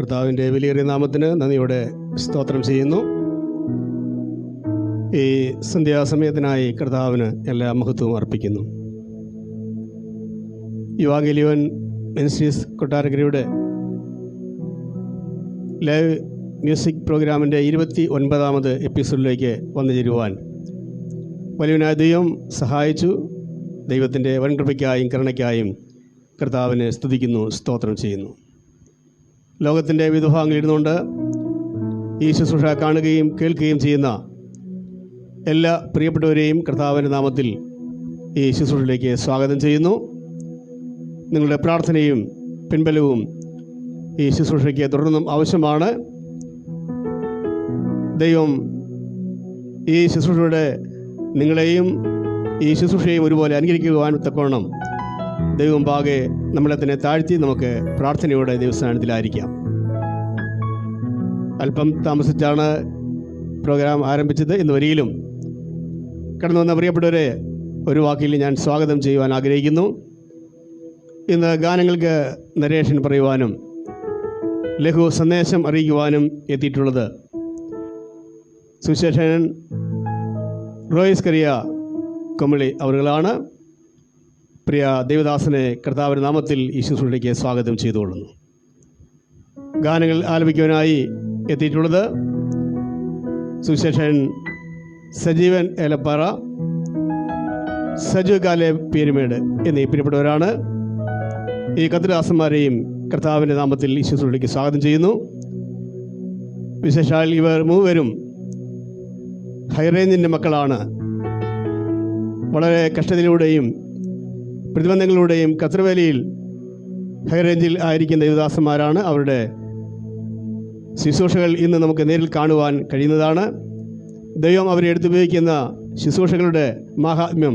കർത്താവിൻ്റെ വിലയേറിയ നാമത്തിന് നന്ദിയോടെ സ്തോത്രം ചെയ്യുന്നു. ഈ സന്ധ്യാസമയത്തിനായി കർത്താവിന് എല്ലാ മഹത്വവും അർപ്പിക്കുന്നു. യുവാഗലിയോൻ മിനിസ്ട്രീസ് കൊട്ടാരക്കരയുടെ ലൈവ് മ്യൂസിക് പ്രോഗ്രാമിൻ്റെ 29ാമത് എപ്പിസോഡിലേക്ക് വന്നു ചേരുവാൻ വലിയവനായ ദൈവം സഹായിച്ചു. ദൈവത്തിൻ്റെ വൻകൃപയ്ക്കായും കരുണയ്ക്കായും കർത്താവിനെ സ്തുതിക്കുന്നു, സ്തോത്രം ചെയ്യുന്നു. ലോകത്തിൻ്റെ വിവിധ ഭാഗങ്ങളിൽ ഇരുന്നുകൊണ്ട് ഈ ശുശ്രൂഷ കാണുകയും കേൾക്കുകയും ചെയ്യുന്ന എല്ലാ പ്രിയപ്പെട്ടവരെയും കർത്താവിൻ്റെ നാമത്തിൽ ഈ ശുശ്രൂഷയിലേക്ക് സ്വാഗതം ചെയ്യുന്നു. നിങ്ങളുടെ പ്രാർത്ഥനയും പിൻബലവും ഈ ശുശ്രൂഷയ്ക്ക് തുടർന്നും ആവശ്യമാണ്. ദൈവം ഈ ശുശ്രൂഷയുടെ നിങ്ങളെയും ഈ ശുശ്രൂഷയും ഒരുപോലെ അനുകരിക്കുവാൻ തക്കവണ്ണം ദൈവം പാകെ നമ്മളെ തന്നെ താഴ്ത്തി നമുക്ക് പ്രാർത്ഥനയോടെ ദൈവസ്ഥാനത്തിലായിരിക്കാം. അല്പം താമസിച്ചാണ് പ്രോഗ്രാം ആരംഭിച്ചത്. ഇന്ന് വരിയിലും കടന്നു വന്ന പ്രിയപ്പെട്ടവരെ ഒരു വാക്കിൽ ഞാൻ സ്വാഗതം ചെയ്യുവാൻ ആഗ്രഹിക്കുന്നു. ഇന്ന് ഗാനങ്ങൾക്ക് നരേഷൻ പറയുവാനും ലഘു സന്ദേശം അറിയിക്കുവാനും എത്തിയിട്ടുള്ളത് സുവിശേഷൻ റോയ്സ് കറിയ കൊമളി അവരുകളാണ്. പ്രിയ ദേവദാസനെ കർത്താവിൻ്റെ നാമത്തിൽ ഈ ശുശ്രൂഷയ്ക്ക് സ്വാഗതം ചെയ്തുകൊള്ളുന്നു. ഗാനങ്ങൾ ആലപിക്കുവാനായി എത്തിയിട്ടുള്ളത് സുവിശേഷൻ സജീവൻ ഏലപ്പാറ, സജു കാലെ പീരുമേട് എന്നീ പ്രിയപ്പെട്ടവരാണ്. ഈ കത്തിദാസന്മാരെയും കർത്താവിൻ്റെ നാമത്തിൽ ഈ ശുശ്രൂഷയ്ക്ക് സ്വാഗതം ചെയ്യുന്നു. വിശേഷാൽ ഇവർ മൂവരും ഹൈറേഞ്ചിൻ്റെ മക്കളാണ്. വളരെ കഷ്ടതയിലൂടെയും പ്രതിബന്ധങ്ങളിലൂടെയും കത്രവേലിയിൽ ഹൈറേഞ്ചിൽ ആയിരിക്കുന്ന ദേവദാസന്മാരാണ്. അവരുടെ ശുശ്രൂഷകൾ ഇന്ന് നമുക്ക് നേരിൽ കാണുവാൻ കഴിയുന്നതാണ്. ദൈവം അവരെ എടുത്തുപയോഗിക്കുന്ന ശുശ്രൂഷകളുടെ മാഹാത്മ്യം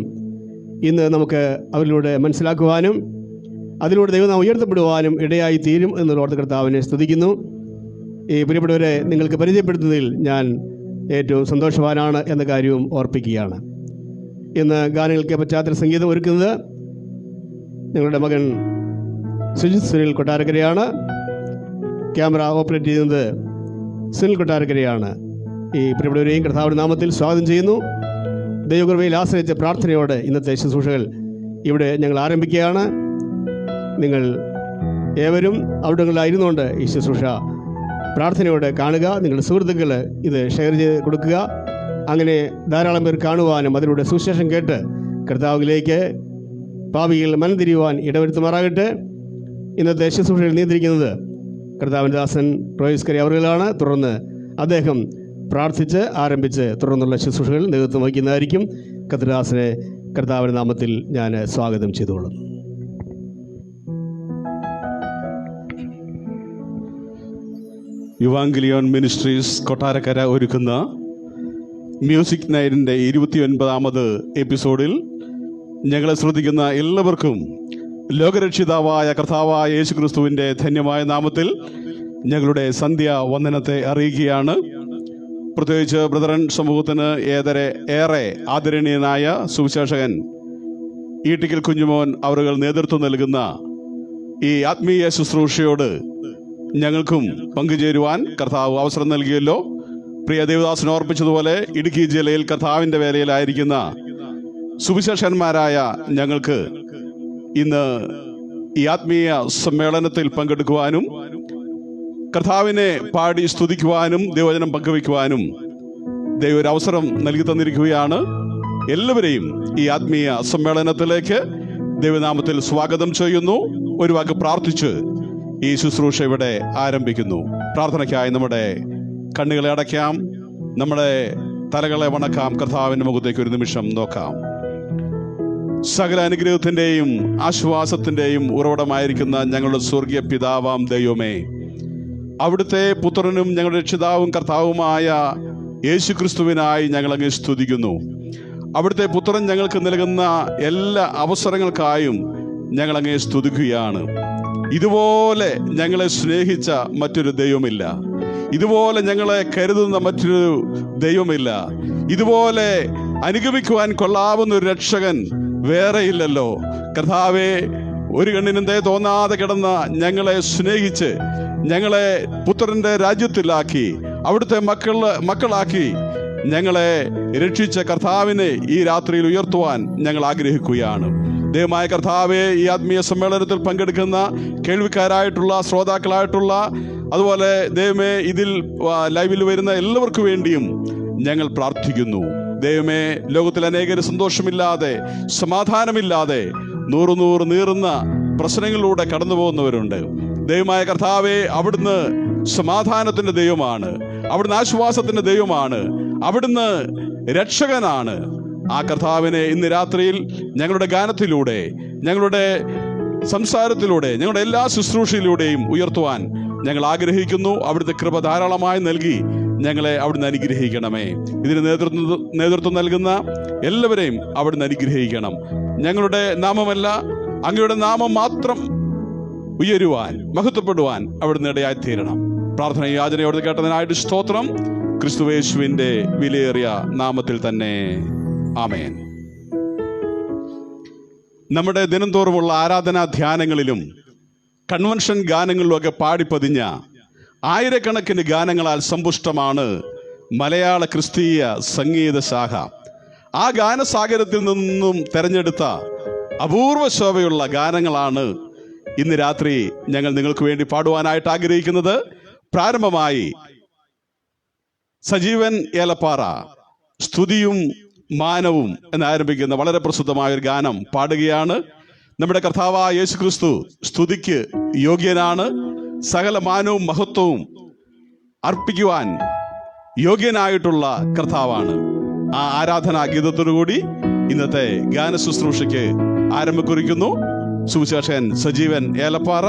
ഇന്ന് നമുക്ക് അവരിലൂടെ മനസ്സിലാക്കുവാനും അതിലൂടെ ദൈവം നാം ഉയർത്തപ്പെടുവാനും ഇടയായി തീരും എന്നുള്ള കർത്താവിനെ സ്തുതിക്കുന്നു. ഈ പ്രിയപ്പെട്ടവരെ നിങ്ങൾക്ക് പരിചയപ്പെടുത്തുന്നതിൽ ഞാൻ ഏറ്റവും സന്തോഷവാനാണ് എന്ന കാര്യവും ഓർപ്പിക്കുകയാണ്. ഇന്ന് ഗാനങ്ങൾക്ക് പശ്ചാത്തല സംഗീതം ഒരുക്കുന്നത് ഞങ്ങളുടെ മകൻ സുജിത് സുനിൽ കൊട്ടാരക്കരയാണ്. ക്യാമറ ഓപ്പറേറ്റ് ചെയ്യുന്നത് സുനിൽ കൊട്ടാരക്കരയാണ്. ഈ പ്രിയപ്പെട്ടവരെയും കർത്താവിൻ്റെ നാമത്തിൽ സ്വാഗതം ചെയ്യുന്നു. ദൈവകൃപയിൽ ആശ്രയിച്ച പ്രാർത്ഥനയോടെ ഇന്നത്തെ ശുശ്രൂഷകൾ ഇവിടെ ഞങ്ങൾ ആരംഭിക്കുകയാണ്. നിങ്ങൾ ഏവരും അവിടങ്ങളിലായിരുന്നുകൊണ്ട് ഈ ശുശ്രൂഷ പ്രാർത്ഥനയോടെ കാണുക. നിങ്ങളുടെ സുഹൃത്തുക്കൾ ഇത് ഷെയർ ചെയ്ത് കൊടുക്കുക. അങ്ങനെ ധാരാളം പേർ കാണുവാനും അതിലൂടെ സുവിശേഷം കേട്ട് കർത്താവിലേക്ക് പാപികൾ മനം തിരിയുവാൻ ഇടവരുത്തുമാറാകട്ടെ. ഇന്നത്തെ ശുശ്രൂഷയിൽ നിയന്ത്രിക്കുന്നത് കർത്താവിൻ്റെ ദാസൻ റോയ്സ് കരി അവറുകളാണ്. തുടർന്ന് അദ്ദേഹം പ്രാർത്ഥിച്ച് ആരംഭിച്ച് തുടർന്നുള്ള ശുശ്രൂഷകൾ നേതൃത്വം വഹിക്കുന്നതായിരിക്കും. കർത്തദാസനെ കർത്താവിൻ്റെ നാമത്തിൽ ഞാൻ സ്വാഗതം ചെയ്തുകൊള്ളുന്നു. യുവാഗലിയോൻ മിനിസ്ട്രീസ് കൊട്ടാരക്കര ഒരുക്കുന്ന മ്യൂസിക് നൈറ്റിൻ്റെ 29ാമത് എപ്പിസോഡിൽ ഞങ്ങളെ ശ്രദ്ധിക്കുന്ന എല്ലാവർക്കും ലോകരക്ഷിതാവായ കർത്താവായ യേശുക്രിസ്തുവിൻ്റെ ധന്യമായ നാമത്തിൽ ഞങ്ങളുടെ സന്ധ്യ വന്ദനത്തെ അറിയിക്കുകയാണ്. പ്രത്യേകിച്ച് ബ്രദറൻ സമൂഹത്തിന് ഏറെ ആദരണീയനായ സുവിശേഷകൻ ഈട്ടിക്കൽ കുഞ്ഞുമോൻ അവരുകൾ നേതൃത്വം നൽകുന്ന ഈ ആത്മീയ ശുശ്രൂഷയോട് ഞങ്ങൾക്കും പങ്കുചേരുവാൻ കർത്താവ് അവസരം നൽകിയല്ലോ. പ്രിയ ദേവദാസൻ ഓർപ്പിച്ചതുപോലെ ഇടുക്കി ജില്ലയിൽ കർത്താവിൻ്റെ വേലയിലായിരിക്കുന്ന സുവിശേഷന്മാരായ ഞങ്ങൾക്ക് ഇന്ന് ഈ ആത്മീയ സമ്മേളനത്തിൽ പങ്കെടുക്കുവാനും കർത്താവിനെ പാടി സ്തുതിക്കുവാനും ദൈവവചനം പങ്കുവയ്ക്കുവാനും ദൈവം ഒരു അവസരം നൽകി തന്നിരിക്കുകയാണ്. എല്ലാവരെയും ഈ ആത്മീയ സമ്മേളനത്തിലേക്ക് ദൈവനാമത്തിൽ സ്വാഗതം ചെയ്യുന്നു. ഒരു വാക്ക് പ്രാർത്ഥിച്ച് ഈ ശുശ്രൂഷ ഇവിടെ ആരംഭിക്കുന്നു. പ്രാർത്ഥനയ്ക്കായി നമ്മുടെ കണ്ണുകളെ അടയ്ക്കാം, നമ്മുടെ തലകളെ വണക്കാം, കർത്താവിൻ്റെ മുഖത്തേക്ക് ഒരു നിമിഷം നോക്കാം. സകല അനുഗ്രഹത്തിൻ്റെയും ആശ്വാസത്തിൻ്റെയും ഉറവിടമായിരിക്കുന്ന ഞങ്ങളുടെ സ്വർഗീയ പിതാവാം ദൈവമേ, അവിടുത്തെ പുത്രനും ഞങ്ങളുടെ രക്ഷിതാവും കർത്താവുമായ യേശുക്രിസ്തുവിനായി ഞങ്ങളങ്ങ് സ്തുതിക്കുന്നു. അവിടുത്തെ പുത്രൻ ഞങ്ങൾക്ക് നൽകുന്ന എല്ലാ അവസരങ്ങൾക്കായും ഞങ്ങളങ്ങ് സ്തുതിക്കുകയാണ്. ഇതുപോലെ ഞങ്ങളെ സ്നേഹിച്ച മറ്റൊരു ദൈവമില്ല. ഇതുപോലെ ഞങ്ങളെ കരുതുന്ന മറ്റൊരു ദൈവമില്ല. ഇതുപോലെ അനുഗമിക്കുവാൻ കൊള്ളാവുന്ന ഒരു രക്ഷകൻ വേറെയില്ലല്ലോ. കർത്താവേ, ഒരു കണ്ണിനും ദയ തോന്നാതെ കിടന്ന ഞങ്ങളെ സ്നേഹിച്ച് ഞങ്ങളെ പുത്രന്റെ രാജ്യത്തിലാക്കി അവിടുത്തെ മക്കളാക്കി ഞങ്ങളെ രക്ഷിച്ച കർത്താവിനെ ഈ രാത്രിയിൽ ഉയർത്തുവാൻ ഞങ്ങൾ ആഗ്രഹിക്കുകയാണ്. ദൈവമായ കർത്താവെ, ഈ ആത്മീയ സമ്മേളനത്തിൽ പങ്കെടുക്കുന്ന കേൾവിക്കാരായിട്ടുള്ള ശ്രോതാക്കളായിട്ടുള്ള അതുപോലെ ദൈവമേ ഇതിൽ ലൈവിൽ വരുന്ന എല്ലാവർക്കു വേണ്ടിയും ഞങ്ങൾ പ്രാർത്ഥിക്കുന്നു. ദൈവമേ, ലോകത്തിൽ അനേകര് സന്തോഷമില്ലാതെ സമാധാനമില്ലാതെ നൂറ് നീറുന്ന പ്രശ്നങ്ങളിലൂടെ കടന്നു പോകുന്നവരുണ്ട്. ദൈവമായ കർത്താവെ, അവിടുന്ന് സമാധാനത്തിന്റെ ദൈവമാണ്, അവിടുന്ന് ആശ്വാസത്തിന്റെ ദൈവമാണ്, അവിടുന്ന് രക്ഷകനാണ്. ആ കർത്താവിനെ ഇന്ന് രാത്രിയിൽ ഞങ്ങളുടെ ഗാനത്തിലൂടെ, ഞങ്ങളുടെ സംസാരത്തിലൂടെ, ഞങ്ങളുടെ എല്ലാ ശുശ്രൂഷയിലൂടെയും ഉയർത്തുവാൻ ഞങ്ങൾ ആഗ്രഹിക്കുന്നു. അവിടുത്തെ കൃപ ധാരാളമായി നൽകി ഞങ്ങളെ അവിടുന്ന് അനുഗ്രഹിക്കണമേ. ഇതിന് നേതൃത്വം നൽകുന്ന എല്ലാവരെയും അവിടുന്ന് അനുഗ്രഹിക്കണം. ഞങ്ങളുടെ നാമമല്ല, അങ്ങയുടെ നാമം മാത്രം ഉയരുവാൻ, മഹത്വപ്പെടുവാൻ അവിടുന്ന് ഇടയായി തീരണം. പ്രാർത്ഥന യാചനയോട് കേട്ടതിനായിട്ട് സ്തോത്രം. ക്രിസ്തുയേശുവിന്റെ വിലയേറിയ നാമത്തിൽ തന്നെ ആമേൻ. നമ്മുടെ ദിനംതോറുമുള്ള ആരാധനാ ധ്യാനങ്ങളിലും കൺവെൻഷൻ ഗാനങ്ങളിലുമൊക്കെ പാടിപ്പതിഞ്ഞ ആയിരക്കണക്കിന് ഗാനങ്ങളാൽ സമ്പുഷ്ടമാണ് മലയാള ക്രിസ്തീയ സംഗീത ശാഖ. ആ ഗാനസാഗരത്തിൽ നിന്നും തെരഞ്ഞെടുത്ത അപൂർവ ശോഭയുള്ള ഗാനങ്ങളാണ് ഇന്ന് രാത്രി ഞങ്ങൾ നിങ്ങൾക്ക് വേണ്ടി പാടുവാനായിട്ട് ആഗ്രഹിക്കുന്നത്. പ്രാരംഭമായി സജീവൻ ഏലപ്പാറ സ്തുതിയും മാനവും എന്നാരംഭിക്കുന്ന വളരെ പ്രസിദ്ധമായ ഒരു ഗാനം പാടുകയാണ്. നമ്മുടെ കർത്താവായ യേശുക്രിസ്തു സ്തുതിക്ക് യോഗ്യനാണ്. സകല മാനവും മഹത്വവും അർപ്പിക്കുവാൻ യോഗ്യനായിട്ടുള്ള കർത്താവാണ്. ആ ആരാധനാ ഗീതത്തോടുകൂടി ഇന്നത്തെ ഗാന ശുശ്രൂഷയ്ക്ക് ആരംഭം കുറിക്കുന്നു. സുവിശേഷൻ സജീവൻ ഏലപ്പാറ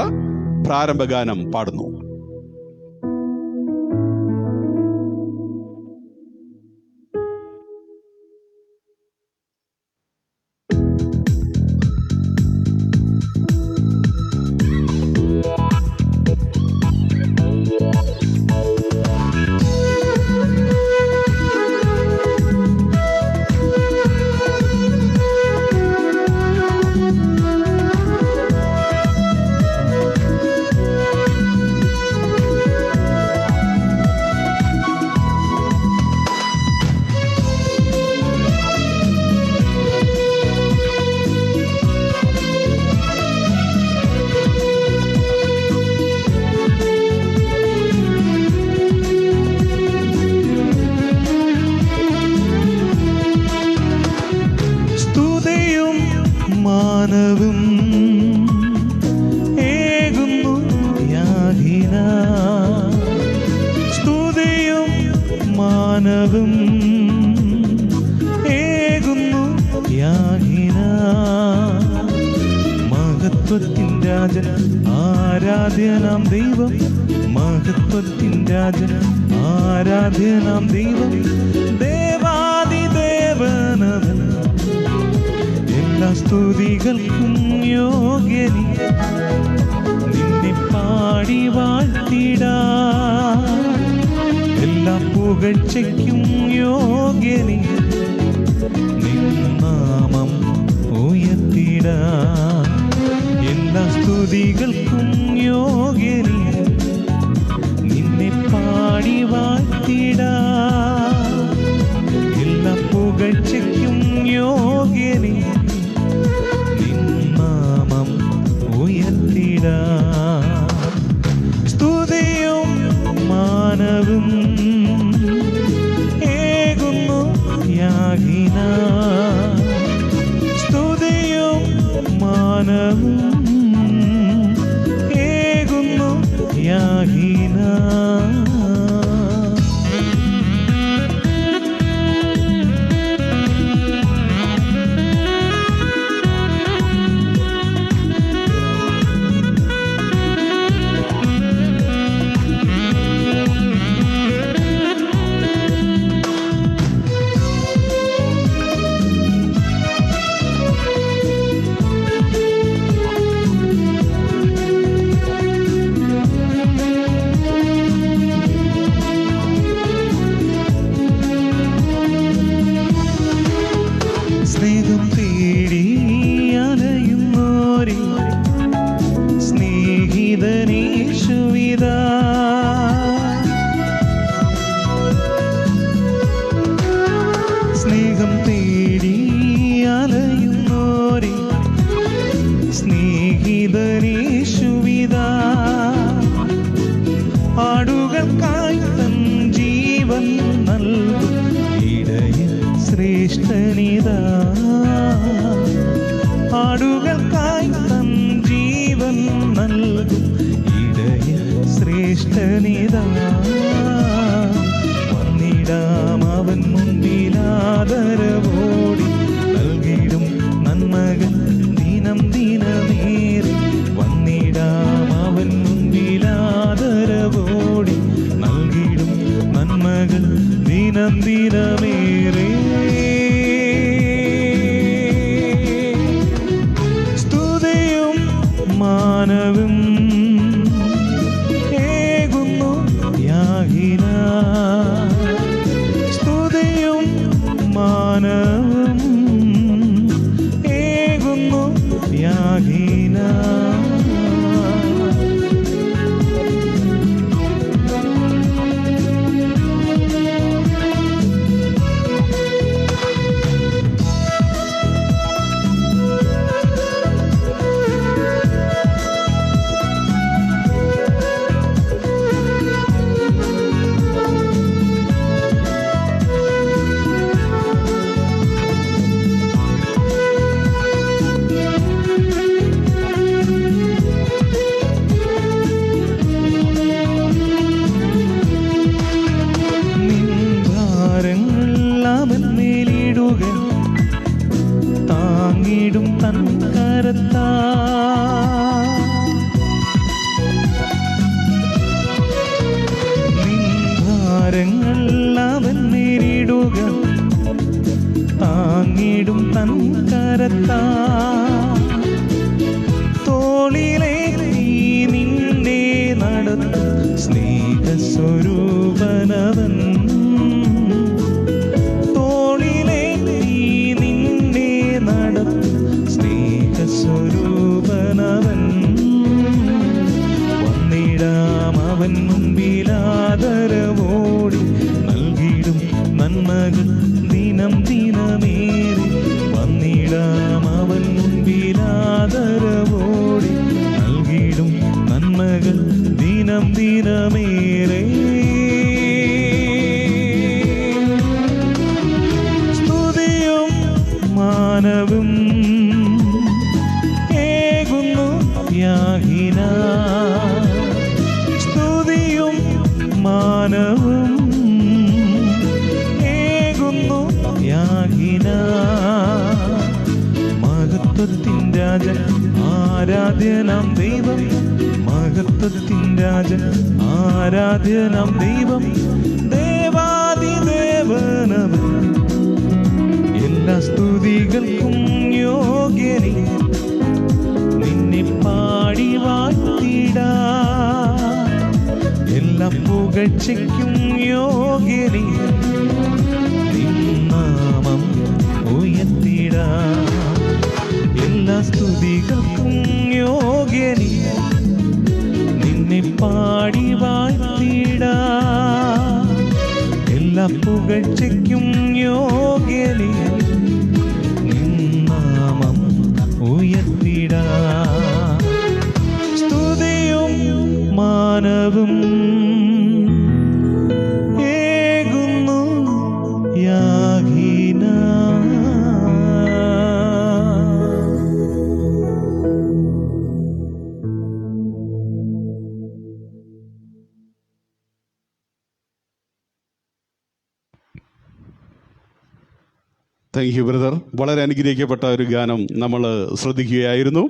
പ്രാരംഭ ഗാനം പാടുന്നു. ആരാധ്യനാം ദൈവം, മഹത്വത്തിൻ രാജൻ ആരാധ്യനാം ദൈവം, ദേവാദിദേവനവൻ എല്ലാ സ്തുതികൾക്കും യോഗ്യനി. നിന്നെ പാടി വാഴ്ത്തിടാൻ എല്ലാ പുകഴ്ചയ്ക്കും യോഗ്യനി. നിൻ നാമം ഉയർത്തിടാൻ എല്ലാ സ്തുതികൾക്കും യോഗ്യനി. നിന്നെ പാടി വാഴ്ത്തിടാൻ എല്ലാ പുകഴ്ചയ്ക്കും യോഗ്യനി. നിൻ നാമം ഉയർത്തിടാൻ സ്തുതിയും മാനവും ഏകുന്നു യാഗിന. സ്തുതിയും മാനവും ഏകുന്നു യാഗിന. സ്നേഹിതനേശുവിതാ ആടുകൾക്കായി തൻ ജീവൻ നൽകും ഇടയൻ ശ്രേഷ്ഠനിതാ ആടുകൾക്കായി തൻ ജീവൻ നൽകും ഇടയൻ ശ്രേഷ്ഠനിതാ വന്നിടാം അവൻ മുൻപിലാദരവോടി നൽകിടും നന്മകൾ ദിനം ദിനമേറെ വന്നിടാം അവൻ മുൻപിലാദരവോടി നൽകിടും നന്മകൾ ദിനം ദിനമേറെ സ്തുതിയും മാനവും ഏകുന്നു യാഗിന സ്തുതിയും മാനവും ഏകുന്നു യാഗിന താങ്ങിടും തൻ കരത്താ ഭാരങ്ങൾ അവൻ നേരിടുക താങ്ങിടും തൻ കരത്താ തോളിലെ നിന്നെ നടത്തും സ്നേഹസ്വരൂപനവൻ സ്വരൂപനവൻ വന്നിടാം അവൻ മുൻപിലാദരവോടി നൽകിടും നന്മകൾ ദിനം ദിനമേറെ വന്നിടാം അവൻ മുൻപിലാദരവോടി നൽകിടും നന്മകൾ ദിനം ദിനമേറെ സ്തുതിയും മാനവും യാഗിന സ്തുതിയും മാനവും ഏകുന്നു യാഗിന മഹത്വത്തിൻ രാജൻ ആരാധ്യനാം ദൈവം മഹത്വത്തിൻ രാജൻ ആരാധ്യനാം ദൈവം ദേവാദിദേവനവൻ എല്ലാ സ്തുതികൾക്കും യോഗ്യനേ നിന്നെ പാടി വാഴ്ത്തിടാ എല്ലാ പുകഴ്ചയ്ക്കും യോഗ്യനേ നിൻ നാമം ഉയർത്തിടാ എല്ലാ സ്തുതികൾക്കും യോഗ്യനേ നിന്നെ പാടി വാഴ്ത്തിടാ എല്ലാ പുകഴ്ചയ്ക്കും യോഗ്യനേ നിൻ നാമം ഉയർത്തിടാ സ്തുതിയും മാനവും ഏകുന്നു യാഗിന താങ്ക് യു ബ്രദർ. വളരെ അനുഗ്രഹിക്കപ്പെട്ട ഒരു ഗാനം നമ്മൾ ശ്രദ്ധിക്കുകയായിരുന്നു.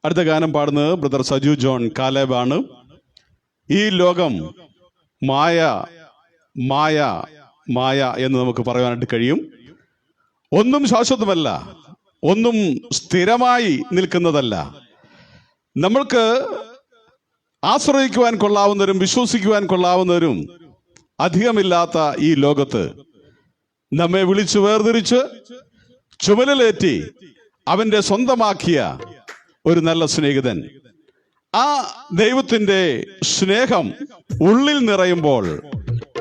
അടുത്ത ഗാനം പാടുന്നത് ബ്രദർ സജു ജോൺ കാലേബാണ്. ഈ ലോകം മായ മായ മായ എന്ന് നമുക്ക് പറയാനായിട്ട് കഴിയും. ഒന്നും ശാശ്വതമല്ല, ഒന്നും സ്ഥിരമായി നിൽക്കുന്നതല്ല. നമ്മൾക്ക് ആശ്രയിക്കുവാൻ കൊള്ളാവുന്നവരും വിശ്വസിക്കുവാൻ കൊള്ളാവുന്നവരും അധികമില്ലാത്ത ഈ ലോകത്ത് നമ്മെ വിളിച്ചു വേർതിരിച്ച് ചുമലിലേറ്റി അവന്റെ സ്വന്തമാക്കിയ ഒരു നല്ല സ്നേഹിതൻ, ആ ദൈവത്തിന്റെ സ്നേഹം ഉള്ളിൽ നിറയുമ്പോൾ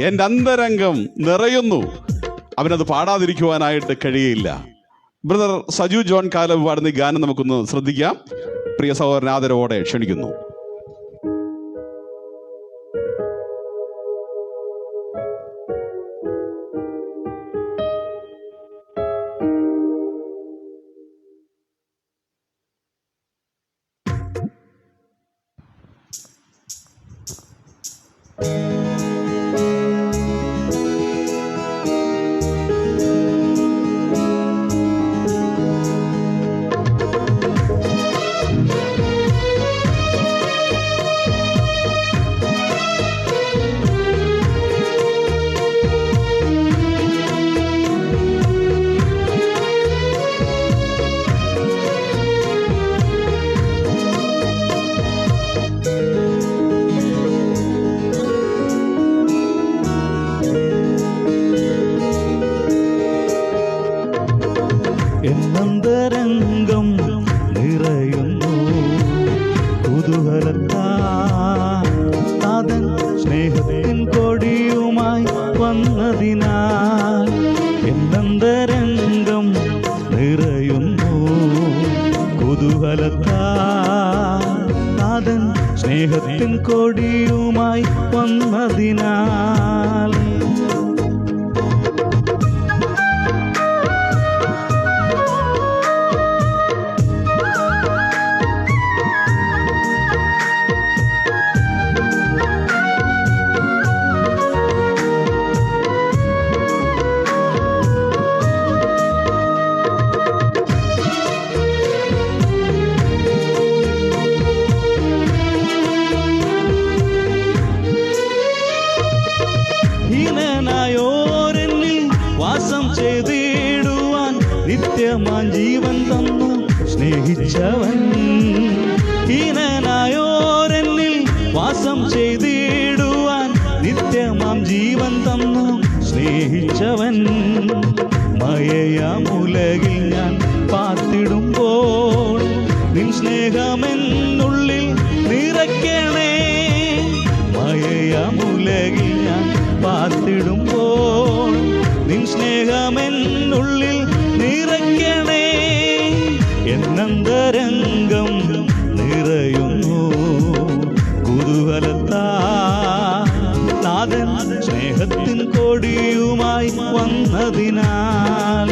എൻ്റെ അന്തരംഗം നിറയുന്നു. അവനത് പാടാതിരിക്കുവാനായിട്ട് കഴിയില്ല. ബ്രദർ സജു ജോൺ കാലം പാടുന്ന ഈ ഗാനം നമുക്കൊന്ന് ശ്രദ്ധിക്കാം. പ്രിയ സഹോദരൻ ആദരവോടെ ക്ഷണിക്കുന്നു. എന്നന്തരംഗം നിറയുന്നു കുതൂഹലത്താതൻ സ്നേഹത്തിൻ കൊടിയുമായി വന്നതിനാൽ. എന്നന്തരംഗം നിറയുന്നു കുതൂഹലത്താതൻ സ്നേഹത്തിൻ കൊടിയുമായി വന്നതിനാൽ. ഹീനനായോരെന്നിൽ വാസം ചെയ്തിടുവാൻ നിത്യമാൻ ജീവൻ തന്നു സ്നേഹിച്ചവൻ. ഹീനനായോരെന്നിൽ വാസം ചെയ്തിടുവാൻ നിത്യമാം ജീവൻ തന്നു സ്നേഹിച്ചവൻ. മയയാമുലകിൽ ഞാൻ പാർത്തിടുമ്പോൾ നിൻ സ്നേഹമെന്നുള്ളിൽ നിറയ്ക്കണേ. മയയാമുലകിൽ ഞാൻ പാർത്തിടുമ്പോൾ നിൻ സ്നേഹമെന്നുള്ളിൽ നിറയ്ക്കണേ. എന്നന്തരംഗം നിറയുന്നു കുതൂഹലത്താതൻ സ്നേഹത്തിൻ കൊടിയുമായി വന്നതിനാൽ.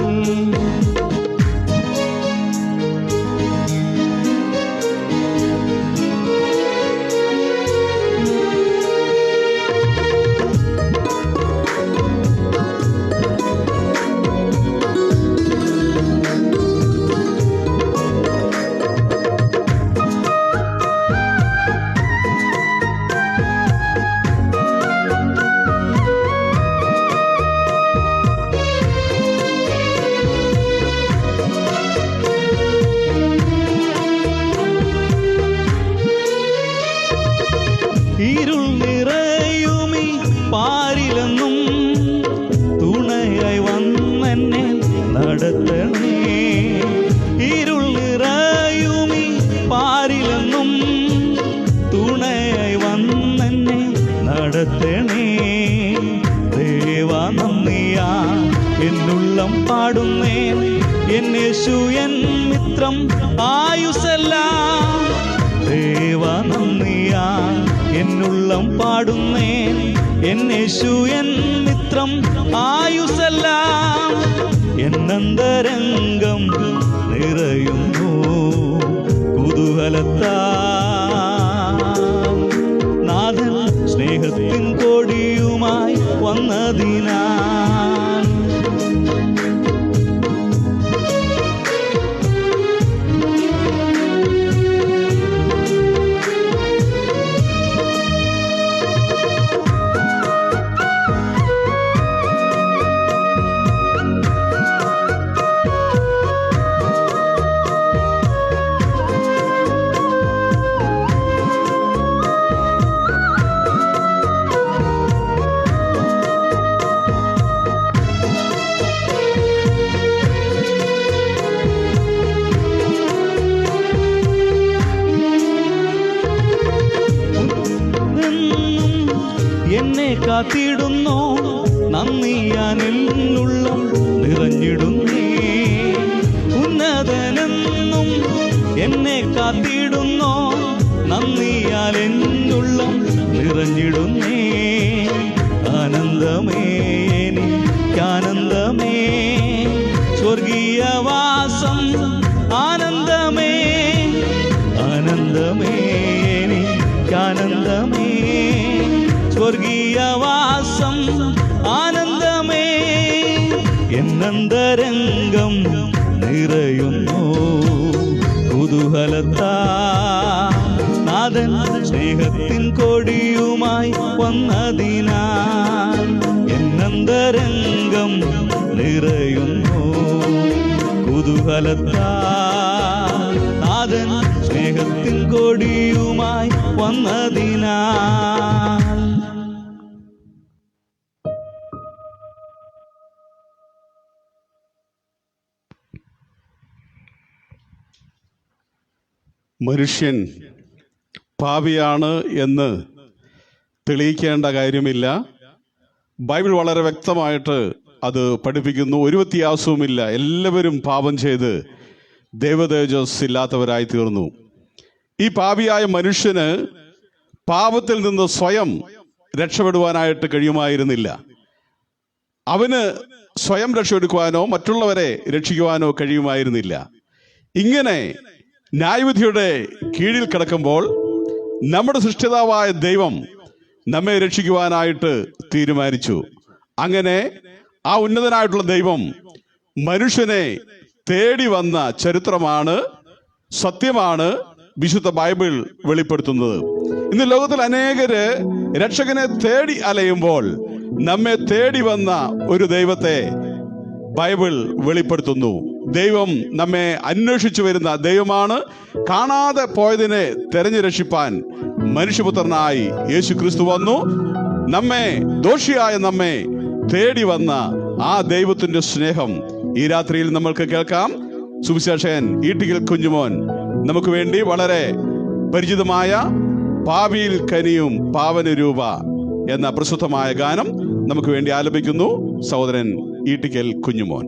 ഇരുൾ നിറയുമീ പാരിലെന്നും തുണയായി വന്നെന്നെ നടത്തണേ. ഇരുൾ നിറയുമീ പാരിലെന്നും തുണയായി വന്നെന്നെ നടത്തണേ. ദേവാ നന്ദിയാ എന്നുള്ളം പാടുന്നേ, എന്നേശു എൻ മിത്രം ആയുസ്സെല്ലാം. ദേവാ നന്ദിയാ എന്നുള്ളം പാടുന്നേൻ, എന്നേശു എൻ മിത്രം ആയുസ്സെല്ലാം. എന്നന്തരംഗം നിറയുന്നു കുതൂഹലത്താതൻ സ്നേഹത്തിൻ കൊടിയുമായി വന്നതിനാൽ. എന്നെ കാത്തിടുന്നു നന്ദിയാനിൽ ഉള്ളം നിറഞ്ഞിടുന്നേ. എന്നെ കാത്തിടുന്നോ നന്ദിയാൽ എന്നുള്ളം നിറഞ്ഞിടുന്നേ. ആനന്ദമേ എനിക്കാനന്ദമേ, സ്വർഗീയവാസം ആനന്ദമേ. ആനന്ദമേ എനിക്കാനന്ദമേ, സ്വർഗീയവാസം ആനന്ദമേ. എന്നന്തരംഗം നിറയുന്നു കുതൂഹലത്താ, നാഥൻ സ്നേഹത്തിൻ കൊടിയുമായി വന്നതിനാൽ. എന്നന്തരംഗം നിറയുന്നു കുതൂഹലത്താ, നാഥൻ സ്നേഹത്തിൻ കൊടിയുമായി വന്നതിനാൽ. മനുഷ്യൻ പാപിയാണ് എന്ന് തെളിയിക്കേണ്ട കാര്യമില്ല. ബൈബിൾ വളരെ വ്യക്തമായിട്ട് അത് പഠിപ്പിക്കുന്നു. ഒരു വ്യത്യാസവുമില്ല. എല്ലാവരും പാപം ചെയ്ത് ദൈവതേജസ് ഇല്ലാത്തവരായി തീർന്നു. ഈ പാപിയായ മനുഷ്യന് പാപത്തിൽ നിന്ന് സ്വയം രക്ഷപ്പെടുവാനായിട്ട് കഴിയുമായിരുന്നില്ല. അവന് സ്വയം രക്ഷപ്പെടുവാനോ മറ്റുള്ളവരെ രക്ഷിക്കുവാനോ കഴിയുമായിരുന്നില്ല. ഇങ്ങനെ ന്യായവിധിയുടെ കീഴിൽ കിടക്കുമ്പോൾ നമ്മുടെ സൃഷ്ടിതാവായ ദൈവം നമ്മെ രക്ഷിക്കുവാനായിട്ട് തീരുമാനിച്ചു. അങ്ങനെ ആ ഉന്നതനായിട്ടുള്ള ദൈവം മനുഷ്യനെ തേടി വന്ന ചരിത്രമാണ്, സത്യമാണ് വിശുദ്ധ ബൈബിൾ വെളിപ്പെടുത്തുന്നത്. ഇന്ന് ലോകത്തിൽ അനേകര് രക്ഷകനെ തേടി അലയുമ്പോൾ നമ്മെ തേടി വന്ന ഒരു ദൈവത്തെ ബൈബിൾ വെളിപ്പെടുത്തുന്നു. ദൈവം നമ്മെ അന്വേഷിച്ചു വരുന്ന ദൈവമാണ്. കാണാതെ പോയതിനെ തെരഞ്ഞു രക്ഷിപ്പാൻ മനുഷ്യപുത്രനായി യേശു ക്രിസ്തു വന്നു. നമ്മെ, ദോഷിയായ നമ്മെ തേടി വന്ന ആ ദൈവത്തിന്റെ സ്നേഹം ഈ രാത്രിയിൽ നമ്മൾക്ക് കേൾക്കാം. സുവിശേഷകൻ ഈട്ടിക്കൽ കുഞ്ഞുമോൻ നമുക്ക് വേണ്ടി വളരെ പരിചിതമായ പാപിയിൽ കനിയും പാവനരൂപ എന്ന പ്രസിദ്ധമായ ഗാനം നമുക്ക് വേണ്ടി ആലപിക്കുന്നു സഹോദരൻ ഈട്ടിക്കൽ കുഞ്ഞുമോൻ.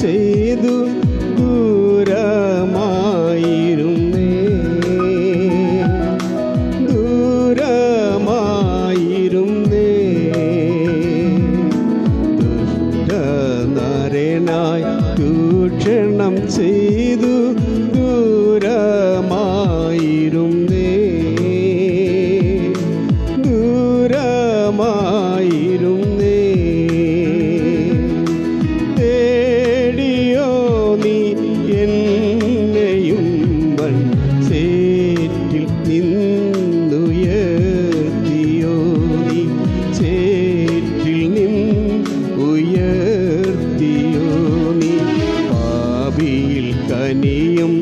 ചെയ്തു ദൂരമായിരുന്നേ, ദൂരമായിരുന്നേ. ദുഷ്ടനരനായി ചൂഷണം ചെയ്തു ദൂരമായിരുന്നേ, ദൂരമായിരുന്നേ. തേടിയോ നീ എന്നെയും വൻ ചേറ്റിൽ നിന്നുയർത്തിയോ നീ, ചേറ്റിൽ നിന്നുയർത്തിയോ നീ. പാപിയിൽ കനിയും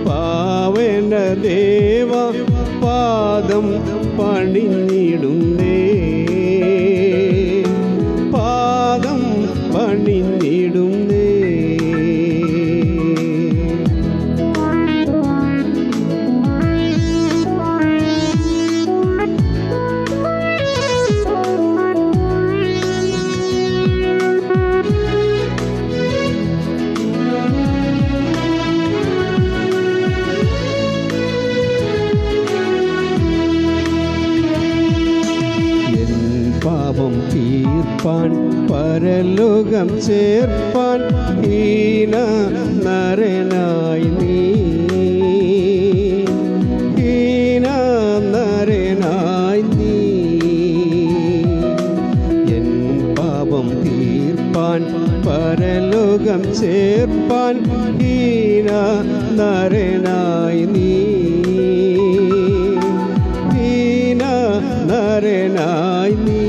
പാവന ദേവ പാദം പണിഞ്ഞിടുന്നേ, പാദം പണിഞ്ഞിടുന്നേ. പാപം തീർപ്പാൻ പരലോകം ചേർപ്പാൻ ഹീന നരനായി നീ, ഹീന നരനായി നീ. എൻ പാപം തീർപ്പാൻ പരലോകം ചേർപ്പാൻ ഹീന നരനായി നീ, ഹീന നരനായി നീ.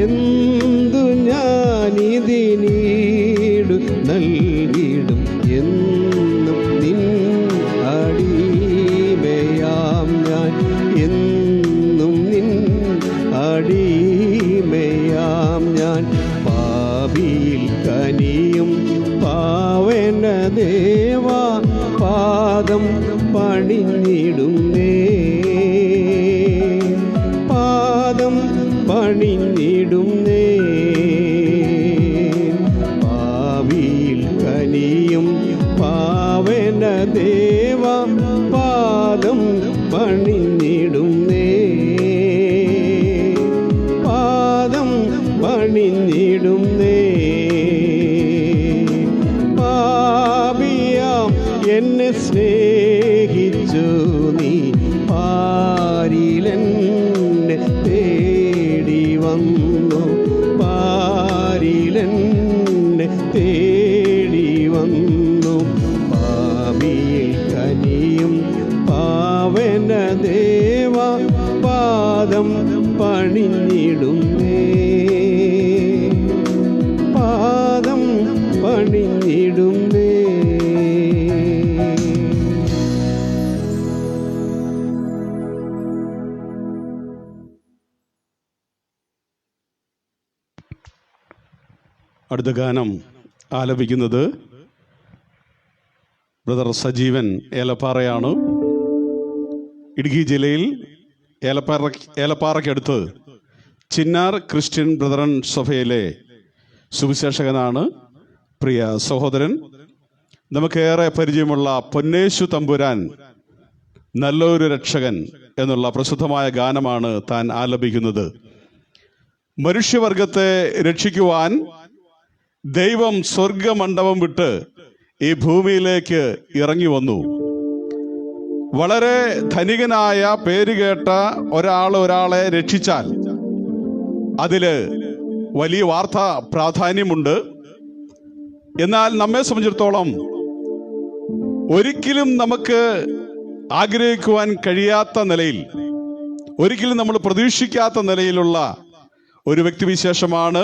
എന്തു ഞാനിതിനീടു നൽകിടും എന്നും നിൻ അടിമയാം ഞാൻ, എന്നും നിൻ അടിമയാം ഞാൻ. പാപിയിൽ കനിയും പാവന ദേവ പാദം പണിഞ്ഞിടുന്നേ, പാദം പണിഞ്ഞിടുന്നേ. പാപിയിൽ കനിയും പാവന ദേവ പാദം പണിഞ്ഞിടുന്നേ, പാദം പണിഞ്ഞിടുന്നേ. പാപിയാം എന്നെ സ്നേഹിച്ചു നീ, പാരിലെന്നെ തേടി വന്നു, പാരിലെന്നെ തേടി വന്നു. പാപിയിൽ കനിയും പാവന ദേവ പാദം പണിഞ്ഞിടുന്നേ, പാദം പണിഞ്ഞിടുന്നേ. അടുത്ത ഗാനം ആലപിക്കുന്നത് ബ്രദർ സജീവൻ ഏലപ്പാറയാണ്. ഇടുക്കി ജില്ലയിൽ ഏലപ്പാറയ്ക്കടുത്ത് ചിന്നാർ ക്രിസ്ത്യൻ ബ്രദറൻ സഭയിലെ സുവിശേഷകനാണ്. പ്രിയ സഹോദരൻ, നമുക്കേറെ പരിചയമുള്ള പൊന്നേശു തമ്പുരാൻ നല്ലൊരു രക്ഷകൻ എന്നുള്ള പ്രസിദ്ധമായ ഗാനമാണ് താൻ ആലപിക്കുന്നത്. മനുഷ്യവർഗത്തെ രക്ഷിക്കുവാൻ ദൈവം സ്വർഗമണ്ഡപം വിട്ട് ഈ ഭൂമിയിലേക്ക് ഇറങ്ങി വന്നു. വളരെ ധനികനായ പേരുകേട്ട ഒരാളെ രക്ഷിച്ചാൽ അതില് വലിയ വാർത്താ പ്രാധാന്യമുണ്ട്. എന്നാൽ നമ്മെ സംബന്ധിച്ചിടത്തോളം ഒരിക്കലും നമുക്ക് ആഗ്രഹിക്കുവാൻ കഴിയാത്ത നിലയിൽ, ഒരിക്കലും നമ്മൾ പ്രതീക്ഷിക്കാത്ത നിലയിലുള്ള ഒരു വ്യക്തിവിശേഷമാണ്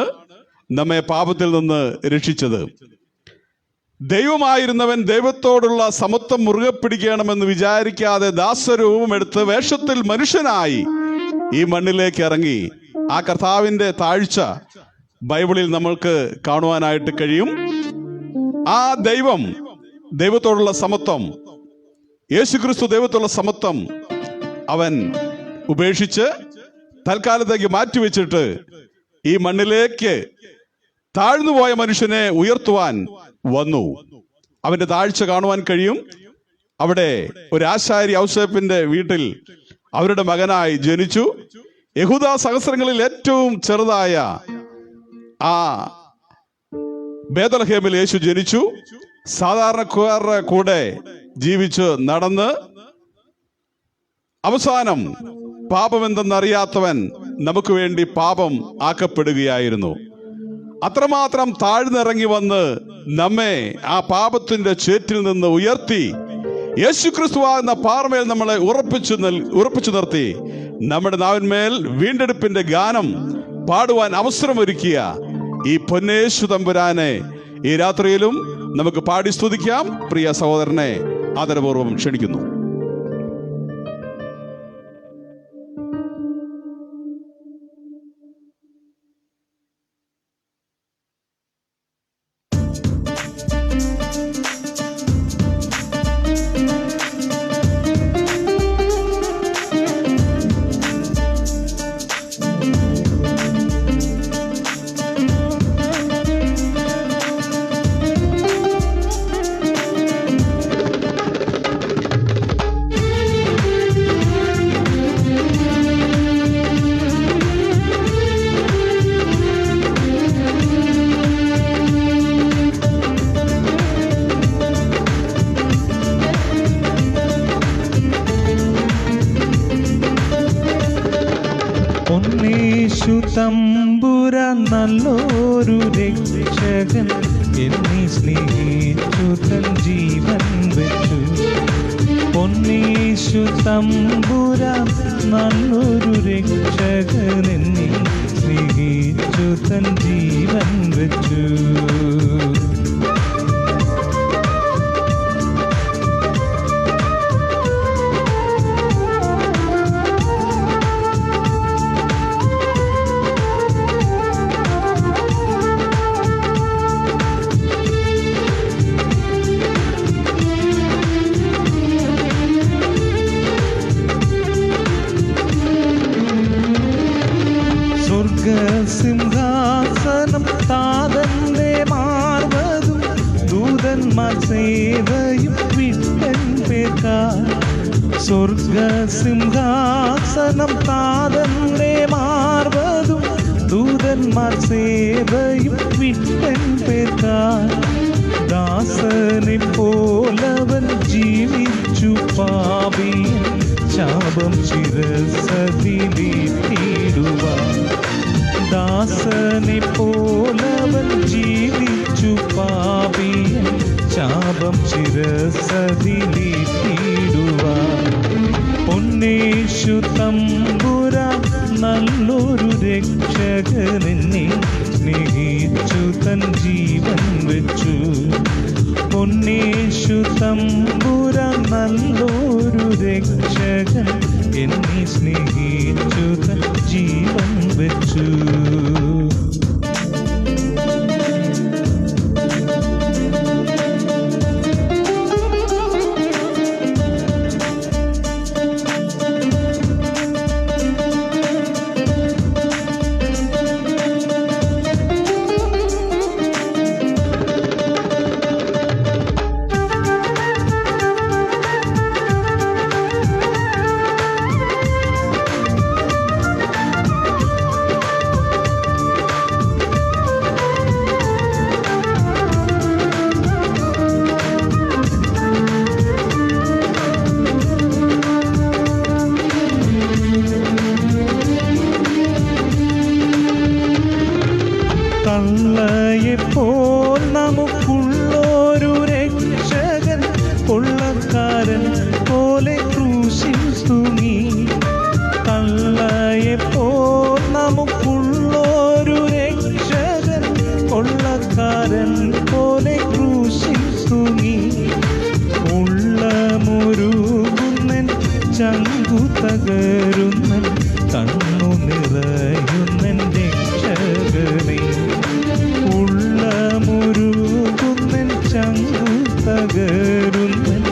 നമ്മെ പാപത്തിൽ നിന്ന് രക്ഷിച്ചത്. ദൈവമായിരുന്നവൻ ദൈവത്തോടുള്ള സമത്വം മുറുകെ പിടിക്കണമെന്ന് വിചാരിക്കാതെ ദാസരൂപമെടുത്ത് വേഷത്തിൽ മനുഷ്യനായി ഈ മണ്ണിലേക്ക് ഇറങ്ങി. ആ കർത്താവിന്റെ താഴ്ച ബൈബിളിൽ നമ്മൾക്ക് കാണുവാനായിട്ട് കഴിയും. ആ ദൈവത്തോടുള്ള സമത്വം, യേശുക്രിസ്തു ദൈവത്തോടുള്ള സമത്വം അവൻ ഉപേക്ഷിച്ച് തൽക്കാലത്തേക്ക് മാറ്റിവെച്ചിട്ട് ഈ മണ്ണിലേക്ക് താഴ്ന്നുപോയ മനുഷ്യനെ ഉയർത്തുവാൻ വന്നു. അവന്റെ താഴ്ച കാണുവാൻ കഴിയും. അവിടെ ഒരു ആശാരി ഔസേപ്പിന്റെ വീട്ടിൽ അവരുടെ മകനായി ജനിച്ചു. യഹൂദ സഹസ്രങ്ങളിൽ ഏറ്റവും ചെറുതായ ആ ബേത്ലഹേമിൽ യേശു ജനിച്ചു. സാധാരണക്കാരുടെ കൂടെ ജീവിച്ച് നടന്ന് അവസാനം പാപമെന്തെന്നറിയാത്തവൻ നമുക്ക് വേണ്ടി പാപം ആക്കപ്പെടുകയായിരുന്നു. അത്രമാത്രം താഴ്ന്നിറങ്ങി വന്ന് നമ്മെ ആ പാപത്തിന്റെ ചേറ്റിൽ നിന്ന് ഉയർത്തി യേശുക്രിസ്തു എന്ന പാറമേൽ നമ്മളെ ഉറപ്പിച്ചു നിർത്തി നമ്മുടെ നാവിന്മേൽ വീണ്ടെടുപ്പിന്റെ ഗാനം പാടുവാൻ അവസരമൊരുക്കിയ ഈ പൊന്നേശു തമ്പുരാനെ ഈ രാത്രിയിലും നമുക്ക് പാടി സ്തുതിക്കാം. പ്രിയ സഹോദരനെ ആദരപൂർവ്വം ക്ഷണിക്കുന്നു. തമ്പുരാൻ നല്ലൊരു രക്ഷകൻ എന്നെ സ്നേഹിച്ചു തൻ ജീവൻ വെച്ചു. പൊന്നേശു തമ്പുരാൻ നല്ലൊരു രക്ഷകൻ എന്നെ സ്നേഹിച്ചു തൻ ജീവൻ വെച്ചു. സിംഹാസനം താതന്റെ മാർവതും ദൂതന്മാർ സേവയും വിട്ടൻ പേർക്കാർ. സ്വർഗസിംഹാസനം താതന്റെ മാർവതും ദൂതന്മാർ സേവയും വിട്ടൻ പേർക്കാർ. ദാസനെ പോലവൻ ജീവിച്ചു പാപിയൻ ശാപം ശിരസതിലേറ്റിടുവാൻ. ദാസനെ പോലവൻ ജീവിച്ചു പാപിയൻ ശാപം ശിരസതിലേറ്റിടുവാൻ. പൊന്നേശു തമ്പുരാൻ നല്ലൊരു രക്ഷകൻ എന്നെ സ്നേഹിച്ചു തൻ ജീവൻ വെച്ചു. പൊന്നേശു തമ്പുരാൻ നല്ലൊരു രക്ഷകൻ എന്നെ സ്നേഹിച്ചു തൻ ജീവൻ വെച്ചു. കള്ളയെപ്പോൾ നമുക്കുള്ളൊരു രക്ഷകൻ കൊള്ളക്കാരൻ പോലെ ക്രൂശിൽ തൂങ്ങി. കള്ളയെപ്പോൾ നമുക്കുള്ളൊരു രക്ഷകൻ കൊള്ളക്കാരൻ പോലെ ക്രൂശിൽ തൂങ്ങി. ഉള്ളമൊരുകുന്നൻ ചങ്കു തകരുന്നൻ കണ്ണു നിറയുന്നൻ രക്ഷകനെ. ഉള്ളമൊരുകുന്നൻ ചങ്കു തകരുന്നൻ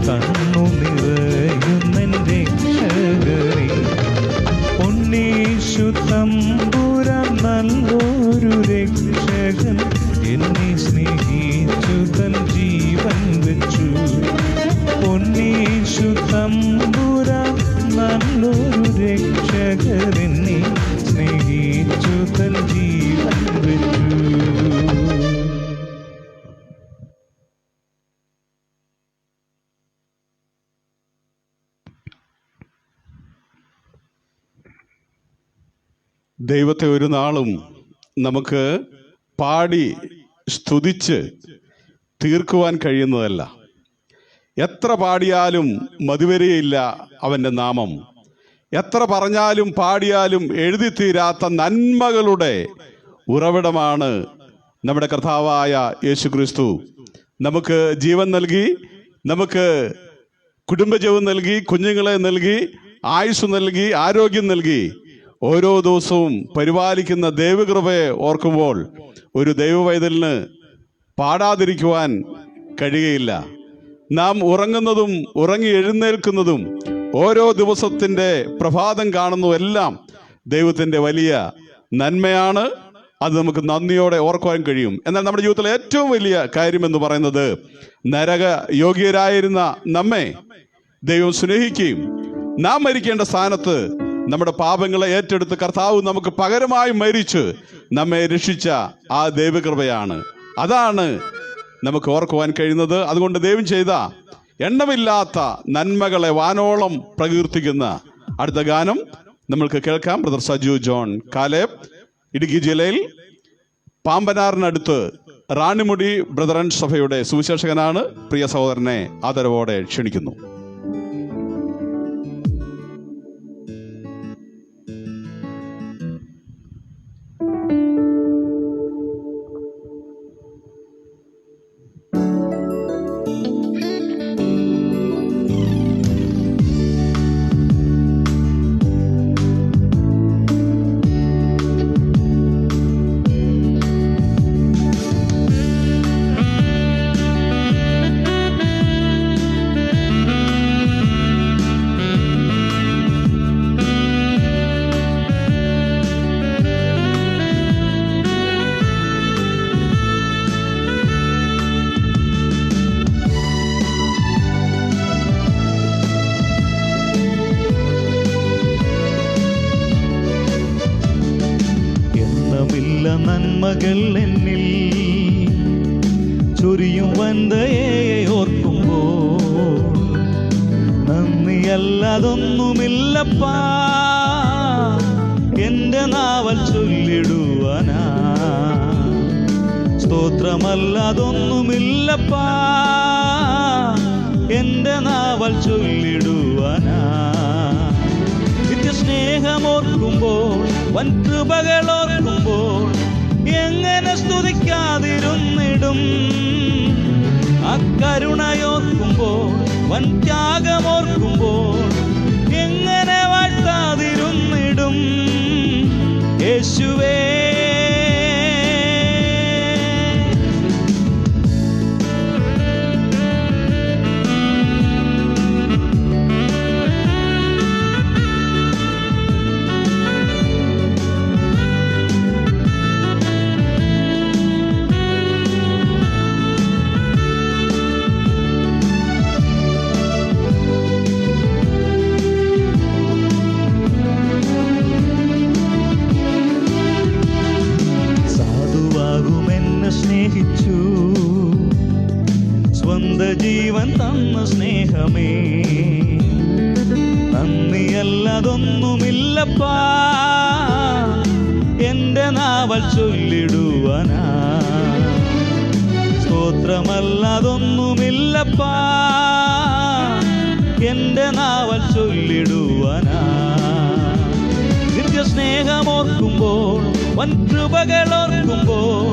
കണ്ണു നിറയുന്നൻ രക്ഷകനെ. പൊന്നേശു തമ്പുരാൻ നല്ലൊരു രക്ഷകൻ സ്നേഹിച്ചു തൻ ജീവൻ വെച്ചു. പൊന്നേശു തമ്പുരാൻ നല്ലൊരു രക്ഷകരെന്നെ സ്നേഹിച്ചു തൻ ജീവൻ വെച്ചു. ദൈവത്തെ ഒരു നാളും നമുക്ക് പാടി സ്തുതിച്ച് തീർക്കുവാൻ കഴിയുന്നതല്ല. എത്ര പാടിയാലും മതിവരെയില്ല അവൻ്റെ നാമം. എത്ര പറഞ്ഞാലും പാടിയാലും എഴുതി തീരാത്ത നന്മകളുടെ ഉറവിടമാണ് നമ്മുടെ കർത്താവായ യേശുക്രിസ്തു. നമുക്ക് ജീവൻ നൽകി, നമുക്ക് കുടുംബജീവൻ നൽകി, കുഞ്ഞുങ്ങളെ നൽകി, ആയുസ് നൽകി, ആരോഗ്യം നൽകി, ഓരോ ദിവസവും പരിപാലിക്കുന്ന ദൈവകൃപയെ ഓർക്കുമ്പോൾ ഒരു ദൈവവൈതലിന് പാടാതിരിക്കുവാൻ കഴിയുകയില്ല. നാം ഉറങ്ങുന്നതും ഉറങ്ങി എഴുന്നേൽക്കുന്നതും ഓരോ ദിവസത്തിൻ്റെ പ്രഭാതം കാണുന്നതെല്ലാം ദൈവത്തിൻ്റെ വലിയ നന്മയാണ്. അത് നമുക്ക് നന്ദിയോടെ ഓർക്കുവാൻ കഴിയും. എന്നാൽ നമ്മുടെ ജീവിതത്തിലെ ഏറ്റവും വലിയ കാര്യമെന്ന് പറയുന്നത് നരക യോഗ്യരായിരുന്ന നമ്മെ ദൈവം സ്നേഹിക്കുകയും നാം മരിക്കേണ്ട സ്ഥാനത്ത് നമ്മുടെ പാപങ്ങളെ ഏറ്റെടുത്ത് കർത്താവ് നമുക്ക് പകരമായി മരിച്ച് നമ്മെ രക്ഷിച്ച ആ ദൈവകൃപയാണ്. അതാണ് നമുക്ക് ഓർക്കുവാൻ കഴിയുന്നത്. അതുകൊണ്ട് ദൈവം ചെയ്ത എണ്ണമില്ലാത്ത നന്മകളെ വാനോളം പ്രകീർത്തിക്കുന്ന അടുത്ത ഗാനം നമ്മൾക്ക് കേൾക്കാം. Brother Saju John Caleb, Idukki ജില്ലയിൽ പാമ്പനാറിനടുത്ത് റാണിമുടി ബ്രദറൻ സഭയുടെ സുവിശേഷകനാണ്. പ്രിയ സഹോദരനെ ആദരവോടെ ക്ഷണിക്കുന്നു. നന്മകൾ എന്നിൽ ചൊരിയും വന്ദയെ ഓർക്കുമ്പോൾ നന്ദിയല്ലതൊന്നുമില്ലപ്പാ എൻ്റെ നാവൽ ചൊല്ലിടുവാനാ. സ്തോത്രമല്ലതൊന്നുമില്ലപ്പാ എൻ്റെ നാവൽ ചൊല്ലിടുവാനാ. നിത്യസ്നേഹമോർക്കുമ്പോൾ വൻ കൃപകളോർക്കുമ്പോൾ എങ്ങനെ സ്തുതിക്കാതിരുന്നിടും. അക്കരുണയോർക്കുമ്പോൾ വൻ ത്യാഗമോർക്കുമ്പോൾ എങ്ങനെ വാഴ്ത്താതിരുന്നിടും. യേശുവേ സ്നേഹിച്ചു സ്വന്ത ജീവൻ തന്ന സ്നേഹമേ നന്ദിയല്ലതൊന്നുമില്ലപ്പാ എൻ്റെ നാവൽ ചൊല്ലിടുവാനാ. സ്തോത്രമല്ലതൊന്നുമില്ലപ്പാ എൻ്റെ നാവൽ ചൊല്ലിടുവാനാ. നിത്യസ്നേഹമോർക്കുമ്പോൾ വൻ കൃപകളോർക്കുമ്പോൾ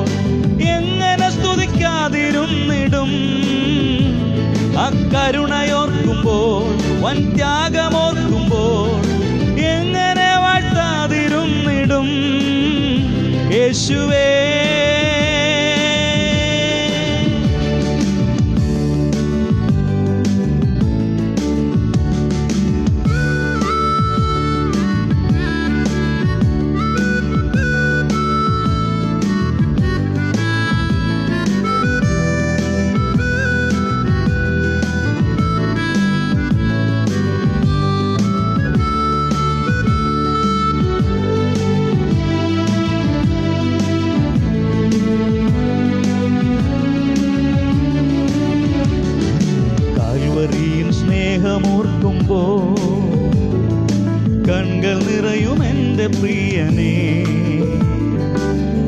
എങ്ങനെ സ്തുതിക്കാതിരുന്നിടും. അക്കരുണയോർക്കുമ്പോൾ വൻ ത്യാഗമോർക്കുമ്പോൾ എങ്ങനെ വാഴ്ത്താതിരുന്നിടും. യേശുവേ പ്രിയനേ,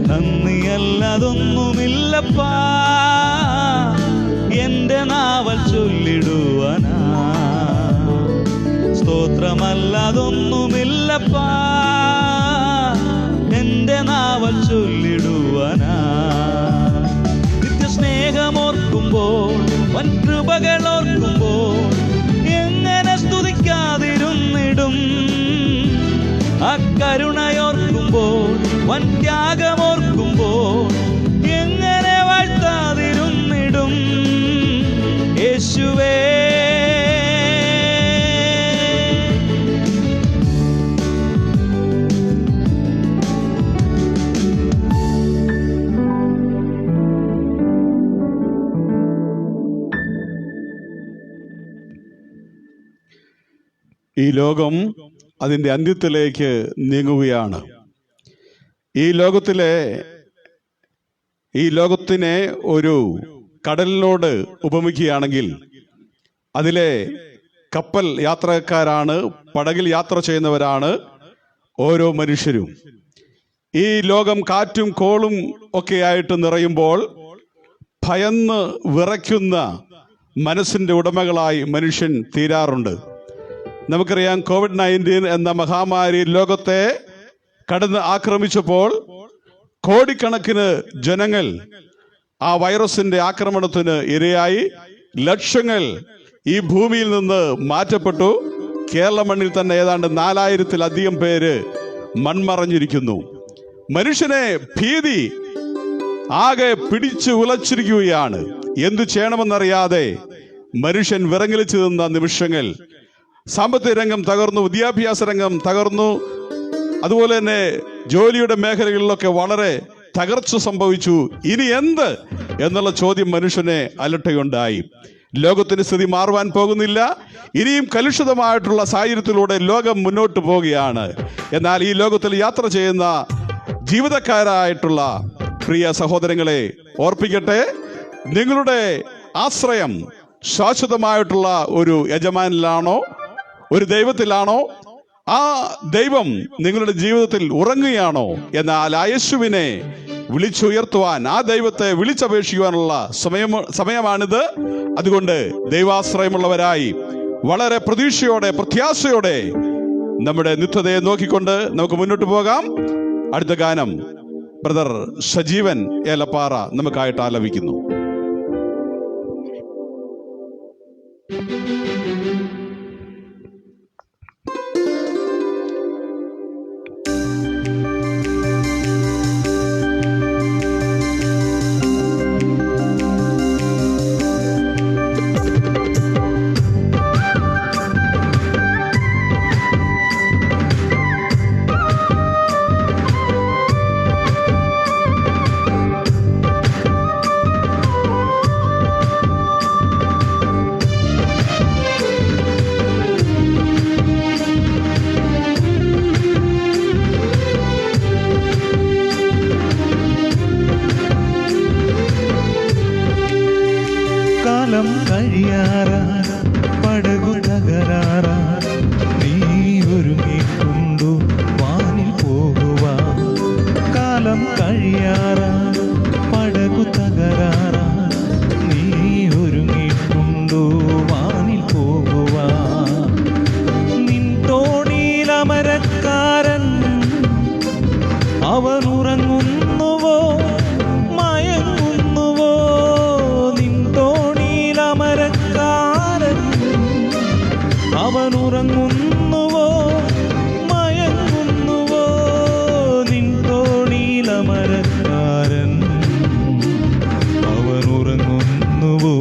നന്ദിയല്ലതൊന്നുമില്ലപ്പാ എൻ്റെ നാവൽ ചൊല്ലിടുവാനാ. സ്തോത്രമല്ലതൊന്നുമില്ലപ്പാ എൻ്റെ നാവൽ ചൊല്ലിടുവാനാ. നിത്യസ്നേഹമോർക്കുമ്പോൾ വൻ കൃപകളോർക്കുമ്പോൾ എങ്ങനെ സ്തുതിക്കാതിരുന്നിടും. അക്കരുണയോർക്കുമ്പോൾ വൻ ത്യാഗമോർക്കുമ്പോൾ എങ്ങനെ വാഴ്ത്താതിരുന്നിടും. യേശുവേ ഈ ലോകം അതിൻ്റെ അന്ത്യത്തിലേക്ക് നീങ്ങുകയാണ്. ഈ ലോകത്തിനെ ഒരു കടലിനോട് ഉപമിക്കുകയാണെങ്കിൽ അതിലെ കപ്പൽ യാത്രക്കാരാണ്, പടകിൽ യാത്ര ചെയ്യുന്നവരാണ് ഓരോ മനുഷ്യരും. ഈ ലോകം കാറ്റും കോളും ഒക്കെയായിട്ട് നിറയുമ്പോൾ ഭയന്ന് വിറയ്ക്കുന്ന മനസ്സിൻ്റെ ഉടമകളായി മനുഷ്യൻ തീരാറുണ്ട്. നമുക്കറിയാം, COVID-19 എന്ന മഹാമാരി ലോകത്തെ കടന്ന് ആക്രമിച്ചപ്പോൾ കോടിക്കണക്കിന് ജനങ്ങൾ ആ വൈറസിന്റെ ആക്രമണത്തിന് ഇരയായി. ലക്ഷങ്ങൾ ഈ ഭൂമിയിൽ നിന്ന് മാറ്റപ്പെട്ടു. കേരള മണ്ണിൽ തന്നെ ഏതാണ്ട് 4000-ലധികം പേര് മൺമറഞ്ഞിരിക്കുന്നു. മനുഷ്യനെ ഭീതി ആകെ പിടിച്ചു ഉലച്ചിരിക്കുകയാണ്. എന്തു ചെയ്യണമെന്നറിയാതെ മനുഷ്യൻ വിറങ്ങലിച്ചു നിന്ന നിമിഷങ്ങൾ. സാമ്പത്തിക രംഗം തകർന്നു, വിദ്യാഭ്യാസ രംഗം തകർന്നു, അതുപോലെ തന്നെ ജോലിയുടെ മേഖലകളിലൊക്കെ വളരെ തകർച്ച സംഭവിച്ചു. ഇനി എന്ത് എന്നുള്ള ചോദ്യം മനുഷ്യനെ അലട്ടുകയുണ്ടായി. ലോകത്തിന്റെ സ്ഥിതി മാറുവാൻ പോകുന്നില്ല. ഇനിയും കലുഷിതമായിട്ടുള്ള സാഹചര്യത്തിലൂടെ ലോകം മുന്നോട്ട് പോവുകയാണ്. എന്നാൽ ഈ ലോകത്തിൽ യാത്ര ചെയ്യുന്ന ജീവിതക്കാരായിട്ടുള്ള പ്രിയ സഹോദരങ്ങളെ ഓർപ്പിക്കട്ടെ, നിങ്ങളുടെ ആശ്രയം ശാശ്വതമായിട്ടുള്ള ഒരു യജമാനിലാണോ, ഒരു ദൈവത്തിലാണോ? ആ ദൈവം നിങ്ങളുടെ ജീവിതത്തിൽ ഉറങ്ങുകയാണോ? എന്നാൽ ആ യേശുവിനെ വിളിച്ചുയർത്തുവാൻ, ആ ദൈവത്തെ വിളിച്ചപേക്ഷിക്കുവാനുള്ള സമയമാണിത്. അതുകൊണ്ട് ദൈവാശ്രയമുള്ളവരായി വളരെ പ്രതീക്ഷയോടെ, പ്രത്യാശയോടെ നമ്മുടെ നിത്യതയെ നോക്കിക്കൊണ്ട് നമുക്ക് മുന്നോട്ട് പോകാം. അടുത്ത ഗാനം ബ്രദർ സജീവൻ ഏലപ്പാറ നമുക്കായിട്ട് ആലപിക്കുന്നു. കാലം കഴിയാറാ, പടകു തകരാറാ, നീ ഒരുങ്ങിക്കൊണ്ടു വാനിൽ പോകുവാ. കാലം കഴിയാറാ, പടകു തകരാറാ, നീ ഒരുങ്ങിക്കൊണ്ടു വാനിൽ പോകുവാ. നിൻ തോണിയിലമരക്കാരൻ അവൻ ഉറങ്ങുന്നുവോ, മയങ്ങുന്നുവോ? നിൻ തോണിയിലമരക്കാരൻ അവൻ ഉറങ്ങുന്നുവോ, മയങ്ങുന്നുവോ? നിൻ തോണിയിലമരക്കാരൻ അവൻ ഉറങ്ങുന്നുവോ,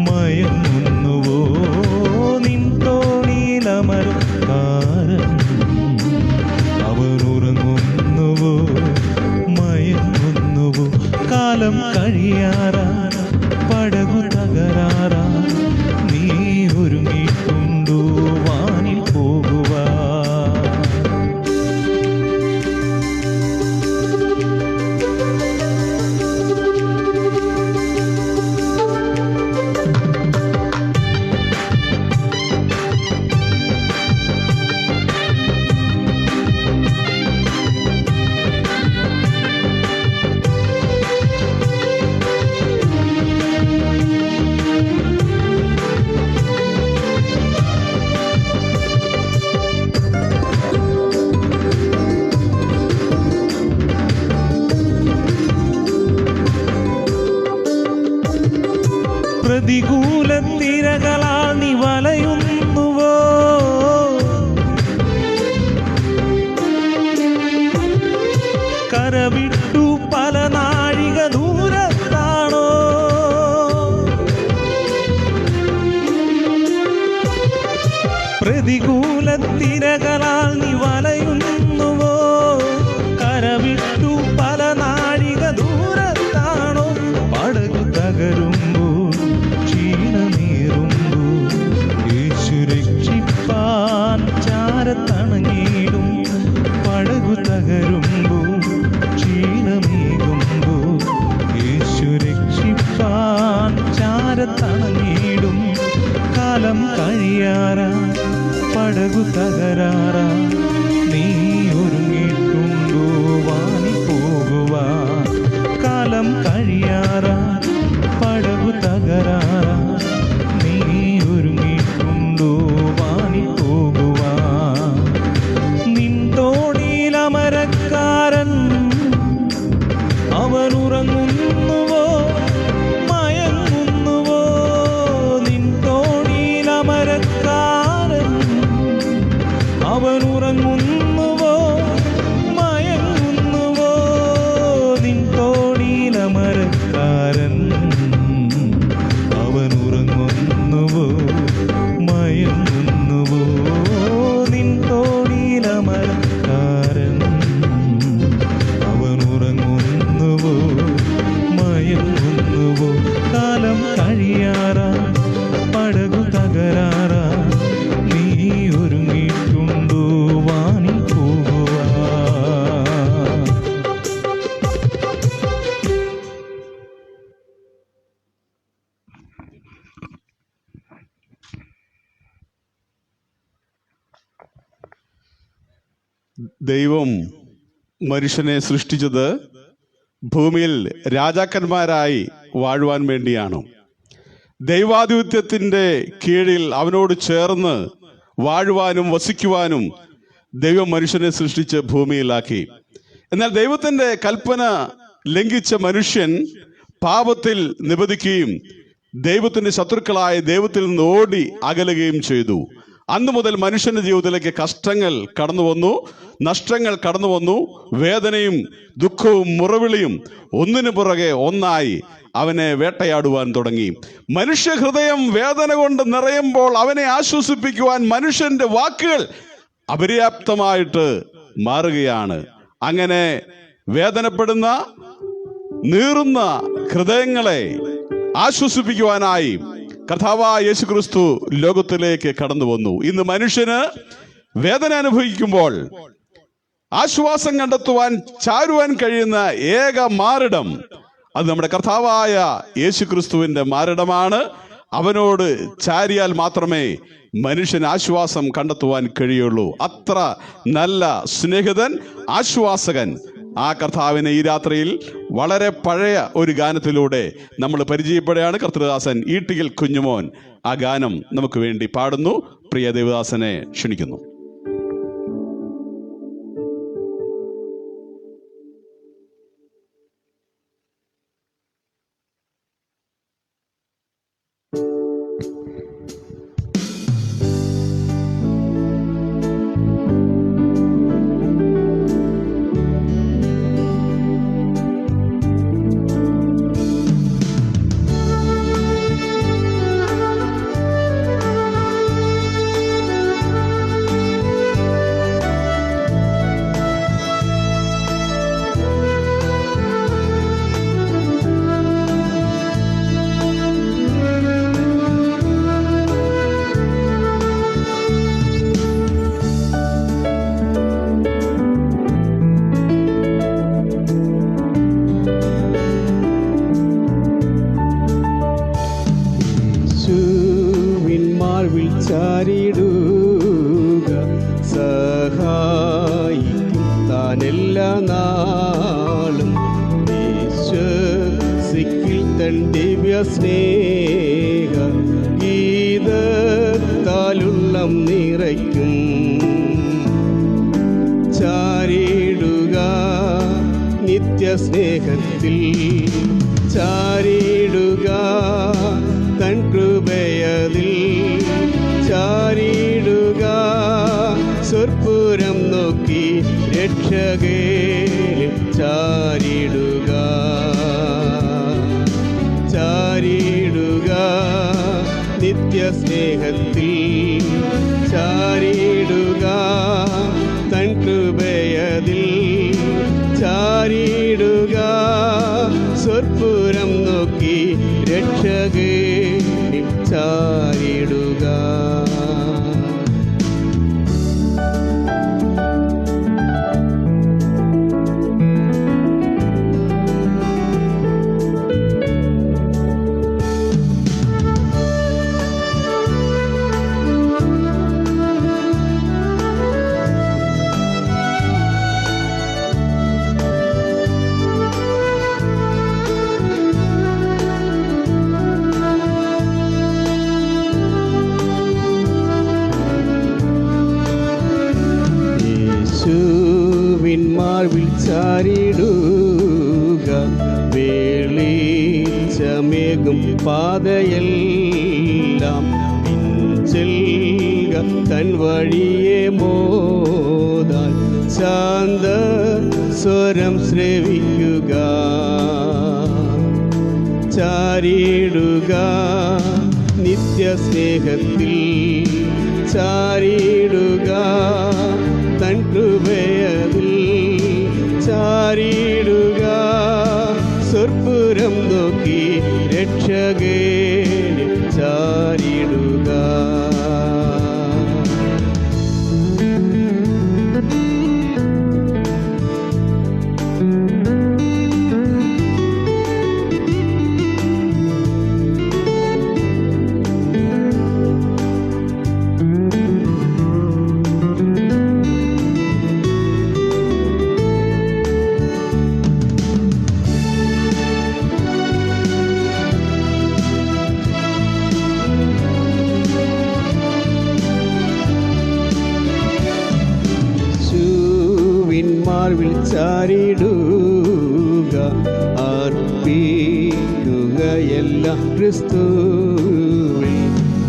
മയങ്ങുന്നുവോ? നിൻ തോണിയിലമരക്കാരൻ അവൻ ഉറങ്ങുന്നുവോ, മയങ്ങുന്നുവോ? കാലം കഴിയാറാ, പടകു തകരാറാ, നീ ഒരുങ്ങിക്കൊണ്ടു വാനിൽ പോകുവാ. പ്രതികൂല തിരകളാൽ നീ വലയുന്നുവോ? കരവിട്ടു പല നാഴിക ദൂരത്താണോ? പ്രതികൂല തിരകളാൽ നീ വലയുന്നുവോ? കരവിട്ടു പല നാഴിക ദൂരത്താണോ? പടകു തകരുമ്പോൾ ക്ഷീണമേറുമ്പോൾ യേശു രക്ഷിപ്പാൻ ചാരത്തണങ്ങിടും. പടകു തകരുമ്പോൾ ക്ഷീണമേകുമ്പോൾ യേശു രക്ഷിപ്പാൻ ചാരത്തണങ്ങിടും. കാലം കഴിയാറാ, പടകു തകരാറാ, നീ ഒരുങ്ങിയിട്ടുണ്ടോ വാനി പോകുവാൻ? കാലം കഴിയാറാ, പടകു തകരാറാ, നീ ഒരുങ്ങിയിട്ടുണ്ടോ വാനി പോകുവാൻ? നിൻ തോണിയിലമരക്കാരൻ അവൻ ഉറങ്ങുന്നുവോ മയങ്ങുന്നുവോ? നിൻ തോണിയിലമരക്കാരൻ അവൻ ഉറങ്ങുന്നുവോ മയങ്ങുന്നുവോ? നിൻ തോണിയിലമരക്കാരൻ അവൻ ഉറങ്ങുന്നുവോ മയങ്ങുന്നുവോ? നിൻ തോണിയിലമരക്കാരൻ അവൻ ഉറങ്ങുന്നുവോ മയങ്ങുന്നുവോ? കാലം കഴിയാറാ, പടകു തകരാറാ, നീ ഒരുങ്ങിയിട്ടുണ്ടോ വാനി പോകുവാൻ? ദൈവം മനുഷ്യനെ സൃഷ്ടിച്ചത് ഭൂമിയിൽ രാജാക്കന്മാരായി വാഴുവാൻ വേണ്ടിയാണ്. ദൈവാധിപത്യത്തിൻ്റെ കീഴിൽ അവനോട് ചേർന്ന് വാഴുവാനും വസിക്കുവാനും ദൈവം മനുഷ്യനെ സൃഷ്ടിച്ച് ഭൂമിയിലാക്കി. എന്നാൽ ദൈവത്തിൻ്റെ കൽപ്പന ലംഘിച്ച മനുഷ്യൻ പാപത്തിൽ നിബദിക്കുകയും ദൈവത്തിൻ്റെ ശത്രുക്കളായ ദൈവത്തിൽ നിന്ന് ഓടി അകലുകയും ചെയ്തു. അന്നു മുതൽ മനുഷ്യന്റെ ജീവിതത്തിലേക്ക് കഷ്ടങ്ങൾ കടന്നു വന്നു, നഷ്ടങ്ങൾ കടന്നു വന്നു. വേദനയും ദുഃഖവും മുറവിളിയും ഒന്നിനു പുറകെ ഒന്നായി അവനെ വേട്ടയാടുവാൻ തുടങ്ങി. മനുഷ്യ ഹൃദയം വേദന കൊണ്ട് നിറയുമ്പോൾ അവനെ ആശ്വസിപ്പിക്കുവാൻ മനുഷ്യന്റെ വാക്കുകൾ അപര്യാപ്തമായിട്ട് മാറുകയാണ്. അങ്ങനെ വേദനപ്പെടുന്ന നീറുന്ന ഹൃദയങ്ങളെ ആശ്വസിപ്പിക്കുവാനായി കർത്താവായ യേശുക്രിസ്തു ലോകത്തിലേക്ക് കടന്നു വന്നു. ഇന്ന് മനുഷ്യന് വേദന അനുഭവിക്കുമ്പോൾ ആശ്വാസം കണ്ടെത്തുവാൻ ചാരുവാൻ കഴിയുന്ന ഏക മാറിടം അത് നമ്മുടെ കർത്താവായ യേശുക്രിസ്തുവിന്റെ മാറിടമാണ്. അവനോട് ചാരിയാൽ മാത്രമേ മനുഷ്യന് ആശ്വാസം കണ്ടെത്തുവാൻ കഴിയുള്ളൂ. അത്ര നല്ല സ്നേഹിതൻ, ആശ്വാസകൻ ആ കർത്താവിനെ ഈ രാത്രിയിൽ വളരെ പഴയ ഒരു ഗാനത്തിലൂടെ നമ്മൾ പരിചയപ്പെടുകയാണ്. കർത്തൃദാസൻ ഈട്ടിയിൽ കുഞ്ഞുമോൻ ആ ഗാനം നമുക്ക് വേണ്ടി പാടുന്നു. പ്രിയ ദേവദാസനെ ക്ഷണിക്കുന്നു. ചാരിടുക സഹായിക്കും താനെല്ലാ നാളും വിശ്വസിക്കിൽ തൻ ദിവ്യ സ്നേഹ ഗീതത്താലുള്ളം നിറയ്ക്കും. ചാരിടുക നിത്യസ്നേഹത്തിൽ, ചാരിടുക നിത്യസ്നേഹത്തിൽ ചാരിടുക, തൻ കൃപയതിൽ ചാരിടുക, സ്വർപ്പുരം നോക്കി രക്ഷകനിൽ ചാരിടുക. മാർവിൽ ചാരിടുക, വെളിച്ചമേകും പാതയെല്ലാം പിൻചെൽക, തൻ വഴിയെ മോദാൻ ശാന്ത സ്വരം ശ്രവിക്കുക. ചാരിടുക നിത്യസ്നേഹത്തിൽ ചാരിടുക, തൻ കൃപയതിൽ ചാരിടുക, സ്വർപ്പുരം നോക്കി രക്ഷകനിൽ ചാരിടുക. മാർവിൽ ചാരിടുക, അർപ്പിക്കുകയെല്ലാം ക്രിസ്തുവിൽ,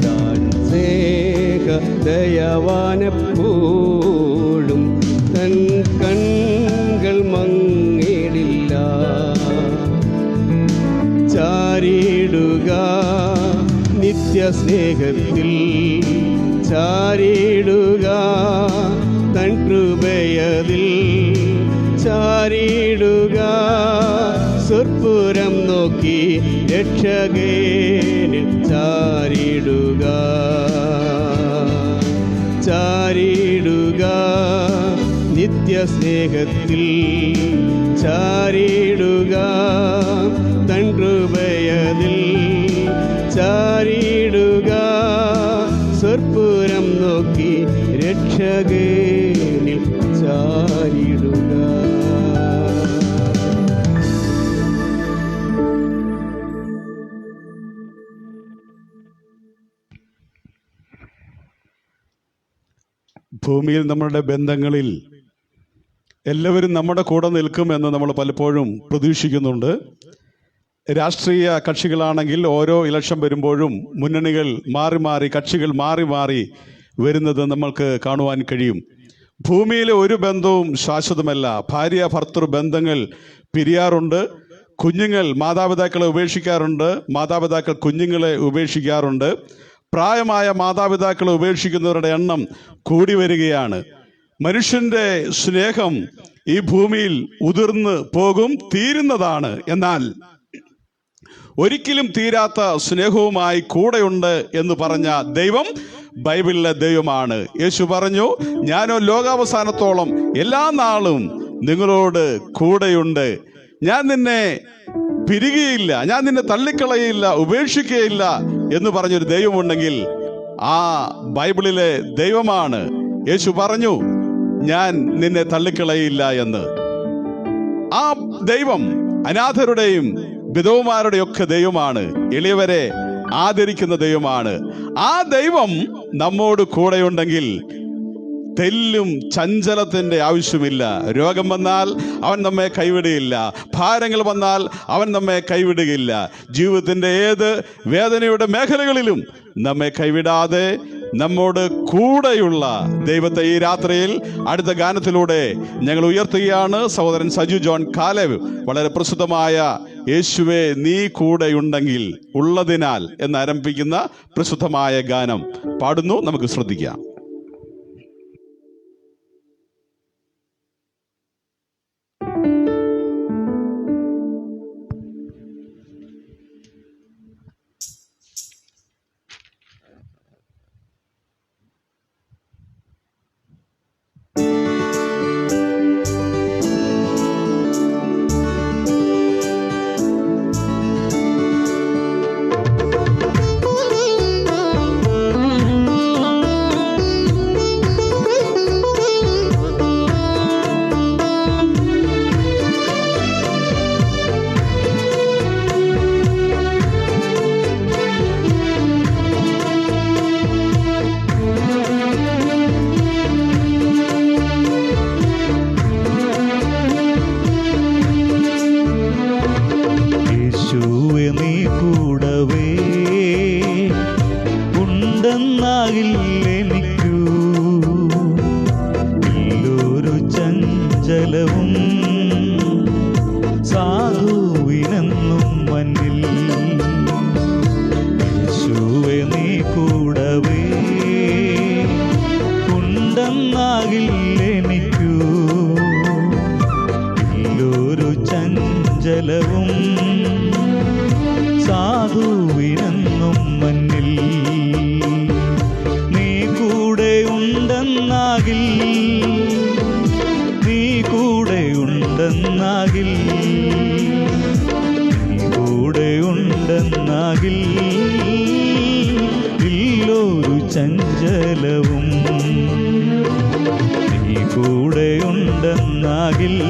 താൻ സ്നേഹ ദയവാനെപ്പോഴും തൻ കൺകൾ മങ്ങിടില്ല. ചാരിടുക നിത്യസ്നേഹത്തിൽ ചാരിടുക, തൻ കൃപയതിൽ ചാരിടുക, സ്വർപ്പുരം നോക്കി രക്ഷകനിൽ ചാരിടുക. ചാരിടുക നിത്യസ്നേഹത്തിൽ ചാരിടുക, തൻ കൃപയതിൽ ചാരിടുക, സ്വർപ്പുരം നോക്കി രക്ഷകനിൽ ചാരിടുക. ഭൂമിയിൽ നമ്മളുടെ ബന്ധങ്ങളിൽ എല്ലാവരും നമ്മുടെ കൂടെ നിൽക്കുമെന്ന് നമ്മൾ പലപ്പോഴും പ്രതീക്ഷിക്കുന്നുണ്ട്. രാഷ്ട്രീയ കക്ഷികളാണെങ്കിൽ ഓരോ ഇലക്ഷൻ വരുമ്പോഴും മുന്നണികൾ മാറി മാറി, കക്ഷികൾ മാറി മാറി വരുന്നത് നമ്മൾക്ക് കാണുവാൻ കഴിയും. ഭൂമിയിലെ ഒരു ബന്ധവും ശാശ്വതമല്ല. ഭാര്യ ഭർത്തൃ ബന്ധങ്ങൾ പിരിയാറുണ്ട്, കുഞ്ഞുങ്ങൾ മാതാപിതാക്കളെ ഉപേക്ഷിക്കാറുണ്ട്, മാതാപിതാക്കൾ കുഞ്ഞുങ്ങളെ ഉപേക്ഷിക്കാറുണ്ട്. പ്രായമായ മാതാപിതാക്കളെ ഉപേക്ഷിക്കുന്നവരുടെ എണ്ണം കൂടി വരികയാണ്. മനുഷ്യന്റെ സ്നേഹം ഈ ഭൂമിയിൽ ഉതിർന്ന് പോകും, തീരുന്നതാണ്. എന്നാൽ ഒരിക്കലും തീരാത്ത സ്നേഹവുമായി കൂടെയുണ്ട് എന്ന് പറഞ്ഞ ദൈവം ബൈബിളിലെ ദൈവമാണ്. യേശു പറഞ്ഞു, ഞാനോ ലോകാവസാനത്തോളം എല്ലാ നാളും നിങ്ങളോട് കൂടെയുണ്ട്. ഞാൻ നിന്നെ പിരികയില്ല, ഞാൻ നിന്നെ തള്ളിക്കളയില്ല, ഉപേക്ഷിക്കുകയില്ല എന്ന് പറഞ്ഞൊരു ദൈവമുണ്ടെങ്കിൽ ആ ബൈബിളിലെ ദൈവമാണ്. യേശു പറഞ്ഞു, ഞാൻ നിന്നെ തള്ളിക്കളയില്ല എന്ന്. ആ ദൈവം അനാഥരുടെയും വിധവമാരുടെയൊക്കെ ദൈവമാണ്, എളിയവരെ ആദരിക്കുന്ന ദൈവമാണ്. ആ ദൈവം നമ്മോട് കൂടെയുണ്ടെങ്കിൽ തെല്ലും ചഞ്ചലത്തിൻ്റെ ആവശ്യമില്ല. രോഗം വന്നാൽ അവൻ നമ്മെ കൈവിടുകയില്ല, ഭാരങ്ങൾ വന്നാൽ അവൻ നമ്മെ കൈവിടുകയില്ല. ജീവിതത്തിൻ്റെ ഏത് വേദനയുടെ മേഖലകളിലും നമ്മെ കൈവിടാതെ നമ്മോട് കൂടെയുള്ള ദൈവത്തെ ഈ രാത്രിയിൽ അടുത്ത ഗാനത്തിലൂടെ ഞങ്ങൾ ഉയർത്തുകയാണ്. സഹോദരൻ സജു ജോൺ കാലേവ് വളരെ പ്രസിദ്ധമായ യേശുവേ നീ കൂടെയുണ്ടെങ്കിൽ ഉള്ളതിനാൽ എന്നാരംഭിക്കുന്ന പ്രശുദ്ധമായ ഗാനം പാടുന്നു. നമുക്ക് ശ്രദ്ധിക്കാം. കൂടെയുണ്ടെന്നാകിൽ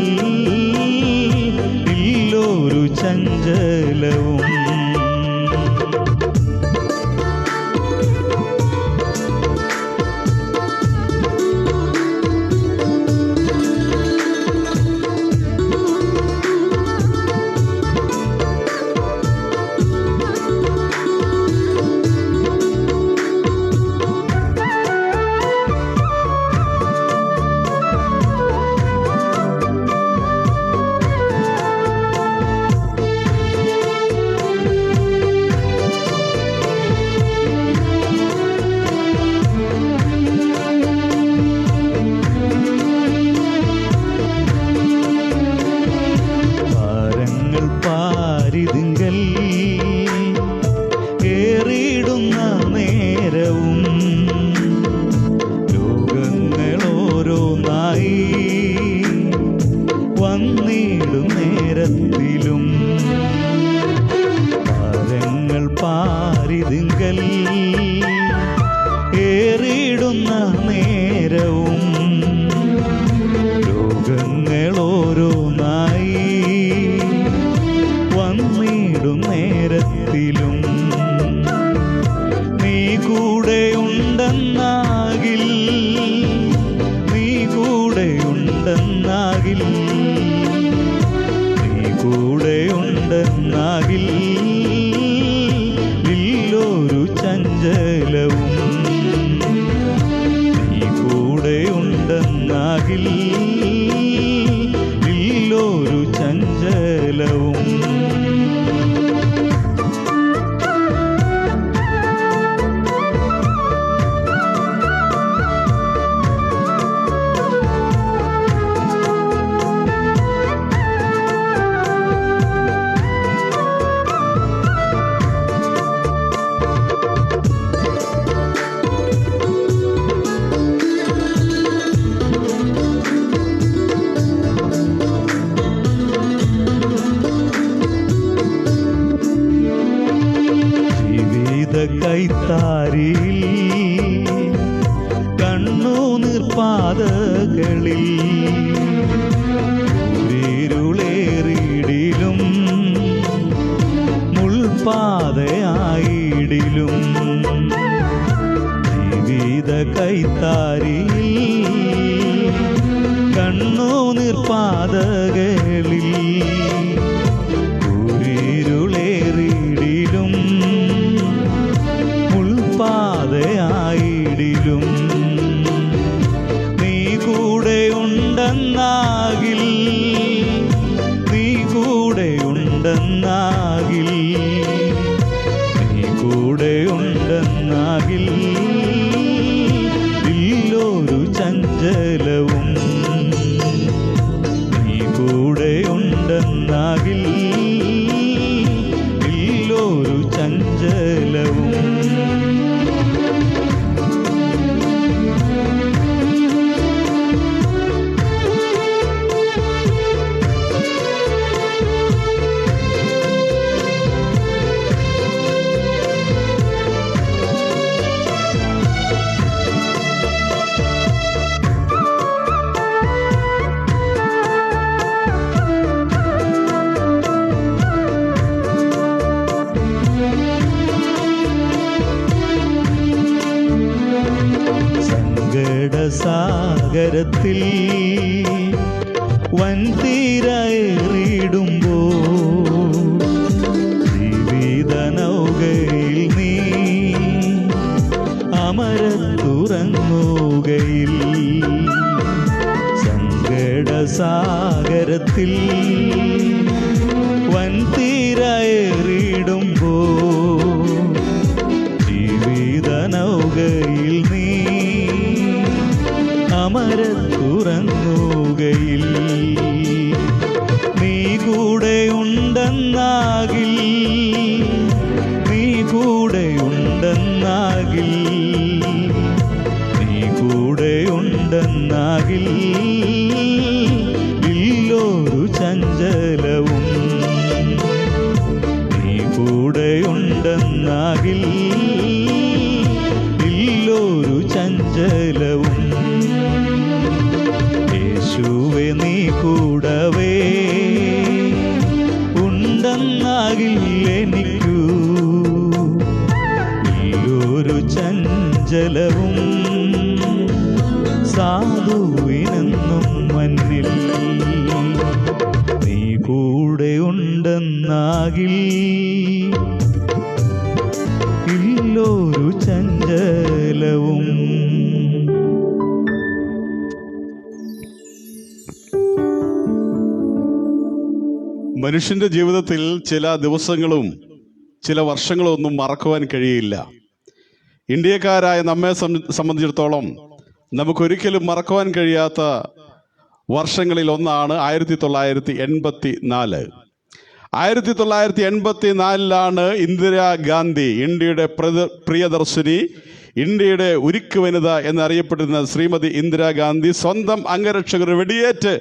ചഞ്ചലവും. സാഗരത്തിൽ വൻതീരേറിടുമ്പോൾ ജീവിത നൗകയിൽ നീ അമരത്തുറങ്ങുകയിൽ. സങ്കടസാഗരത്തിൽ വൻതീരേറിടുമ്പോൾ ജീവിത നൗകയിൽ നീ അമരത്തുറങ്ങുകയിൽ. നീ കൂടെയുണ്ടെന്നാകിൽ, നീ കൂടെയുണ്ടെന്നാകിൽ, നീ കൂടെയുണ്ടെന്നാകിൽ ഇല്ലൊരു ചഞ്ചലവും. നീ കൂടെയുണ്ടെന്നാകിൽ ഇല്ലൊരു ചഞ്ചലവും. യേശുവേ നീ കൂടവേ ഉണ്ടെന്നാകിൽ എനിക്കു ഇല്ലൊരു ചഞ്ചലവും. സാധുവിനെന്നും മന്നിൽ നീ കൂടെയുണ്ടെന്നാകിൽ ഇല്ലൊരു ചഞ്ചലവും. മനുഷ്യന്റെ ജീവിതത്തിൽ ചില ദിവസങ്ങളും ചില വർഷങ്ങളും ഒന്നും മറക്കുവാൻ കഴിയില്ല. ഇന്ത്യക്കാരായ നമ്മെ സംബന്ധിച്ചിടത്തോളം നമുക്കൊരിക്കലും മറക്കുവാൻ കഴിയാത്ത വർഷങ്ങളിൽ ഒന്നാണ് 1984. 1984 ഇന്ദിരാഗാന്ധി, ഇന്ത്യയുടെ പ്രിയദർശിനി, ഇന്ത്യയുടെ ഉരുക്ക് വനിത എന്നറിയപ്പെട്ടിരുന്ന ശ്രീമതി ഇന്ദിരാഗാന്ധി സ്വന്തം അംഗരക്ഷകർ വെടിയേറ്റ്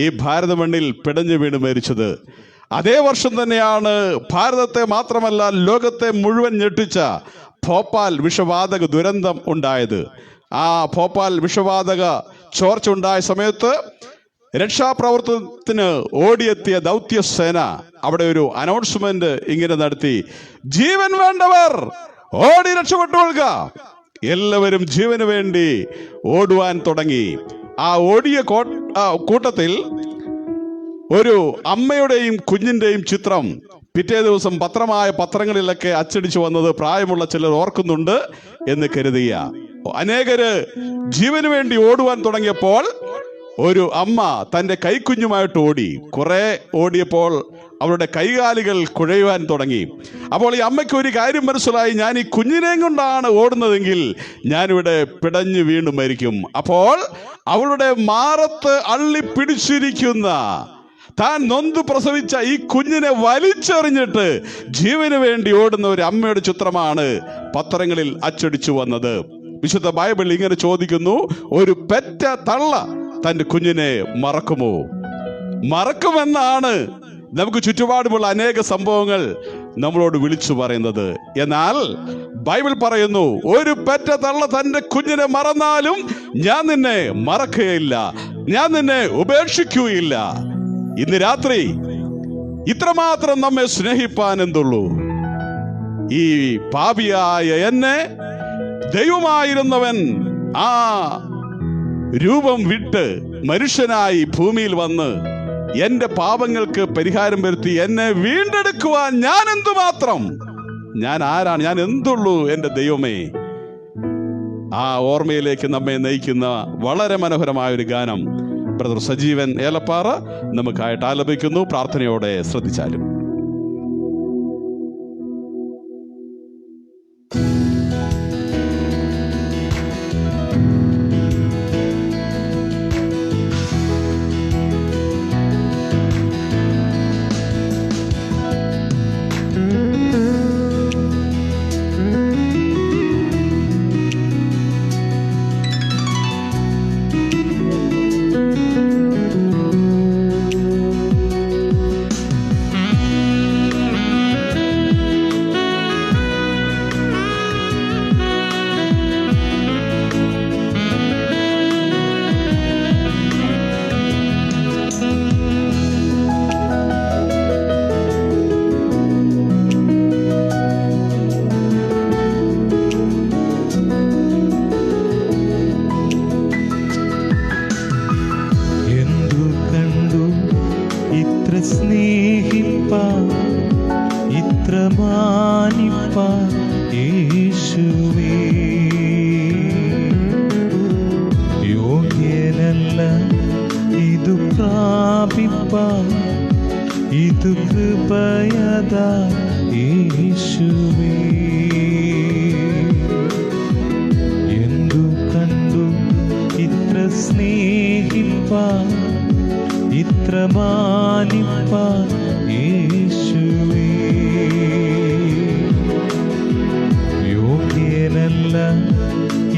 ഈ ഭാരത മണ്ണിൽ പിടഞ്ഞു വീണ് മരിച്ചത്. അതേ വർഷം തന്നെയാണ് ഭാരതത്തെ മാത്രമല്ല ലോകത്തെ മുഴുവൻ ഞെട്ടിച്ച ഭോപ്പാൽ വിഷവാതക ദുരന്തം ഉണ്ടായത്. ആ ഭോപ്പാൽ വിഷവാതക ചോർച്ച ഉണ്ടായ സമയത്ത് രക്ഷാപ്രവർത്തനത്തിന് ഓടിയെത്തിയ ദൗത്യസേന അവിടെ ഒരു അനൗൺസ്മെന്റ് ഇങ്ങനെ നടത്തി: ജീവൻ വേണ്ടവർ ഓടി രക്ഷപ്പെട്ടുകൊള്ളുക. എല്ലാവരും ജീവന് വേണ്ടി ഓടുവാൻ തുടങ്ങി. ആ ഓടിയ കൂട്ടത്തിൽ ഒരു അമ്മയുടെയും കുഞ്ഞിന്റെയും ചിത്രം പിറ്റേ ദിവസം പത്രങ്ങളിലൊക്കെ അച്ചടിച്ചു വന്നത് പ്രായമുള്ള ചിലർ ഓർക്കുന്നുണ്ട് എന്ന് കരുതിയ അനേകര് ജീവന് വേണ്ടി ഓടുവാൻ തുടങ്ങിയപ്പോൾ ഒരു അമ്മ തൻ്റെ കൈക്കുഞ്ഞുമായിട്ട് ഓടി. കുറെ ഓടിയപ്പോൾ അവരുടെ കൈകാലുകൾ കുഴയുവാൻ തുടങ്ങി. അപ്പോൾ ഈ അമ്മയ്ക്ക് ഒരു കാര്യം മനസ്സിലായി: ഞാൻ ഈ കുഞ്ഞിനെയും കൊണ്ടാണ് ഓടുന്നതെങ്കിൽ ഞാനിവിടെ പിടഞ്ഞു വീണ്ടും മരിക്കും. അപ്പോൾ അവളുടെ മാറത്ത് അള്ളി പിടിച്ചിരിക്കുന്ന താൻ നൊന്തു പ്രസവിച്ച ഈ കുഞ്ഞിനെ വലിച്ചെറിഞ്ഞിട്ട് ജീവന് വേണ്ടി ഓടുന്ന ഒരു അമ്മയുടെ ചിത്രമാണ് പത്രങ്ങളിൽ അച്ചടിച്ചു വന്നത്. വിശുദ്ധ ബൈബിൾ ഇങ്ങനെ ചോദിക്കുന്നു: ഒരു പെറ്റ തള്ള തൻ്റെ കുഞ്ഞിനെ മറക്കുമോ? മറക്കുമെന്നാണ് നമുക്ക് ചുറ്റുപാടുമുള്ള അനേക സംഭവങ്ങൾ നമ്മളോട് വിളിച്ചു പറയുന്നത്. എന്നാൽ ബൈബിൾ പറയുന്നു, ഒരു പെറ്റ തള്ള തൻ്റെ കുഞ്ഞിനെ മറന്നാലും ഞാൻ നിന്നെ മറക്കുകയില്ല, ഞാൻ നിന്നെ ഉപേക്ഷിക്കുകയില്ല. ഇന്ന് രാത്രി ഇത്രമാത്രം നമ്മെ സ്നേഹിപ്പാൻ എന്തുള്ളൂ? ഈ പാപിയായ എന്നെ ദൈവമായിരുന്നവൻ ആ രൂപം വിട്ട് മനുഷ്യനായി ഭൂമിയിൽ വന്ന് എന്റെ പാപങ്ങൾക്ക് പരിഹാരം വരുത്തി എന്നെ വീണ്ടെടുക്കുവാൻ ഞാൻ എന്തുമാത്രം, ഞാൻ ആരാണ്, ഞാൻ എന്തുള്ളൂ എന്റെ ദൈവമേ. ആ ഓർമ്മയിലേക്ക് നമ്മെ നയിക്കുന്ന വളരെ മനോഹരമായ ഒരു ഗാനം ബ്രദർ സജീവൻ ഏലപ്പാറ നമുക്കായിട്ട് ആലപിക്കുന്നു. പ്രാർത്ഥനയോടെ ശ്രദ്ധിച്ചാലും.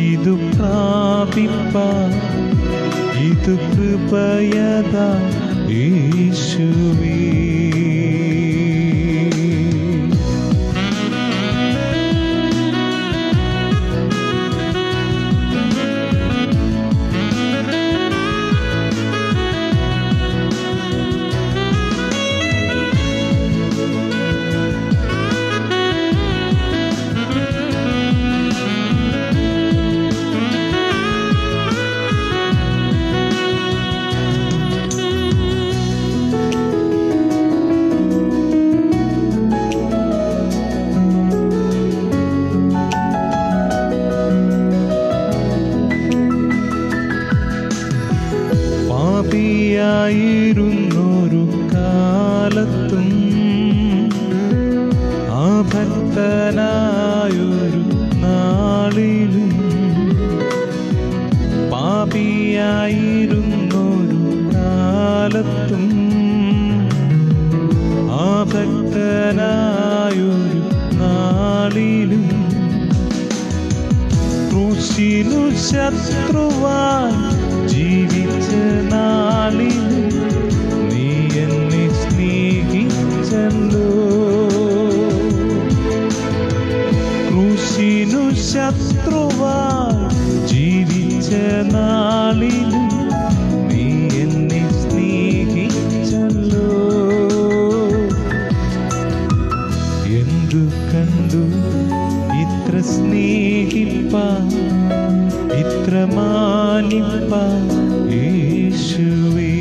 ഇതു പ്രാപിപ്പാൻ ഇതു കൃപയതാ യേശുവേ. പാപിയായിരുന്നൊരു കാലത്തും ഭക്തനായൊരു നാളിലും പാപിയായിരുന്നൊരു കാലത്തും ഭക്തനായൊരു നാളിലും ക്രൂശിനു ശത്രുവായി ജീവിച്ച നാളിലും നീ എന്നെ സ്നേഹിച്ചല്ലോ. ക്രൂശിനു ശത്രുവായി ജീവിച്ച നാളിലും നീ എന്നെ സ്നേഹിച്ചല്ലോ. എന്തു കണ്ടു ഇത്ര സ്നേഹിപ്പാൻ ഇത്ര മാനിപ്പാൻ യേശുവേ.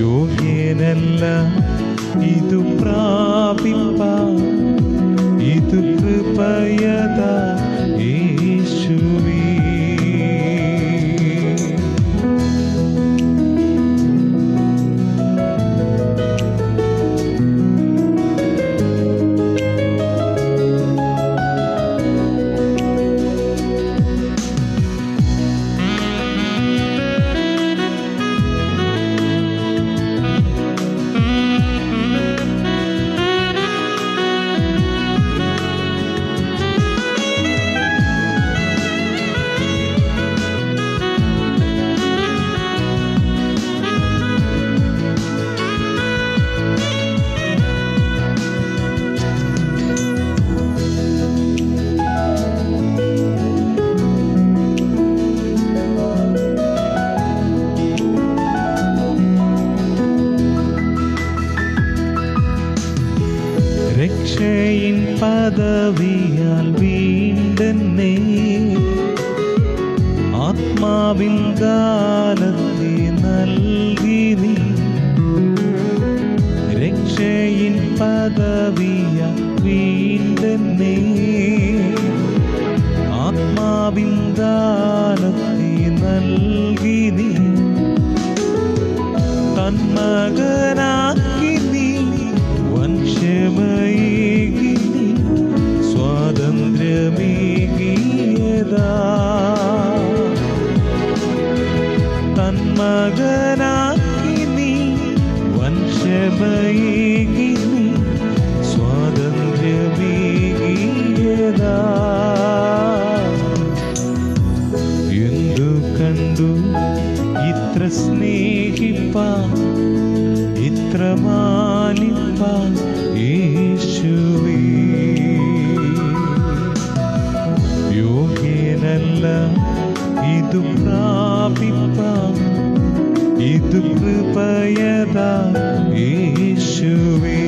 യോഗ്യനല്ല ഇതു പ്രാപിപ്പാൻ ഇതു കൃപയതാ യേശുവേ. രക്ഷയിൻ പദവിയാൽ വീണ്ടെന്നെ ആത്മാവിൻ കാലത്തെ നൽകി നീ. രക്ഷയിൻ പദവിയാൽ വീണ്ടെന്നെ ആത്മാവിൻ കാലത്തെ നൽകി നീ. തന്മകനാക്കി നീ വംശമേകി നീ സ്വാതന്ത്ര്യമേകിയതാ. തന്മകനാക്കി നീ വംശമേകി നീ സ്വാതന്ത്ര്യമേകിയതാ. എന്തു കണ്ടു ഇത്ര സ്നേഹിപ്പാൻ ഇത്ര മാനിപ്പാൻ യേശുവേ. യോഗ്യനല്ല ഇതു പ്രാപിപ്പാൻ ഇതു കൃപയതാ യേശുവേ.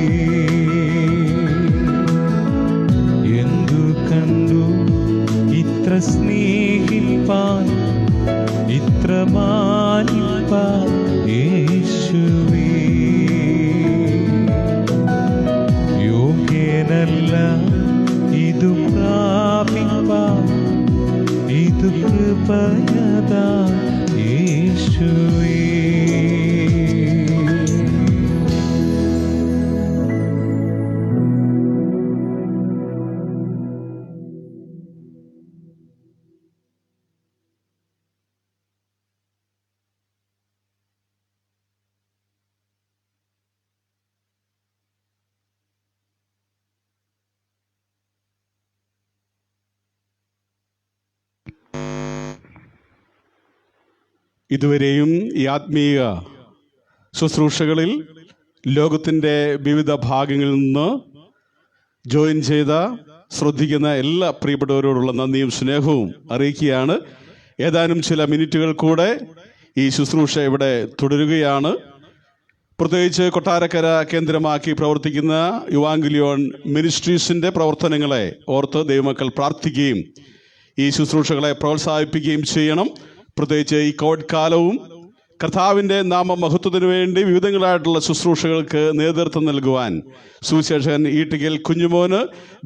എന്തു കണ്ടു ഇത്ര സ്നേഹിപ്പാൻ ഇത്ര മാനിപ്പാൻ യേശുവേ. യോഗ്യനല്ല ഇതു പ്രാപിപ്പാൻ ഇതു കൃപയതാ യേശുവേ. ഇതുവരെയും ഈ ആത്മീയ ശുശ്രൂഷകളിൽ ലോകത്തിൻ്റെ വിവിധ ഭാഗങ്ങളിൽ നിന്ന് ജോയിൻ ചെയ്ത ശ്രദ്ധിക്കുന്ന എല്ലാ പ്രിയപ്പെട്ടവരോടുള്ള നന്ദിയും സ്നേഹവും അറിയിക്കുകയാണ്. ഏതാനും ചില മിനിറ്റുകൾ കൂടെ ഈ ശുശ്രൂഷ ഇവിടെ തുടരുകയാണ്. പ്രത്യേകിച്ച് കൊട്ടാരക്കര കേന്ദ്രമാക്കി പ്രവർത്തിക്കുന്ന യുവാങ്കിലിയോൺ മിനിസ്ട്രീസിൻ്റെ പ്രവർത്തനങ്ങളെ ഓർത്ത് ദൈവമക്കൾ പ്രാർത്ഥിക്കുകയും ഈ ശുശ്രൂഷകളെ പ്രോത്സാഹിപ്പിക്കുകയും ചെയ്യണം. പ്രത്യേകിച്ച് ഈ കോവിഡ് കാലവും കർത്താവിൻ്റെ നാമമഹത്വത്തിനു വേണ്ടി വിവിധങ്ങളായിട്ടുള്ള ശുശ്രൂഷകൾക്ക് നേതൃത്വം നൽകുവാൻ സുവിശേഷകൻ ഈട്ടിക്കൽ കുഞ്ഞുമോന്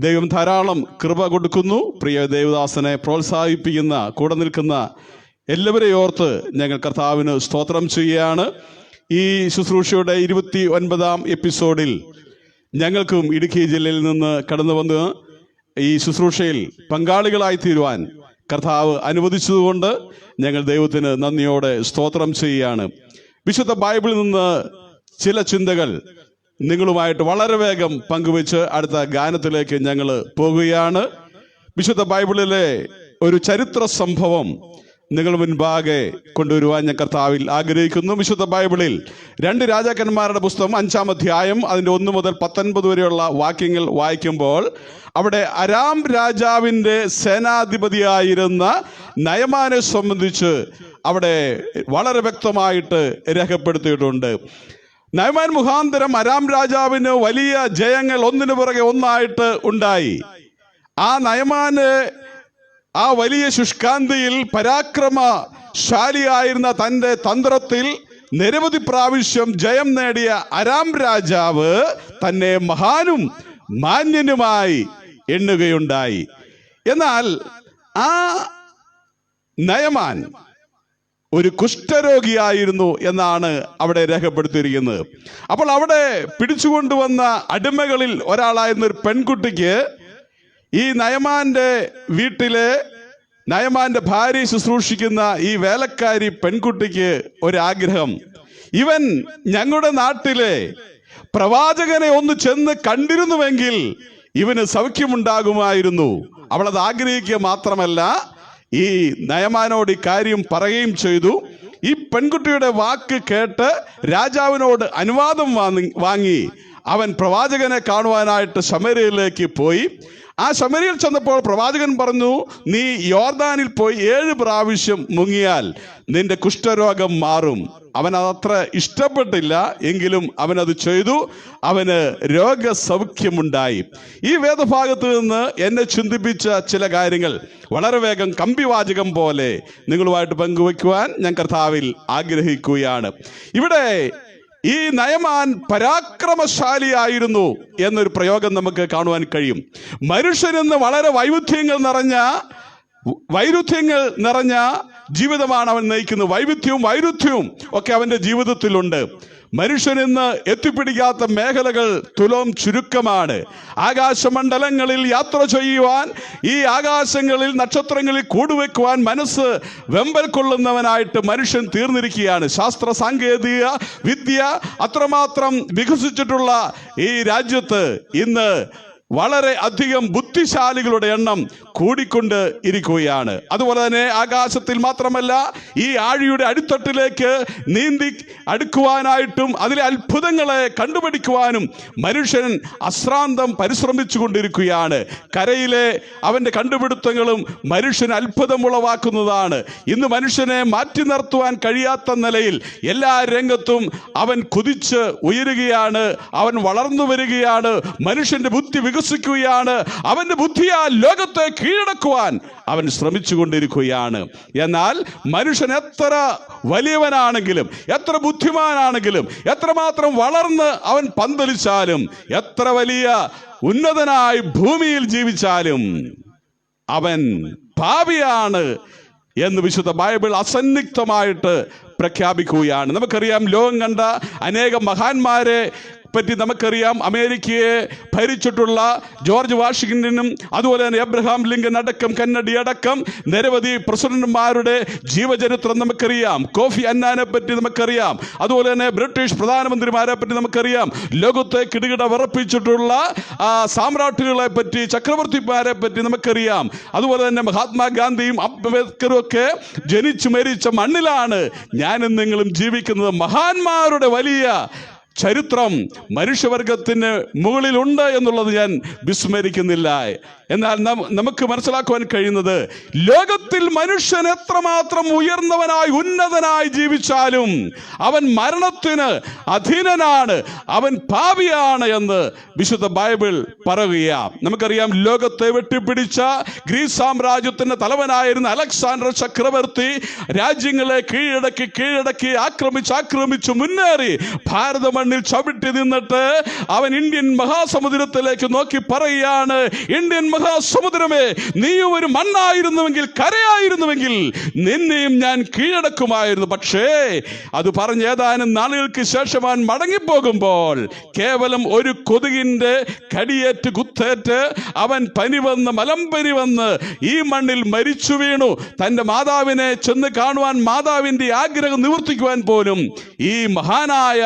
ദൈവം ധാരാളം കൃപ കൊടുക്കുന്നു. പ്രിയ ദേവദാസനെ പ്രോത്സാഹിപ്പിക്കുന്ന കൂടെ നിൽക്കുന്ന എല്ലാവരെയും ഓർത്ത് ഞങ്ങൾ കർത്താവിന് സ്തോത്രം ചെയ്യുകയാണ്. ഈ ശുശ്രൂഷയുടെ 29ാം എപ്പിസോഡിൽ ഞങ്ങൾക്കും ഇടുക്കി ജില്ലയിൽ നിന്ന് കടന്നു വന്ന് ഈ ശുശ്രൂഷയിൽ പങ്കാളികളായി തീരുവാൻ കർത്താവ് അനുവദിച്ചതുകൊണ്ട് ഞങ്ങൾ ദൈവത്തിന് നന്ദിയോടെ സ്തോത്രം ചെയ്യുകയാണ്. വിശുദ്ധ ബൈബിളിൽ നിന്ന് ചില ചിന്തകൾ നിങ്ങളുമായിട്ട് വളരെ വേഗം പങ്കുവെച്ച് അടുത്ത ഗാനത്തിലേക്ക് ഞങ്ങൾ പോകുകയാണ്. വിശുദ്ധ ബൈബിളിലെ ഒരു ചരിത്ര സംഭവം നിങ്ങൾ മുൻപാകെ കൊണ്ടുവരുവാൻ ഞാൻ കർത്താവിൽ ആഗ്രഹിക്കുന്നു. വിശുദ്ധ ബൈബിളിൽ 2 രാജാക്കന്മാരുടെ പുസ്തകം 5-ാം അധ്യായം അതിൻ്റെ 1 മുതൽ 19 വരെയുള്ള വാക്യങ്ങൾ വായിക്കുമ്പോൾ അവിടെ അരാം രാജാവിൻ്റെ സേനാധിപതിയായിരുന്ന നയമാനെ സംബന്ധിച്ച് അവിടെ വളരെ വ്യക്തമായിട്ട് രേഖപ്പെടുത്തിയിട്ടുണ്ട്. നയമാൻ മുഖാന്തരം അരാം രാജാവിന് വലിയ ജയങ്ങൾ ഒന്നിനു പുറകെ ഒന്നായിട്ട് ഉണ്ടായി. ആ നയമാന് ആ വലിയ ശുഷ്കാന്തിയിൽ പരാക്രമശാലിയായിരുന്ന തൻ്റെ തന്ത്രത്തിൽ നിരവധി പ്രാവശ്യം ജയം നേടിയ അരാം രാജാവ് തന്നെ മഹാനും മാന്യനുമായി എണ്ണുകയുണ്ടായി. എന്നാൽ ആ നയമാൻ ഒരു കുഷ്ഠരോഗിയായിരുന്നു എന്നാണ് അവിടെ രേഖപ്പെടുത്തിയിരിക്കുന്നത്. അപ്പോൾ അവിടെ പിടിച്ചുകൊണ്ടുവന്ന അടിമകളിൽ ഒരാളായിരുന്ന ഒരു പെൺകുട്ടിക്ക് ഈ നയമാന്റെ വീട്ടിലെ നയമാന്റെ ഭാര്യ ശുശ്രൂഷിക്കുന്ന ഈ വേലക്കാരി പെൺകുട്ടിക്ക് ഒരാഗ്രഹം, ഇവൻ ഞങ്ങളുടെ നാട്ടിലെ പ്രവാചകനെ ഒന്ന് ചെന്ന് കണ്ടിരുന്നുവെങ്കിൽ ഇവന് സൗഖ്യമുണ്ടാകുമായിരുന്നു. അവളത് ആഗ്രഹിക്കുക മാത്രമല്ല ഈ നയമാനോട് ഈ കാര്യം പറയുകയും ചെയ്തു. ഈ പെൺകുട്ടിയുടെ വാക്ക് കേട്ട് രാജാവിനോട് അനുവാദം വാങ്ങി അവൻ പ്രവാചകനെ കാണുവാനായിട്ട് ശമര്യയിലേക്ക് പോയി. ആ ശമര്യയിൽ ചെന്നപ്പോൾ പ്രവാചകൻ പറഞ്ഞു, നീ യോർദാനിൽ പോയി 7 പ്രാവശ്യം മുങ്ങിയാൽ നിന്റെ കുഷ്ഠരോഗം മാറും. അവൻ അതത്ര ഇഷ്ടപ്പെട്ടില്ല, എങ്കിലും അവനത് ചെയ്തു. അവന് രോഗസൗഖ്യമുണ്ടായി. ഈ വേദഭാഗത്ത് നിന്ന് എന്നെ ചിന്തിപ്പിച്ച ചില കാര്യങ്ങൾ വളരെ വേഗം കമ്പിവാചകം പോലെ നിങ്ങളുമായിട്ട് പങ്കുവയ്ക്കുവാൻ ഞാൻ കർത്താവിൽ ആഗ്രഹിക്കുകയാണ്. ഇവിടെ ഈ നയമാൻ പരാക്രമശാലിയായിരുന്നു എന്നൊരു പ്രയോഗം നമുക്ക് കാണുവാൻ കഴിയും. മനുഷ്യനെന്ന് വളരെ വൈരുദ്ധ്യങ്ങൾ നിറഞ്ഞ ജീവിതമാണ് അവൻ നയിക്കുന്നത്. വൈരുദ്ധ്യവും ഒക്കെ അവൻ്റെ ജീവിതത്തിലുണ്ട്. മനുഷ്യനിന്ന് എത്തിപ്പിടിക്കാത്ത മേഖലകൾ തുലോം ചുരുക്കമാണ്. ആകാശമണ്ഡലങ്ങളിൽ യാത്ര ചെയ്യുവാൻ, ഈ ആകാശങ്ങളിൽ നക്ഷത്രങ്ങളിൽ കൂടുവെക്കുവാൻ മനസ്സ് വെമ്പൽ കൊള്ളുന്നവനായിട്ട് മനുഷ്യൻ തീർന്നിരിക്കുകയാണ്. ശാസ്ത്ര സാങ്കേതിക വിദ്യ അത്രമാത്രം വികസിച്ചിട്ടുള്ള ഈ രാജ്യത്ത് ഇന്ന് വളരെ അധികം ബുദ്ധിശാലികളുടെ എണ്ണം കൂടിക്കൊണ്ട് ഇരിക്കുകയാണ്. അതുപോലെ തന്നെ ആകാശത്തിൽ മാത്രമല്ല, ഈ ആഴിയുടെ അടിത്തട്ടിലേക്ക് നീന്തി അടുക്കുവാനായിട്ടും അതിലെ അത്ഭുതങ്ങളെ കണ്ടുപിടിക്കുവാനും മനുഷ്യൻ അശ്രാന്തം പരിശ്രമിച്ചു കൊണ്ടിരിക്കുകയാണ്. കരയിലെ അവൻ്റെ കണ്ടുപിടുത്തങ്ങളും മനുഷ്യന് അത്ഭുതമുളവാക്കുന്നതാണ്. ഇന്ന് മനുഷ്യനെ മാറ്റി നിർത്തുവാൻ കഴിയാത്ത നിലയിൽ എല്ലാ രംഗത്തും അവൻ കുതിച്ച് ഉയരുകയാണ്. അവൻ വളർന്നു വരികയാണ്. മനുഷ്യന്റെ ബുദ്ധി വികസിക്കുകയാണ്. അവന്റെ ബുദ്ധിയാൽ ലോകത്തെ കീഴടക്കുവാൻ അവൻ ശ്രമിച്ചു കൊണ്ടിരിക്കുകയാണ്. എന്നാൽ മനുഷ്യൻ എത്ര വലിയവനാണെങ്കിലും, എത്ര ബുദ്ധിമാനാണെങ്കിലും, എത്രമാത്രം വളർന്ന് അവൻ പന്തലിച്ചാലും, എത്ര വലിയ ഉന്നതനായി ഭൂമിയിൽ ജീവിച്ചാലും അവൻ പാപിയാണ് എന്ന് വിശുദ്ധ ബൈബിൾ അസന്നിഗ്ധമായിട്ട് പ്രഖ്യാപിക്കുകയാണ്. നമുക്കറിയാം, ലോകം കണ്ട അനേകം മഹാന്മാരെ പറ്റി നമുക്കറിയാം. അമേരിക്കയെ ഭരിച്ചിട്ടുള്ള ജോർജ് വാഷിംഗ്ടനും അതുപോലെ തന്നെ എബ്രഹാം ലിങ്കൻ അടക്കം കെന്നഡി അടക്കം നിരവധി പ്രസിഡന്റുമാരുടെ ജീവചരിത്രം നമുക്കറിയാം. കോഫി അന്നാനെ പറ്റി നമുക്കറിയാം. അതുപോലെ തന്നെ ബ്രിട്ടീഷ് പ്രധാനമന്ത്രിമാരെ പറ്റി നമുക്കറിയാം. ലോകത്തെ കിടുകിട വിറപ്പിച്ചിട്ടുള്ള സാമ്രാട്ടുകളെ പറ്റി, ചക്രവർത്തിമാരെ പറ്റി നമുക്കറിയാം. അതുപോലെ തന്നെ മഹാത്മാഗാന്ധിയും അംബേദ്കറും ഒക്കെ ജനിച്ചു മരിച്ച മണ്ണിലാണ് ഞാനും നിങ്ങളും ജീവിക്കുന്നത്. മഹാന്മാരുടെ വലിയ ചരിത്രം മനുഷ്യവർഗത്തിന് മുകളിലുണ്ട് എന്നുള്ളത് ഞാൻ വിസ്മരിക്കുന്നില്ല. എന്നാൽ നമുക്ക് മനസ്സിലാക്കുവാൻ കഴിയുന്നത്, ലോകത്തിൽ മനുഷ്യൻ എത്രമാത്രം ഉയർന്നവനായി ഉന്നതനായി ജീവിച്ചാലും അവൻ മരണത്തിന് അധീനനാണ്, അവൻ പാപിയാണ് എന്ന് വിശുദ്ധ ബൈബിൾ പറയുകയാണ്. നമുക്കറിയാം, ലോകത്തെ വെട്ടിപ്പിടിച്ച ഗ്രീസ് സാമ്രാജ്യത്തിന്റെ തലവനായിരുന്ന അലക്സാണ്ടർ ചക്രവർത്തി രാജ്യങ്ങളെ കീഴടക്കി ആക്രമിച്ചു മുന്നേറി ഭാരത മണ്ണിൽ ചവിട്ടി നിന്നിട്ട് അവൻ ഇന്ത്യൻ മഹാസമുദ്രത്തിലേക്ക് നോക്കി പറയുകയാണ്, ഇന്ത്യൻ മഹാസമുദ്രമേ, നീയും ഒരു മണ്ണായിരുന്നുവെങ്കിൽ, കരയായിരുന്നുവെങ്കിൽ നിന്നെയും ഞാൻ കീഴടക്കുമായിരുന്നു. പക്ഷേ അത് പറഞ്ഞ ഏതാനും നാളുകൾക്ക് ശേഷം അവൻ മടങ്ങിപ്പോകുമ്പോൾ കേവലം ഒരു കൊതുകിന്റെ കടിയേറ്റ് കുത്തേറ്റ് അവൻ മലമ്പനി വന്ന് ഈ മണ്ണിൽ മരിച്ചു വീണു. തന്റെ മാതാവിനെ ചെന്ന് കാണുവാൻ, മാതാവിന്റെ ആഗ്രഹം നിവർത്തിക്കുവാൻ പോലും ഈ മഹാനായ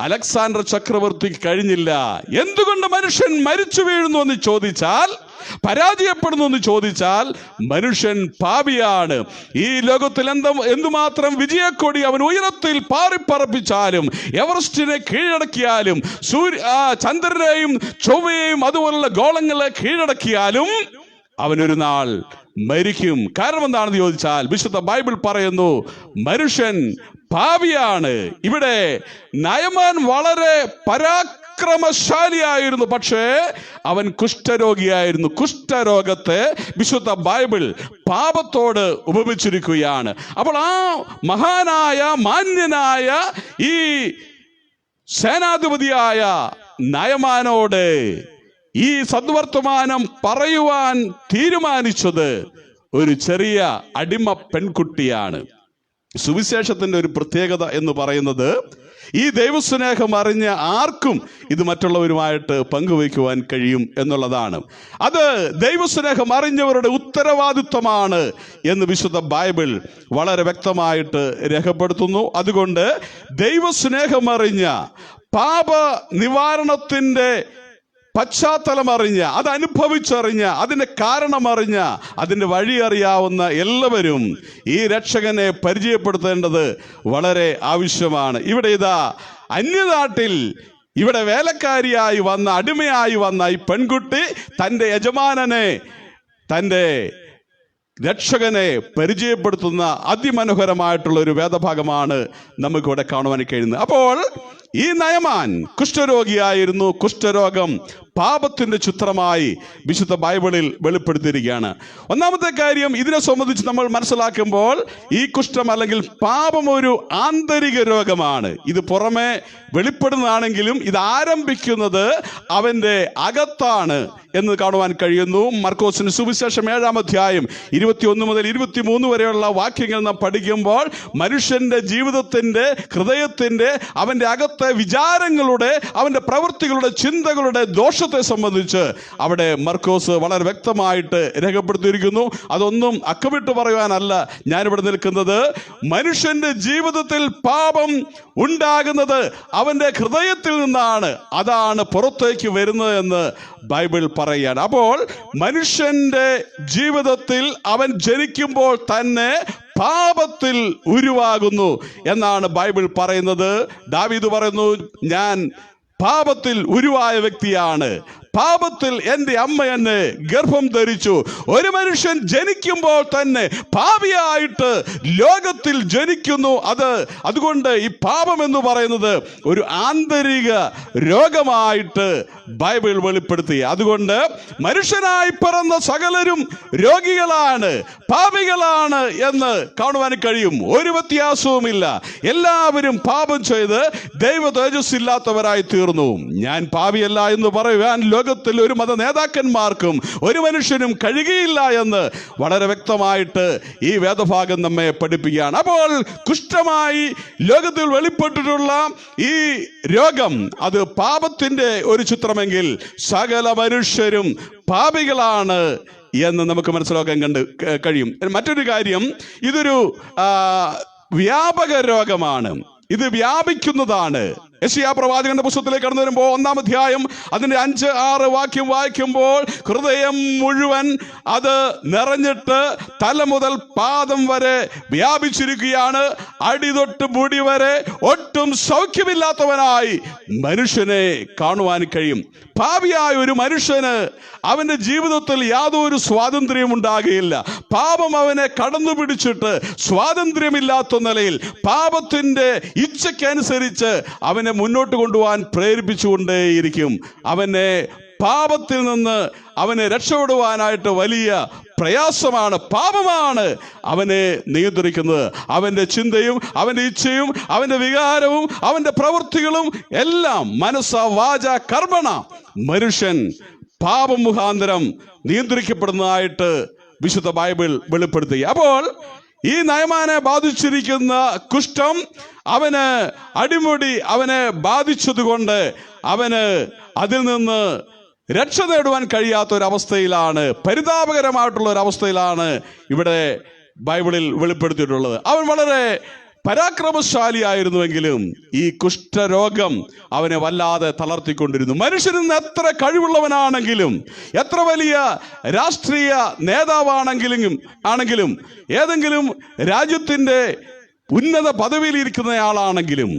അലക്സാണ്ടർ ചക്രവർത്തിക്ക് കഴിഞ്ഞില്ല. എന്തുകൊണ്ട് മനുഷ്യൻ മരിച്ചു വീഴുന്നു എന്ന് ചോദിച്ചാൽ, പരാജയപ്പെടുന്നു എന്ന് ചോദിച്ചാൽ, മനുഷ്യൻ പാപിയാണ്. ഈ ലോകത്തിൽ എന്തുമാത്രം വിജയക്കൊടി അവൻ ഉയരത്തിൽ പാറിപ്പറപ്പിച്ചാലും, എവറസ്റ്റിനെ കീഴടക്കിയാലും, ചന്ദ്രനെയും ചൊവ്വയെയും അതുപോലുള്ള ഗോളങ്ങളെ കീഴടക്കിയാലും അവനൊരു നാൾ മരിക്കും. കാരണം എന്താണെന്ന് ചോദിച്ചാൽ, വിശുദ്ധ ബൈബിൾ പറയുന്നു മനുഷ്യൻ പാപിയാണ്. ഇവിടെ നയമാൻ വളരെ പരാക്രമശാലിയായിരുന്നു, പക്ഷേ അവൻ കുഷ്ഠരോഗിയായിരുന്നു. കുഷ്ഠരോഗത്തെ വിശുദ്ധ ബൈബിൾ പാപത്തോട് ഉപമിച്ചിരിക്കുകയാണ്. അപ്പോൾ ആ മഹാനായ മാന്യനായ ഈ സേനാധിപതിയായ നയമാനോട് ഈ സദ്വർത്തമാനം പറയുവാൻ തീരുമാനിച്ചത് ഒരു ചെറിയ അടിമ പെൺകുട്ടിയാണ്. സുവിശേഷത്തിന്റെ ഒരു പ്രത്യേകത എന്ന് പറയുന്നത്, ഈ ദൈവസ്നേഹം അറിഞ്ഞ ആർക്കും ഇത് മറ്റുള്ളവരുമായിട്ട് പങ്കുവയ്ക്കുവാൻ കഴിയും എന്നുള്ളതാണ്. അത് ദൈവസ്നേഹം അറിഞ്ഞവരുടെ ഉത്തരവാദിത്വമാണ് എന്ന് വിശുദ്ധ ബൈബിൾ വളരെ വ്യക്തമായിട്ട് രേഖപ്പെടുത്തുന്നു. അതുകൊണ്ട് ദൈവസ്നേഹം അറിഞ്ഞ, പാപ നിവാരണത്തിന്റെ പശ്ചാത്തലം അറിഞ്ഞ, അത് അനുഭവിച്ചറിഞ്ഞ, അതിന്റെ കാരണമറിഞ്ഞ, അതിന്റെ വഴി അറിയാവുന്ന എല്ലാവരും ഈ രക്ഷകനെ പരിചയപ്പെടുത്തേണ്ടത് വളരെ ആവശ്യമാണ്. ഇവിടെ ഇതാ അന്യനാട്ടിൽ ഇവിടെ വേലക്കാരിയായി വന്ന, അടിമയായി വന്ന ഈ പെൺകുട്ടി തൻ്റെ യജമാനനെ, തൻ്റെ രക്ഷകനെ പരിചയപ്പെടുത്തുന്ന അതിമനോഹരമായിട്ടുള്ള ഒരു വേദഭാഗമാണ് നമുക്കിവിടെ കാണുവാൻ കഴിയുന്നത്. അപ്പോൾ ഈ നയമാൻ കുഷ്ഠരോഗിയായിരുന്നു. കുഷ്ഠരോഗം പാപത്തിന്റെ ചിത്രമായി വിശുദ്ധ ബൈബിളിൽ വെളിപ്പെടുത്തിയിരിക്കുകയാണ്. ഒന്നാമത്തെ കാര്യം, ഇതിനെ സംബന്ധിച്ച് നമ്മൾ മനസ്സിലാക്കുമ്പോൾ, ഈ കുഷ്ഠം അല്ലെങ്കിൽ പാപം ഒരു ആന്തരിക രോഗമാണ്. ഇത് പുറമെ വെളിപ്പെടുന്നതാണെങ്കിലും ഇത് ആരംഭിക്കുന്നത് അവന്റെ അകത്താണ് എന്ന് കാണുവാൻ കഴിയുന്നു. മർക്കോസിന് സുവിശേഷം 7-ാം അധ്യായം 21 മുതൽ 23 വരെയുള്ള വാക്യങ്ങൾ നാം പഠിക്കുമ്പോൾ, മനുഷ്യന്റെ ജീവിതത്തിന്റെ, ഹൃദയത്തിന്റെ, അവന്റെ അകത്തെ വിചാരങ്ങളുടെ, അവന്റെ പ്രവൃത്തികളുടെ, ചിന്തകളുടെ ദോഷത്തെ സംബന്ധിച്ച് അവിടെ മർക്കോസ് വളരെ വ്യക്തമായിട്ട് രേഖപ്പെടുത്തിയിരിക്കുന്നു. അതൊന്നും അക്കമിട്ട് പറയുവാനല്ല ഞാനിവിടെ നിൽക്കുന്നത്. മനുഷ്യന്റെ ജീവിതത്തിൽ പാപം ഉണ്ടാകുന്നത് അവന്റെ ഹൃദയത്തിൽ നിന്നാണ്. അതാണ് പുറത്തേക്ക് വരുന്നത് എന്ന് ബൈബിൾ പറയുകയാണ്. അപ്പോൾ മനുഷ്യന്റെ ജീവിതത്തിൽ അവൻ ജനിക്കുമ്പോൾ തന്നെ പാപത്തിൽ ഉരുവാകുന്നു എന്നാണ് ബൈബിൾ പറയുന്നത്. ദാവീദ് പറയുന്നു, ഞാൻ പാപത്തിൽ ഉരുവായ വ്യക്തിയാണ്, പാപത്തിൽ എൻ്റെ അമ്മ എന്നെ ഗർഭം ധരിച്ചു. ഒരു മനുഷ്യൻ ജനിക്കുമ്പോൾ തന്നെ പാപിയായിട്ട് ലോകത്തിൽ ജനിക്കുന്നു. അതുകൊണ്ട് ഈ പാപം എന്ന് പറയുന്നത് ഒരു ആന്തരിക രോഗമായിട്ട് ബൈബിൾ വെളിപ്പെടുത്തി. അതുകൊണ്ട് മനുഷ്യനായി പിറന്ന സകലരും രോഗികളാണ്, പാപികളാണ് എന്ന് കാണുവാൻ കഴിയും. ഒരു വ്യത്യാസവുമില്ല. എല്ലാവരും പാപം ചെയ്ത് ദൈവ തേജസ്സില്ലാത്തവരായി തീർന്നു. ഞാൻ പാപിയല്ല എന്ന് പറയുവാൻ ലോകത്തിൽ ഒരു മത നേതാക്കന്മാർക്കും ഒരു മനുഷ്യനും കഴിയുകയില്ല എന്ന് വളരെ വ്യക്തമായിട്ട് ഈ വേദഭാഗം നമ്മെ പഠിപ്പിക്കുകയാണ്. അപ്പോൾ കുഷ്ഠമായി ലോകത്തിൽ വെളിപ്പെട്ടിട്ടുള്ള ഈ രോഗം അത് പാപത്തിന്റെ ഒരു ചിത്രമെങ്കിൽ സകല മനുഷ്യരും പാപികളാണ് എന്ന് നമുക്ക് മനസ്സിലാക്കാൻ കഴിയും. മറ്റൊരു കാര്യം, ഇതൊരു വ്യാപക രോഗമാണ്, ഇത് വ്യാപിക്കുന്നതാണ്. യെശയ്യാ പ്രവാചകന്റെ പുസ്തകത്തിലേക്ക് കടന്നു വരുമ്പോൾ 1-ാം അധ്യായം അതിന്റെ 5-6 വാക്യം വായിക്കുമ്പോൾ ഹൃദയം മുഴുവൻ അത് നിറഞ്ഞിട്ട് തല മുതൽ പാദം വരെ വ്യാപിച്ചിരിക്കുകയാണ്. അടി തൊട്ട് മുടി വരെ ഒട്ടും സൗഖ്യമില്ലാത്തവനായി മനുഷ്യനെ കാണുവാൻ കഴിയും. പാപിയായ ഒരു മനുഷ്യന് അവന്റെ ജീവിതത്തിൽ യാതൊരു സ്വാതന്ത്ര്യവും ഉണ്ടാകുകയില്ല. പാപം അവനെ കടന്നു പിടിച്ചിട്ട് സ്വാതന്ത്ര്യമില്ലാത്ത നിലയിൽ പാപത്തിന്റെ ഇച്ഛയ്ക്കനുസരിച്ച് അവനെ മുന്നോട്ട് കൊണ്ടുപോകാൻ പ്രേരിപ്പിച്ചുകൊണ്ടേയിരിക്കും. അവനെ പാപത്തിൽ നിന്ന് അവനെ രക്ഷപ്പെടുവാനായിട്ട് വലിയ പ്രയാസമാണ്. പാപമാണ് അവനെ നിയന്ത്രിക്കുന്നത്. അവന്റെ ചിന്തയും അവന്റെ ഇച്ഛയും അവന്റെ വികാരവും അവന്റെ പ്രവൃത്തികളും എല്ലാം മനസ്സ വാച കർമ്മണ മനുഷ്യൻ പാപം മുഖാന്തരം നിയന്ത്രിക്കപ്പെടുന്നതായിട്ട് വിശുദ്ധ ബൈബിൾ വെളിപ്പെടുത്തി. അപ്പോൾ ഈ നയമാനെ ബാധിച്ചിരിക്കുന്ന കുഷ്ഠം അവന് അടിമുടി അവനെ ബാധിച്ചതുകൊണ്ട് അവന് അതിൽ നിന്ന് രക്ഷ നേടുവാൻ കഴിയാത്തൊരവസ്ഥയിലാണ്, പരിതാപകരമായിട്ടുള്ള ഒരവസ്ഥയിലാണ് ഇവിടെ ബൈബിളിൽ വെളിപ്പെടുത്തിയിട്ടുള്ളത്. അവൻ വളരെ പരാക്രമശാലിയായിരുന്നുവെങ്കിലും ഈ കുഷ്ഠരോഗം അവനെ വല്ലാതെ തളർത്തിക്കൊണ്ടിരുന്നു. മനുഷ്യന് എത്ര കഴിവുള്ളവനാണെങ്കിലും, എത്ര വലിയ രാഷ്ട്രീയ നേതാവാണെങ്കിലും ഏതെങ്കിലും രാജ്യത്തിന്റെ ഉന്നത പദവിയിൽ ഇരിക്കുന്നയാളാണെങ്കിലും,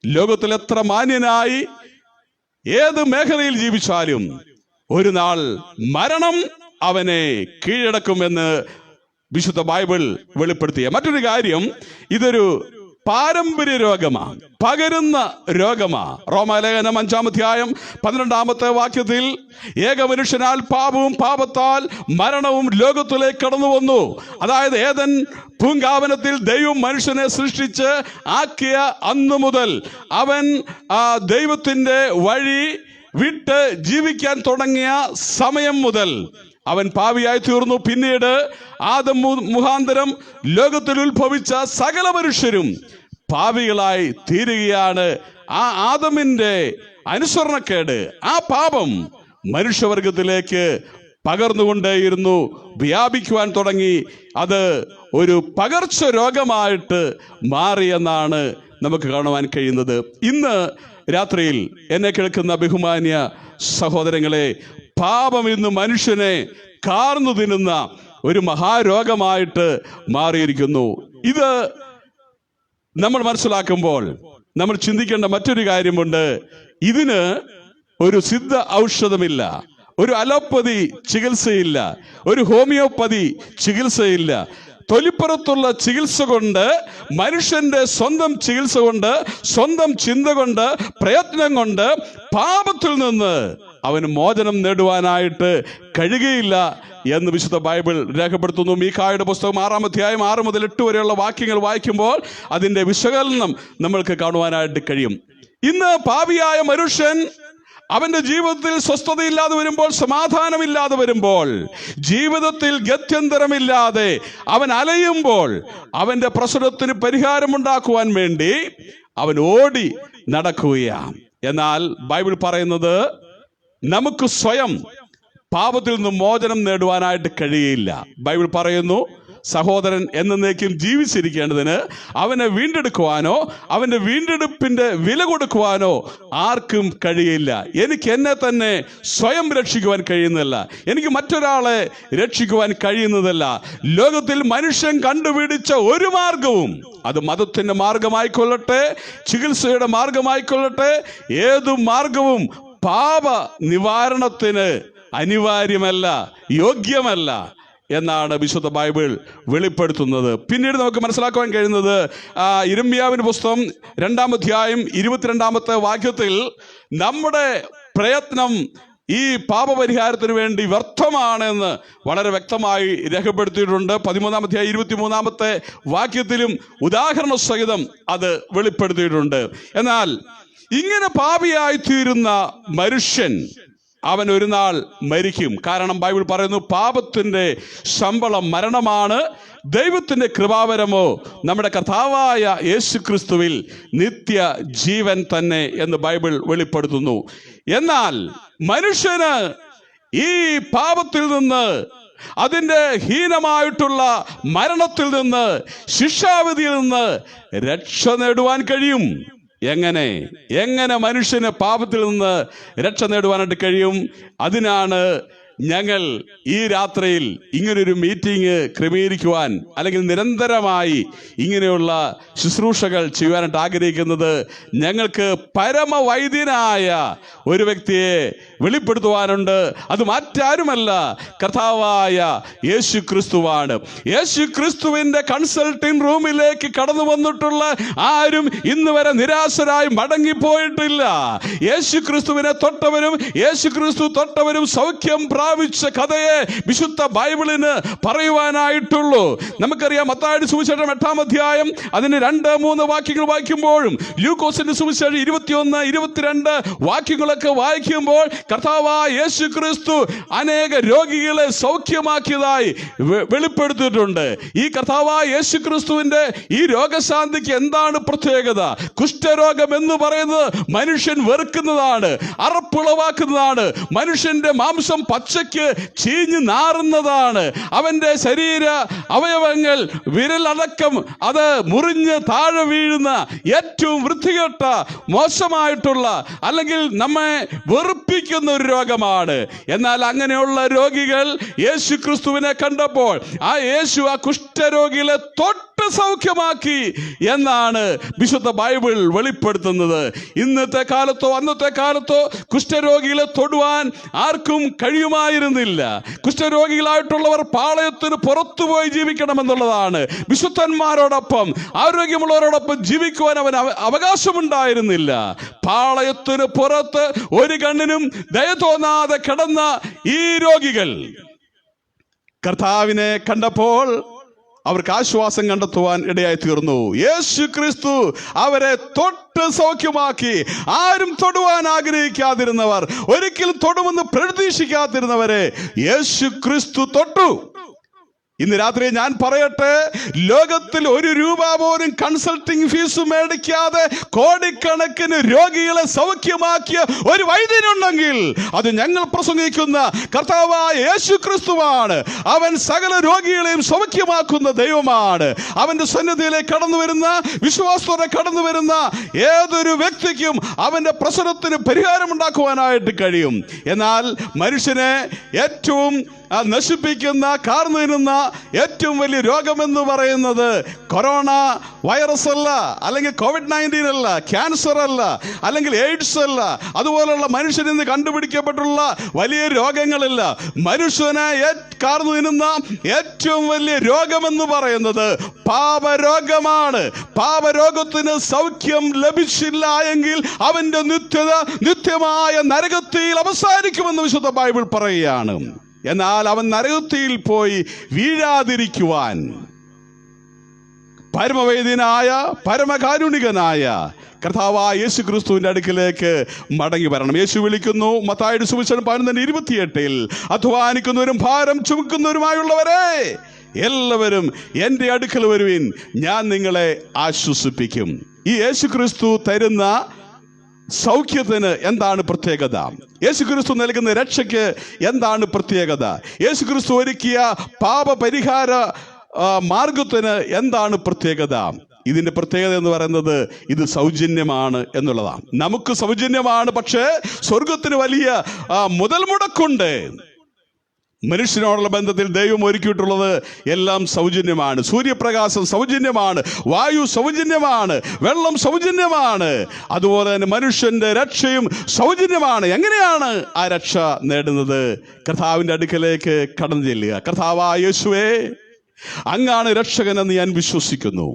ലോകത്തിൽ എത്ര മാന്യനായി ഏത് മേഖലയിൽ ജീവിച്ചാലും ഒരു നാൾ മരണം അവനെ കീഴടക്കുമെന്ന് വിശുദ്ധ ബൈബിൾ വെളിപ്പെടുത്തിയ മറ്റൊരു കാര്യം, ഇതൊരു പാരമ്പര്യ രോഗമാണ്, പകരുന്ന രോഗമാണ്. റോമാലേഖനം 5-ാം അധ്യായം 12-ാമത്തെ വാക്യത്തിൽ ഏക മനുഷ്യനാൽ പാപവും പാപത്താൽ മരണവും ലോകത്തിലേക്ക് കടന്നു വന്നു. അതായത് ഏദൻ പൂങ്കാവനത്തിൽ ദൈവം മനുഷ്യനെ സൃഷ്ടിച്ച് ആക്കിയ അന്നു മുതൽ അവൻ ദൈവത്തിന്റെ വഴി വിട്ട് ജീവിക്കാൻ തുടങ്ങിയ സമയം മുതൽ അവൻ പാപിയായി തീർന്നു. പിന്നീട് ആദം മുഖാന്തരം ലോകത്തിൽ ഉത്ഭവിച്ച സകല മനുഷ്യരും പാപികളായി തീരുകയാണ്. ആ ആദമിന്റെ അനുസരണക്കേട്, ആ പാപം മനുഷ്യവർഗത്തിലേക്ക് പകർന്നുകൊണ്ടേയിരുന്നു, വ്യാപിക്കുവാൻ തുടങ്ങി. അത് ഒരു പകർച്ച രോഗമായിട്ട് മാറിയെന്നാണ് നമുക്ക് കാണുവാൻ കഴിയുന്നത്. ഇന്ന് രാത്രിയിൽ എന്നെ കേൾക്കുന്ന ബഹുമാന്യ സഹോദരങ്ങളെ, പാപം ഇന്ന് മനുഷ്യനെ കാർന്നു തിന്നുന്ന ഒരു മഹാരോഗമായിട്ട് മാറിയിരിക്കുന്നു. ഇത് നമ്മൾ മനസ്സിലാക്കുമ്പോൾ നമ്മൾ ചിന്തിക്കേണ്ട മറ്റൊരു കാര്യമുണ്ട്. ഇതിന് ഒരു സിദ്ധ ഔഷധമില്ല, ഒരു അലോപ്പതി ചികിത്സയില്ല, ഒരു ഹോമിയോപ്പതി ചികിത്സയില്ല. തൊലിപ്പുറത്തുള്ള ചികിത്സ കൊണ്ട്, മനുഷ്യന്റെ സ്വന്തം ചികിത്സ കൊണ്ട്, സ്വന്തം ചിന്ത കൊണ്ട്, പ്രയത്നം കൊണ്ട് പാപത്തിൽ നിന്ന് അവന് മോചനം നേടുവാനായിട്ട് കഴിയുകയില്ല എന്ന് വിശുദ്ധ ബൈബിൾ രേഖപ്പെടുത്തുന്നു. മീഖായുടെ പുസ്തകം 6-ാം അധ്യായം 6 മുതൽ 8 വരെയുള്ള വാക്യങ്ങൾ വായിക്കുമ്പോൾ അതിൻ്റെ വിശകലനം നമ്മൾക്ക് കാണുവാനായിട്ട് കഴിയും. ഇന്ന് പാപിയായ മനുഷ്യൻ അവന്റെ ജീവിതത്തിൽ സ്വസ്ഥതയില്ലാതെ വരുമ്പോൾ, സമാധാനമില്ലാതെ വരുമ്പോൾ, ജീവിതത്തിൽ ഗത്യന്തരമില്ലാതെ അവൻ അലയുമ്പോൾ, അവന്റെ പ്രശ്നത്തിന് പരിഹാരമുണ്ടാക്കുവാൻ വേണ്ടി അവൻ ഓടി നടക്കുകയാണ്. എന്നാൽ ബൈബിൾ പറയുന്നത് നമുക്ക് സ്വയം പാപത്തിൽ നിന്ന് മോചനം നേടുവാനായിട്ട് കഴിയില്ല. ബൈബിൾ പറയുന്നു, സഹോദരൻ എന്നേക്കും ജീവിച്ചിരിക്കേണ്ടതിന് അവനെ വീണ്ടെടുക്കുവാനോ അവന്റെ വീണ്ടെടുപ്പിന്റെ വില കൊടുക്കുവാനോ ആർക്കും കഴിയില്ല. എനിക്ക് എന്നെ തന്നെ സ്വയം രക്ഷിക്കുവാൻ കഴിയുന്നില്ല, എനിക്ക് മറ്റൊരാളെ രക്ഷിക്കുവാൻ കഴിയുന്നതല്ല. ലോകത്തിൽ മനുഷ്യൻ കണ്ടുപിടിച്ച ഒരു മാർഗവും, അത് മതത്തിന്റെ മാർഗമായിക്കൊള്ളട്ടെ, ചികിത്സയുടെ മാർഗമായിക്കൊള്ളട്ടെ, ഏതു മാർഗവും പാപ നിവാരണത്തിന് അനിവാര്യമല്ല, യോഗ്യമല്ല എന്നാണ് വിശുദ്ധ ബൈബിൾ വെളിപ്പെടുത്തുന്നത്. പിന്നീട് നമുക്ക് മനസ്സിലാക്കുവാൻ കഴിയുന്നത് യിരെമ്യാവിന്റെ പുസ്തകം 2-ാം അധ്യായം 22-ാമത്തെ വാക്യത്തിൽ നമ്മുടെ പ്രയത്നം ഈ പാപപരിഹാരത്തിന് വേണ്ടി വ്യർത്ഥമാണെന്ന് വളരെ വ്യക്തമായി രേഖപ്പെടുത്തിയിട്ടുണ്ട്. 13-ാം അധ്യായം 23-ാമത്തെ വാക്യത്തിലും ഉദാഹരണ സഹിതം അത് വെളിപ്പെടുത്തിയിട്ടുണ്ട്. എന്നാൽ ഇങ്ങനെ പാപിയായി തീരുന്ന മനുഷ്യൻ അവൻ ഒരു നാൾ മരിക്കും. കാരണം ബൈബിൾ പറയുന്നു, പാപത്തിന്റെ ശമ്പളം മരണമാണ്, ദൈവത്തിന്റെ കൃപാവരമോ നമ്മുടെ കർത്താവായ യേശു ക്രിസ്തുവിൽ നിത്യ ജീവൻ തന്നെ എന്ന് ബൈബിൾ വെളിപ്പെടുത്തുന്നു. എന്നാൽ മനുഷ്യന് ഈ പാപത്തിൽ നിന്ന്, അതിൻ്റെ ഹീനമായിട്ടുള്ള മരണത്തിൽ നിന്ന്, ശിക്ഷാവിധിയിൽ നിന്ന് രക്ഷ നേടുവാൻ കഴിയും. എങ്ങനെ മനുഷ്യന് പാപത്തിൽ നിന്ന് രക്ഷ നേടുവാനായിട്ട് കഴിയും? അതിനാണ് ഞങ്ങൾ ഈ രാത്രിയിൽ ഇങ്ങനൊരു മീറ്റിംഗ് ക്രമീകരിക്കുവാൻ, അല്ലെങ്കിൽ നിരന്തരമായി ഇങ്ങനെയുള്ള ശുശ്രൂഷകൾ ചെയ്യുവാനായിട്ട് ആഗ്രഹിക്കുന്നത്. ഞങ്ങൾക്ക് പരമവൈദ്യനായ ഒരു വ്യക്തിയെ വെളിപ്പെടുത്തുവാനുണ്ട്. അത് മറ്റാരുമല്ല, കർത്താവായ യേശു ക്രിസ്തുവാണ്. യേശു ക്രിസ്തുവിന്റെ കൺസൾട്ടിംഗ് റൂമിലേക്ക് കടന്നു വന്നിട്ടുള്ള ആരും ഇന്ന് വരെ നിരാശരായി മടങ്ങിപ്പോയിട്ടില്ല. യേശു ക്രിസ്തുവിനെ തൊട്ടവരും യേശു ക്രിസ്തു തൊട്ടവരും സൗഖ്യം പ്രാപിച്ച കഥയെ വിശുദ്ധ ബൈബിളിന് പറയുവാനായിട്ടുള്ളൂ. നമുക്കറിയാം, മത്തായിയുടെ സുവിശേഷം 8-ാം അധ്യായം അതിന് 2-3 വാക്യങ്ങൾ വായിക്കുമ്പോഴും, ലൂക്കോസിന്റെ സുവിശേഷം 21-22 വാക്യങ്ങളൊക്കെ വായിക്കുമ്പോൾ കർത്താവായ യേശു ക്രിസ്തു അനേക രോഗികളെ സൗഖ്യമാക്കിയതായി വെളിപ്പെടുത്തിയിട്ടുണ്ട്. ഈ കർത്താവായ യേശു ക്രിസ്തുവിന്റെ ഈ രോഗശാന്തിക്ക് എന്താണ് പ്രത്യേകത? കുഷ്ഠരോഗം എന്ന് പറയുന്നത് മനുഷ്യൻ വെറുക്കുന്നതാണ്, അറപ്പുളവാക്കുന്നതാണ്. മനുഷ്യന്റെ മാംസം പച്ചയ്ക്ക് ചീഞ്ഞ് നാറുന്നതാണ്. അവന്റെ ശരീര അവയവങ്ങൾ വിരലടക്കം അത് മുറിഞ്ഞ് താഴെ വീഴുന്ന ഏറ്റവും വൃത്തികെട്ട, മോശമായിട്ടുള്ള, അല്ലെങ്കിൽ നമ്മെ വെറുപ്പിക്കുന്ന ഒരു രോഗമാണ്. എന്നാൽ അങ്ങനെയുള്ള രോഗികൾ യേശു ക്രിസ്തുവിനെ കണ്ടപ്പോൾ ആ യേശു ആ കുഷ്ഠരോഗികളെ തൊട്ട് സൗഖ്യമാക്കി എന്നാണ് വിശുദ്ധ ബൈബിൾ വെളിപ്പെടുത്തുന്നത്. ഇന്നത്തെ കാലത്തോ അന്നത്തെ കാലത്തോ കുഷ്ഠരോഗികളെ തൊടുവാൻ ആർക്കും കഴിയുമായിരുന്നില്ല. കുഷ്ഠരോഗികളായിട്ടുള്ളവർ പാളയത്തിന് പുറത്തുപോയി ജീവിക്കണമെന്നുള്ളതാണ്. വിശുദ്ധന്മാരോടൊപ്പം, ആരോഗ്യമുള്ളവരോടൊപ്പം ജീവിക്കുവാൻ അവൻ അവകാശമുണ്ടായിരുന്നില്ല. പാളയത്തിന് പുറത്ത് ഒരു കണ്ണിനും ദയ തോന്നാതെ കിടന്ന ഈ രോഗികൾ കർത്താവിനെ കണ്ടപ്പോൾ അവർക്ക് ആശ്വാസം കണ്ടെത്തുവാൻ ഇടയായി തീർന്നു. യേശു ക്രിസ്തു അവരെ തൊട്ട് സൗഖ്യമാക്കി. ആരും തൊടുവാൻ ആഗ്രഹിക്കാതിരുന്നവർ, ഒരിക്കലും തൊടുമെന്ന് പ്രതീക്ഷിക്കാതിരുന്നവരെ യേശു ക്രിസ്തു തൊട്ടു. ഇന്ന് രാത്രി ഞാൻ പറയട്ടെ, ലോകത്തിൽ ₹1 പോലും കൺസൾട്ടിംഗ് ഫീസ് മേടിക്കാതെ കോടിക്കണക്കിന് രോഗികളെ സൗഖ്യമാക്കിയ ഒരു വൈദ്യനുണ്ടെങ്കിൽ അത് ഞങ്ങൾ പ്രസംഗിക്കുന്ന കർത്താവായ യേശു ക്രിസ്തുവാണ്. അവൻ സകല രോഗികളെയും സൗഖ്യമാക്കുന്ന ദൈവമാണ്. അവന്റെ സന്നിധിയിലേക്ക് കടന്നു വരുന്ന, വിശ്വാസത്തോടെ കടന്നു വരുന്ന ഏതൊരു വ്യക്തിക്കും അവന്റെ പ്രശ്നത്തിന് പരിഹാരമുണ്ടാക്കുവാനായിട്ട് കഴിയും. എന്നാൽ മനുഷ്യനെ ഏറ്റവും നശിപ്പിക്കുന്ന, കാർന്നു തിന്നുന്ന ഏറ്റവും വലിയ രോഗമെന്ന് പറയുന്നത് കൊറോണ വൈറസ് അല്ല, അല്ലെങ്കിൽ COVID-19 അല്ല, ക്യാൻസർ അല്ല, അല്ലെങ്കിൽ എയ്ഡ്സ് അല്ല, അതുപോലുള്ള മനുഷ്യരിൽ നിന്ന് കണ്ടുപിടിക്കപ്പെട്ടുള്ള വലിയ രോഗങ്ങളില്ല. മനുഷ്യനെ കാർന്നു തിന്നുന്ന ഏറ്റവും വലിയ രോഗമെന്ന് പറയുന്നത് പാപരോഗമാണ്. പാപരോഗത്തിന് സൗഖ്യം ലഭിച്ചില്ല എങ്കിൽ അവന്റെ നിത്യമായ നരകത്തിൽ അവസാനിക്കുമെന്ന് വിശുദ്ധ ബൈബിൾ പറയുകയാണ്. എന്നാൽ അവൻ നരകത്തിൽ പോയി വീഴാതിരിക്കുവാൻ പരമവൈദ്യനായ, പരമകാരുണികനായ കർത്താവായ യേശു ക്രിസ്തുവിന്റെ അടുക്കിലേക്ക് മടങ്ങി വരണം. യേശു വിളിക്കുന്നു, മത്തായിയുടെ സുവിശേഷം 11:28, അധ്വാനിക്കുന്നവരും ഭാരം ചുമക്കുന്നവരുമായുള്ളവരെ എല്ലാവരും എൻ്റെ അടുക്കൽ വരുവിൻ, ഞാൻ നിങ്ങളെ ആശ്വസിപ്പിക്കും. ഈ യേശു ക്രിസ്തു തരുന്ന സൗഖ്യത്തിന് എന്താണ് പ്രത്യേകത? യേശുക്രിസ്തു നൽകുന്ന രക്ഷയ്ക്ക് എന്താണ് പ്രത്യേകത? യേശുക്രിസ്തു ഒരുക്കിയ പാപപരിഹാര മാർഗത്തിന് എന്താണ് പ്രത്യേകത? ഇതിന്റെ പ്രത്യേകത എന്ന് പറയുന്നത് ഇത് സൗജന്യമാണ് എന്നുള്ളതാണ്. നമുക്ക് സൗജന്യമാണ്, പക്ഷേ സ്വർഗത്തിന് വലിയ മുതൽ മുടക്കുണ്ട്. മനുഷ്യനോടുള്ള ബന്ധത്തിൽ ദൈവം ഒരുക്കിയിട്ടുള്ളത് എല്ലാം സൗജന്യമാണ്. സൂര്യപ്രകാശം സൗജന്യമാണ്, വായു സൗജന്യമാണ്, വെള്ളം സൗജന്യമാണ്. അതുപോലെ തന്നെ മനുഷ്യന്റെ രക്ഷയും സൗജന്യമാണ്. എങ്ങനെയാണ് ആ രക്ഷ നേടുന്നത്? കർത്താവിന്റെ അടുക്കലേക്ക് കടന്നു ചെല്ലുക. കർത്താവായ യേശുവേ, അങ്ങാണ് രക്ഷകനെന്ന് ഞാൻ വിശ്വസിക്കുന്നു.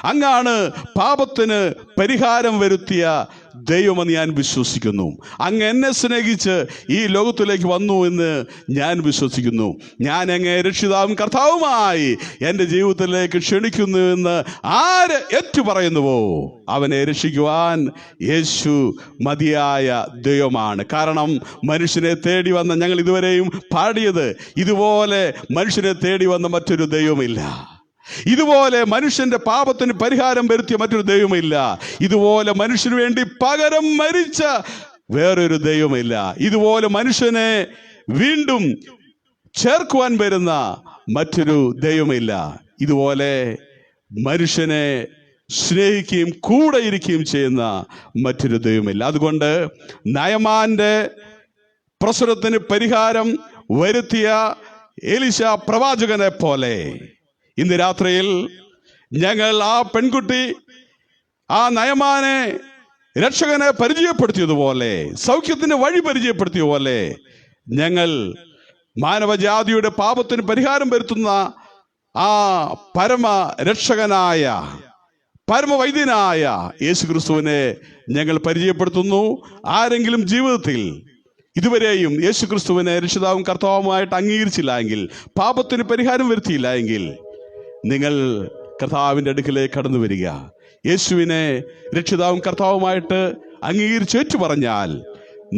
അങ്ങാണ് പാപത്തിന് പരിഹാരം വരുത്തിയ ദൈവമെന്ന് ഞാൻ വിശ്വസിക്കുന്നു. അങ്ങ് എന്നെ സ്നേഹിച്ച് ഈ ലോകത്തിലേക്ക് വന്നു എന്ന് ഞാൻ വിശ്വസിക്കുന്നു. ഞാൻ അങ്ങേ രക്ഷിതാവും കർത്താവുമായി എൻ്റെ ജീവിതത്തിലേക്ക് ക്ഷണിക്കുന്നു എന്ന് ആര് ഏറ്റുപറയുന്നുവോ അവനെ രക്ഷിക്കുവാൻ യേശു മതിയായ ദൈവമാണ്. കാരണം മനുഷ്യനെ തേടി വന്ന, ഞങ്ങൾ ഇതുവരെയും പാടിയത്, ഇതുപോലെ മനുഷ്യനെ തേടി വന്ന മറ്റൊരു ദൈവമില്ല. ഇതുപോലെ മനുഷ്യന്റെ പാപത്തിന് പരിഹാരം വരുത്തിയ മറ്റൊരു ദൈവമില്ല. ഇതുപോലെ മനുഷ്യന് വേണ്ടി പകരം മരിച്ച വേറൊരു ദൈവമില്ല. ഇതുപോലെ മനുഷ്യനെ വീണ്ടും ചേർക്കുവാൻ വരുന്ന മറ്റൊരു ദൈവമില്ല. ഇതുപോലെ മനുഷ്യനെ സ്നേഹിക്കുകയും കൂടെ ഇരിക്കുകയും ചെയ്യുന്ന മറ്റൊരു ദൈവമില്ല. അതുകൊണ്ട് നയമാന്റെ പ്രശ്നത്തിന് പരിഹാരം വരുത്തിയ എലീശ പ്രവാചകനെ പോലെ ഇന്ന് രാത്രിയിൽ ഞങ്ങൾ ആ പെൺകുട്ടി ആ നയമാനെ രക്ഷകനെ പരിചയപ്പെടുത്തിയതുപോലെ, സൗഖ്യത്തിന് വഴി പരിചയപ്പെടുത്തിയ പോലെ, ഞങ്ങൾ മാനവജാതിയുടെ പാപത്തിന് പരിഹാരം വരുത്തുന്ന ആ പരമ രക്ഷകനായ പരമവൈദ്യനായ യേശുക്രിസ്തുവിനെ ഞങ്ങൾ പരിചയപ്പെടുത്തുന്നു. ആരെങ്കിലും ജീവിതത്തിൽ ഇതുവരെയും യേശുക്രിസ്തുവിനെ രക്ഷിതാവും കർത്താവുമായിട്ട് അംഗീകരിച്ചില്ല എങ്കിൽ, പാപത്തിന് പരിഹാരം വരുത്തിയില്ല എങ്കിൽ, നിങ്ങൾ കർത്താവിൻ്റെ അടുക്കിലേക്ക് കടന്നു വരിക. യേശുവിനെ രക്ഷിതാവും കർത്താവുമായിട്ട് അംഗീകരിച്ച് ഏറ്റുപറഞ്ഞാൽ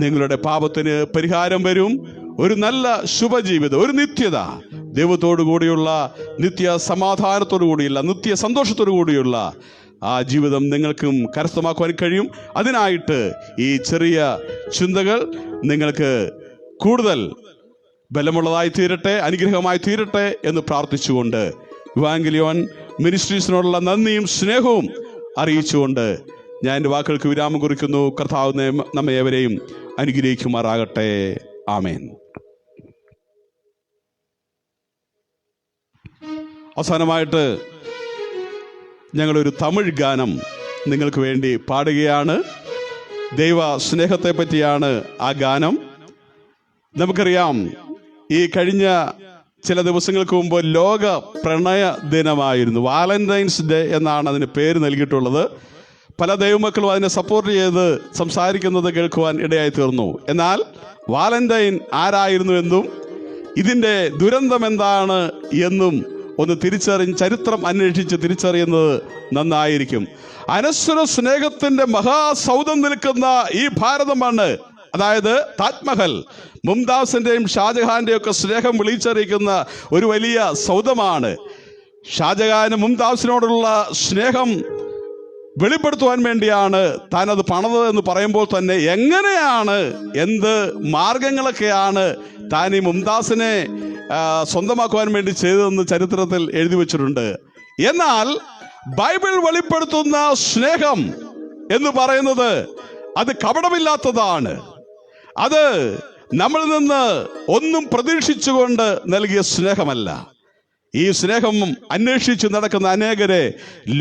നിങ്ങളുടെ പാപത്തിന് പരിഹാരം വരും. ഒരു നല്ല ശുഭജീവിതം, ഒരു നിത്യത, ദൈവത്തോടു കൂടിയുള്ള നിത്യ സമാധാനത്തോടു കൂടിയുള്ള, നിത്യ സന്തോഷത്തോടു കൂടിയുള്ള ആ ജീവിതം നിങ്ങൾക്കും കരസ്ഥമാക്കുവാൻ കഴിയും. അതിനായിട്ട് ഈ ചെറിയ ചിന്തകൾ നിങ്ങൾക്ക് കൂടുതൽ ബലമുള്ളതായി തീരട്ടെ, അനുഗ്രഹമായി തീരട്ടെ എന്ന് പ്രാർത്ഥിച്ചുകൊണ്ട് ഇവാഞ്ചലിയോൺ മിനിസ്ട്രീസിനോടുള്ള നന്ദിയും സ്നേഹവും അറിയിച്ചുകൊണ്ട് ഞാൻ എൻ്റെ വാക്കുകൾക്ക് വിരാമം കുറിക്കുന്നു. കർത്താവ് നമ്മെ ഏവരെയും അനുഗ്രഹിക്കുമാറാകട്ടെ. ആമേൻ. അവസാനമായിട്ട് ഞങ്ങളൊരു തമിഴ് ഗാനം നിങ്ങൾക്ക് വേണ്ടി പാടുകയാണ്. ദൈവ സ്നേഹത്തെ പറ്റിയാണ് ആ ഗാനം. നമുക്കറിയാം, ഈ കഴിഞ്ഞ ചില ദിവസങ്ങൾക്ക് മുമ്പ് ലോക പ്രണയ ദിനമായിരുന്നു. വാലന്റൈൻസ് ഡേ എന്നാണ് അതിന് പേര് നൽകിയിട്ടുള്ളത്. പല ദൈവമക്കളും അതിനെ സപ്പോർട്ട് ചെയ്ത് സംസാരിക്കുന്നത് കേൾക്കുവാൻ ഇടയായി തീർന്നു. എന്നാൽ വാലന്റൈൻ ആരായിരുന്നു എന്നും ഇതിൻ്റെ ദുരന്തം എന്താണ് എന്നും ഒന്ന് ചരിത്രം അന്വേഷിച്ച് തിരിച്ചറിയുന്നത് നന്നായിരിക്കും. അനശ്വര സ്നേഹത്തിൻ്റെ മഹാസൗധം നിൽക്കുന്ന ഈ ഭാരതമാണ്, അതായത് താജ്മഹൽ, മുംതാസിൻ്റെയും ഷാജഹാന്റെയും ഒക്കെ സ്നേഹം വിളിച്ചറിയിക്കുന്ന ഒരു വലിയ സൗധമാണ്. ഷാജഹാന് മുംതാസിനോടുള്ള സ്നേഹം വെളിപ്പെടുത്തുവാൻ വേണ്ടിയാണ് താൻ അത് പണിതത് എന്ന് പറയുമ്പോൾ തന്നെ എങ്ങനെയാണ്, എന്ത് മാർഗങ്ങളൊക്കെയാണ് താൻ ഈ മുംതാസിനെ സ്വന്തമാക്കുവാൻ വേണ്ടി ചെയ്തതെന്ന് ചരിത്രത്തിൽ എഴുതി വച്ചിട്ടുണ്ട്. എന്നാൽ ബൈബിൾ വെളിപ്പെടുത്തുന്ന സ്നേഹം എന്ന് പറയുന്നത് അത് കപടമില്ലാത്തതാണ്. അത് നമ്മളിൽ നിന്ന് ഒന്നും പ്രതീക്ഷിച്ചുകൊണ്ട് നൽകിയ സ്നേഹമല്ല. ഈ സ്നേഹം അന്വേഷിച്ച് നടക്കുന്ന അനേകരെ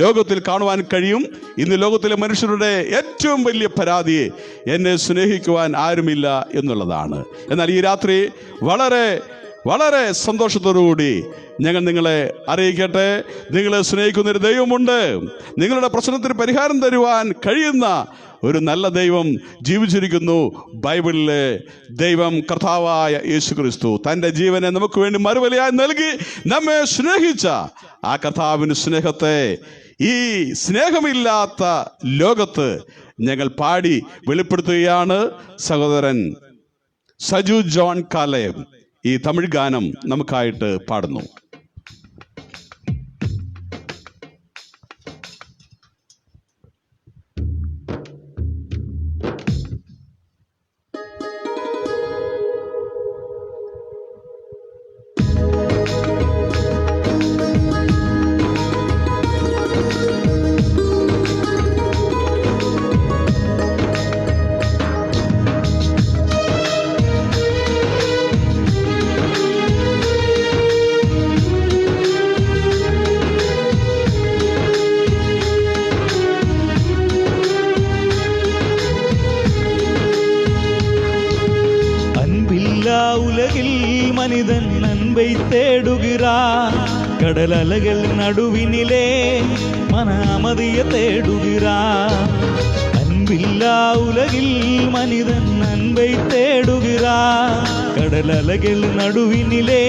ലോകത്തിൽ കാണുവാൻ കഴിയും. ഇന്ന് ലോകത്തിലെ മനുഷ്യരുടെ ഏറ്റവും വലിയ പരാതി എന്നെ സ്നേഹിക്കുവാൻ ആരുമില്ല എന്നുള്ളതാണ്. എന്നാൽ ഈ രാത്രി വളരെ വളരെ സന്തോഷത്തോടുകൂടി ഞങ്ങൾ നിങ്ങളെ അറിയിക്കട്ടെ, നിങ്ങളെ സ്നേഹിക്കുന്നൊരു ദൈവമുണ്ട്. നിങ്ങളുടെ പ്രശ്നത്തിന് പരിഹാരം തരുവാൻ കഴിയുന്ന ഒരു നല്ല ദൈവം ജീവിച്ചിരിക്കുന്നു. ബൈബിളിലെ ദൈവം കർത്താവായ യേശുക്രിസ്തു തൻ്റെ ജീവനെ നമുക്ക് വേണ്ടി മറുവിലയായി നൽകി നമ്മെ സ്നേഹിച്ച ആ കർത്താവിൻ്റെ സ്നേഹത്തെ ഈ സ്നേഹമില്ലാത്ത ലോകത്ത് ഞങ്ങൾ പാടി വെളിപ്പെടുത്തുകയാണ്. സഹോദരൻ സജു ജോൺ കാലയം ഈ തമിഴ് ഗാനം നമുക്കായിട്ട് പാടുന്നു. உலகில் மனிதன் அன்பை தேடுகிறான், கடல் அலைகள் நடுவினிலே மன அமைதியை தேடுகிறான். அன்பில்லா உலகில் மனிதன் அன்பை தேடுகிறார். கடல் அலைகள் நடுவினிலே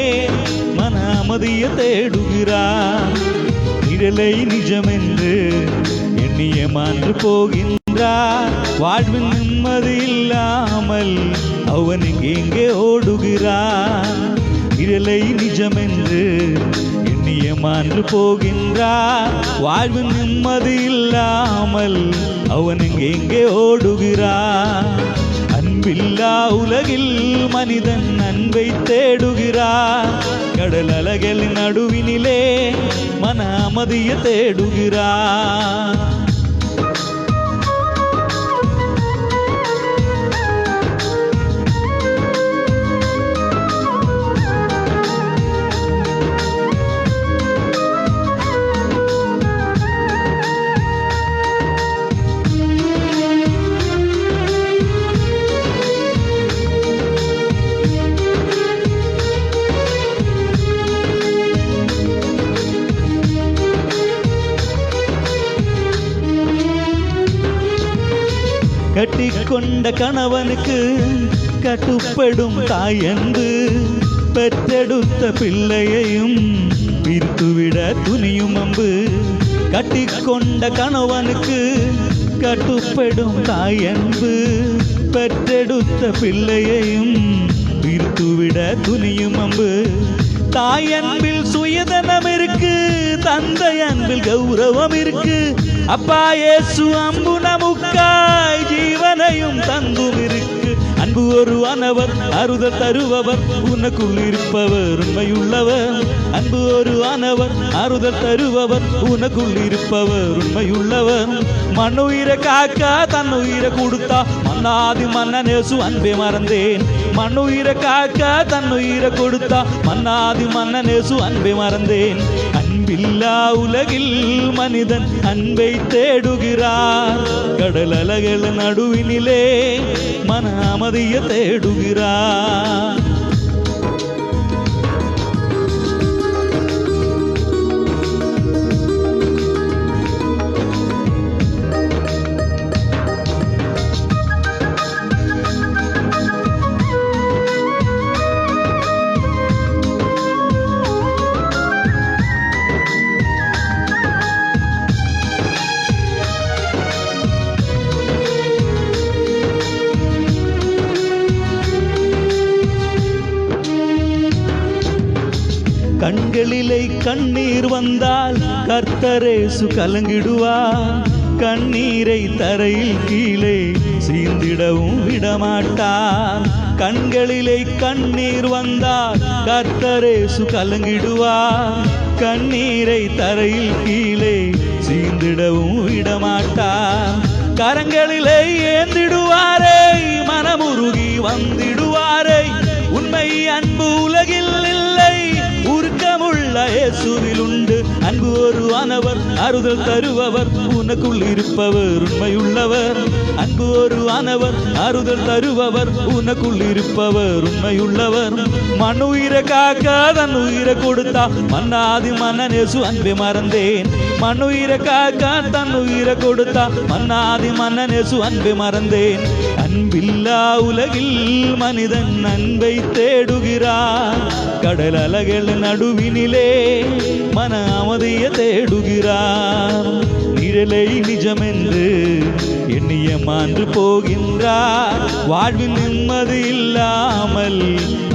மன அமைதியை தேடுகிறார். நிழலை நிஜமென்று எண்ணிய மான்று போகின்றார். வாழ்வில் நிம்மதி இல்லாமல் அவன் எங்கெங்கே ஓடுகிறார். நிழலை நிஜமென்று எண்ணிய மான்று போகின்றார். வாழ்வில் நிம்மதி இல்லாமல் அவன் எங்கெங்கே ஓடுகிறார். அன்பில்லா உலகில் மனிதன் அன்பை தேடுகிறார். கடல் அலைகளின் நடுவினிலே மன அமைதியை தேடுகிறார். கட்டிக்கொண்ட கணவனுக்கு கட்டுப்படும் தாயன்பு பெற்றெடுத்த பிள்ளையையும் பிரித்துவிட துணியும் அம்பு. கட்டிக்கொண்ட கணவனுக்கு கட்டுப்படும் தாயன்பு பெற்றெடுத்த பிள்ளையையும் பிரித்துவிட துணியும் அம்பு. தாயன்பில் சுயதனம் இருக்கு, தந்தை அன்பில் கௌரவம் இருக்கு. அப்பா இயேசு அம்பு நமக்காய் ஜீவனையும் தந்தும் இருக்கு. அன்பு ஒருவானவர் அறுதல் தருபவர், உனக்குள் இருப்பவர் உண்மையுள்ளவர். அன்பு ஒருவானவர் அறுதல் தருபவர், உனக்குள் இருப்பவர் உண்மையுள்ளவர். மண்ணுயிரை காக்க தன்னுயிரை கொடுத்தா மன்னாதி மன்னன் இயேசு அன்பை மறந்தேன். மண்ணுயிரை காக்க தன்னுயிரை கொடுத்தா மன்னாதி மன்னன் இயேசு அன்பை மறந்தேன். அன்பில்லா உலகில் மனிதன் அன்பை தேடுகிறார். கடல் அலைகள் நடுவினிலே மன அமைதியை தேடுகிறார். கண்களிலே கண்ணீர் வந்தால் கர்த்தரேசு கலங்கிடுவார். கண்ணீரை தரையில் கீழே சீந்திடவும் விடமாட்டார். கண்களிலே கண்ணீர் வந்தால் கர்த்தரேசு கலங்கிடுவார். கண்ணீரை தரையில் கீழே சீந்திடவும் விடமாட்டார். கரங்களிலே ஏந்திடுவாரே, மனமுருகி வந்திடுவாரே. உண்மை அன்பு உலகில் இல்லை, உருக்கமுள்ள இயேசுவில் உண்டு. அன்பு ஒருவானவர் அறுதல் தருபவர், உனக்குள் இருப்பவர் உண்மையுள்ளவர். அன்பு ஒருவானவர் அறுதல் தருபவர், உனக்குள் இருப்பவர் உண்மையுள்ளவர். மண்ணுயிரை காக்க தன் உயிரை கொடுத்தா மன்னாதி மன்னன் இயேசு அன்பை மறந்தேன். மண்ணுயிரை காக்க தன் உயிரை கொடுத்தா மன்னாதி மன்னன் இயேசு அன்பை மறந்தேன். அன்பில்லா உலகில் மனிதன் அன்பை தேடுகிறார். கடல் அலைகள் நடுவினிலே மன அமைதியை தேடுகிறார். நிழலை நிஜமென்று எண்ணிய மான்று போகின்றார். வாழ்வில் நிம்மதி இல்லாமல்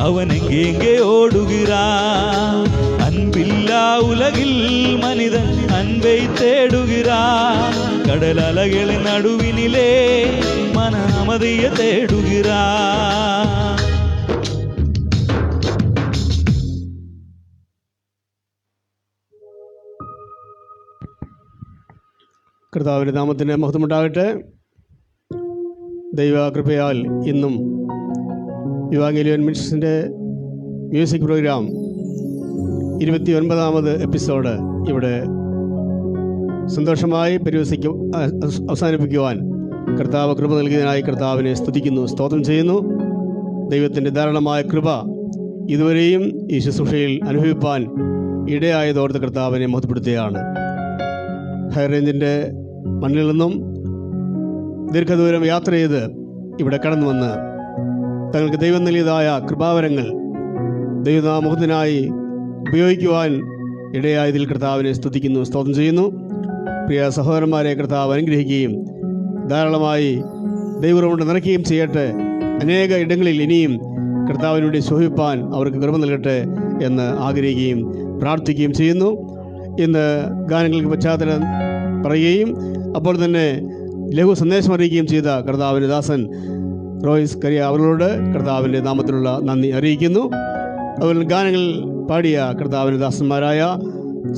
அவன் எங்கெங்கே ஓடுகிறார். அன்பில்லா உலகில் மனிதன் அன்பை தேடுகிறார். கடல் அலைகள் நடுவினிலே மன அமைதியை தேடுகிறார். കർത്താവിൻ്റെ നാമത്തിന് മഹത്വമുണ്ടാകട്ടെ. ദൈവ കൃപയാൽ ഇന്നും ഇവാഞ്ചലിയൻ മിനിസ്ട്രീസിൻ്റെ മ്യൂസിക് പ്രോഗ്രാം 29ാമത് എപ്പിസോഡ് ഇവിടെ സന്തോഷമായി അവസാനിപ്പിക്കുവാൻ കർത്താവ് കൃപ നൽകിയതിനായി കർത്താവിനെ സ്തുതിക്കുന്നു, സ്തോത്രം ചെയ്യുന്നു. ദൈവത്തിൻ്റെ ധാരാളമായ കൃപ ഇതുവരെയും ഈ ശുശ്രൂഷയിൽ അനുഭവിപ്പാൻ ഇടയായതോർത്ത് കർത്താവിനെ മഹത്വപ്പെടുത്തുകയാണ്. ഹൈ റേഞ്ചിൻ്റെ മണ്ണിൽ നിന്നും ദീർഘദൂരം യാത്ര ചെയ്ത് ഇവിടെ കടന്നു വന്ന് തങ്ങൾക്ക് ദൈവം നൽകിയതായ കൃപാവരങ്ങൾ ദൈവനാമത്തിനായി ഉപയോഗിക്കുവാൻ ഇടയായതിൽ കർത്താവിനെ സ്തുതിക്കുന്നു, സ്തോത്രം ചെയ്യുന്നു. പ്രിയ സഹോദരന്മാരെ, കർത്താവ് അനുഗ്രഹിക്കുകയും ധാരാളമായി ദൈവം കൊണ്ട് നിറയ്ക്കുകയും ചെയ്യട്ടെ. അനേക ഇടങ്ങളിൽ ഇനിയും കർത്താവിന് വേണ്ടി ശോഭിപ്പാൻ അവർക്ക് കൃപ നൽകട്ടെ എന്ന് ആഗ്രഹിക്കുകയും പ്രാർത്ഥിക്കുകയും ചെയ്യുന്നു. ഇന്ന് ഗാനങ്ങൾക്ക് പശ്ചാത്തലം പറയുകയും അപ്പോൾ തന്നെ ലഘു സന്ദേശം അറിയിക്കുകയും ചെയ്ത കർത്താവിൻ്റെ ദാസൻ റോയ്സ് കരിയ അവരോട് കർത്താവിൻ്റെ നാമത്തിലുള്ള നന്ദി അറിയിക്കുന്നു. അതുപോലെ ഗാനങ്ങൾ പാടിയ കർത്താവിൻ്റെ ദാസന്മാരായ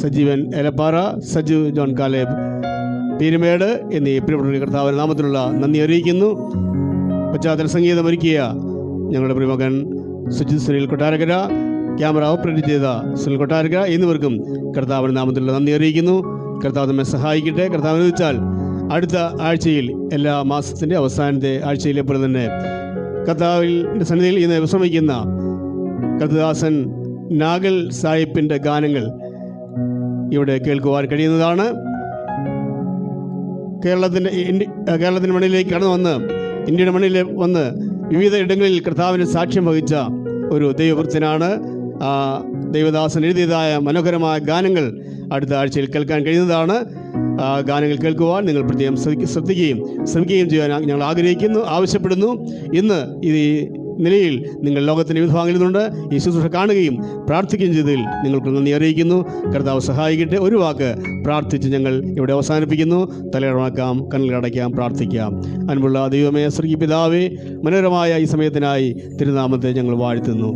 സജീവൻ എലപ്പാറ, സജു ജോൺ കാലേബ് പീരുമേട് എന്നീ പ്രിയപ്പെട്ട കർത്താവിൻ്റെ നാമത്തിലുള്ള നന്ദി അറിയിക്കുന്നു. പശ്ചാത്തല സംഗീതം ഒരുക്കിയ ഞങ്ങളുടെ പ്രിയമകൻ സുജിത് സുനിൽ കൊട്ടാരക്കര, ക്യാമറ ഓപ്പറേറ്റ് ചെയ്ത സുനിൽ കൊട്ടാരക്കര എന്നിവർക്കും കർത്താവിൻ്റെ നാമത്തിലുള്ള നന്ദി അറിയിക്കുന്നു. കർത്താവ് നമ്മെ സഹായിക്കട്ടെ. കർത്താവ് അനുവദിച്ചാൽ അടുത്ത ആഴ്ചയിൽ, എല്ലാ മാസത്തിൻ്റെ അവസാനത്തെ ആഴ്ചയിലെ പോലെ തന്നെ കർത്താവിൻ്റെ സന്നിധിയിൽ ഇന്ന് വിശ്രമിക്കുന്ന കർത്തദാസൻ നാഗൽ സാഹിബിൻ്റെ ഗാനങ്ങൾ ഇവിടെ കേൾക്കുവാൻ കഴിയുന്നതാണ്. കേരളത്തിൻ്റെ മണ്ണിലേക്ക് കടന്നു വന്ന്, ഇന്ത്യയുടെ മണ്ണിൽ വന്ന് വിവിധ ഇടങ്ങളിൽ കർത്താവിന് സാക്ഷ്യം വഹിച്ച ഒരു ദൈവവൃത്തനാണ്. ദൈവദാസൻ എഴുതിയതായ മനോഹരമായ ഗാനങ്ങൾ അടുത്ത ആഴ്ചയിൽ കേൾക്കാൻ കഴിയുന്നതാണ്. ഗാനങ്ങൾ കേൾക്കുവാൻ നിങ്ങൾ പ്രത്യേകം ശ്രദ്ധിക്കുകയും ചെയ്യാൻ ഞങ്ങൾ ആഗ്രഹിക്കുന്നു, ആവശ്യപ്പെടുന്നു. ഇന്ന് ഈ നിലയിൽ നിങ്ങൾ ലോകത്തിൻ്റെ വിവിധ ഭാഗങ്ങളിൽ നിന്നുണ്ട് ഈ ശുശ്രൂഷ കാണുകയും പ്രാർത്ഥിക്കുകയും ചെയ്തതിൽ നിങ്ങൾക്ക് നന്ദി അറിയിക്കുന്നു. കർത്താവ് സഹായിക്കട്ടെ. ഒരു വാക്ക് പ്രാർത്ഥിച്ച് ഞങ്ങൾ ഇവിടെ അവസാനിപ്പിക്കുന്നു. തലയിടമാക്കാം, കണ്ണുകളടയ്ക്കാം, പ്രാർത്ഥിക്കാം. അൻപുള്ള ദൈവമേ, സ്വർഗീയ പിതാവേ, മനോഹരമായ ഈ സമയത്തിനായി തിരുനാമത്തെ ഞങ്ങൾ വാഴ്ത്തുന്നു.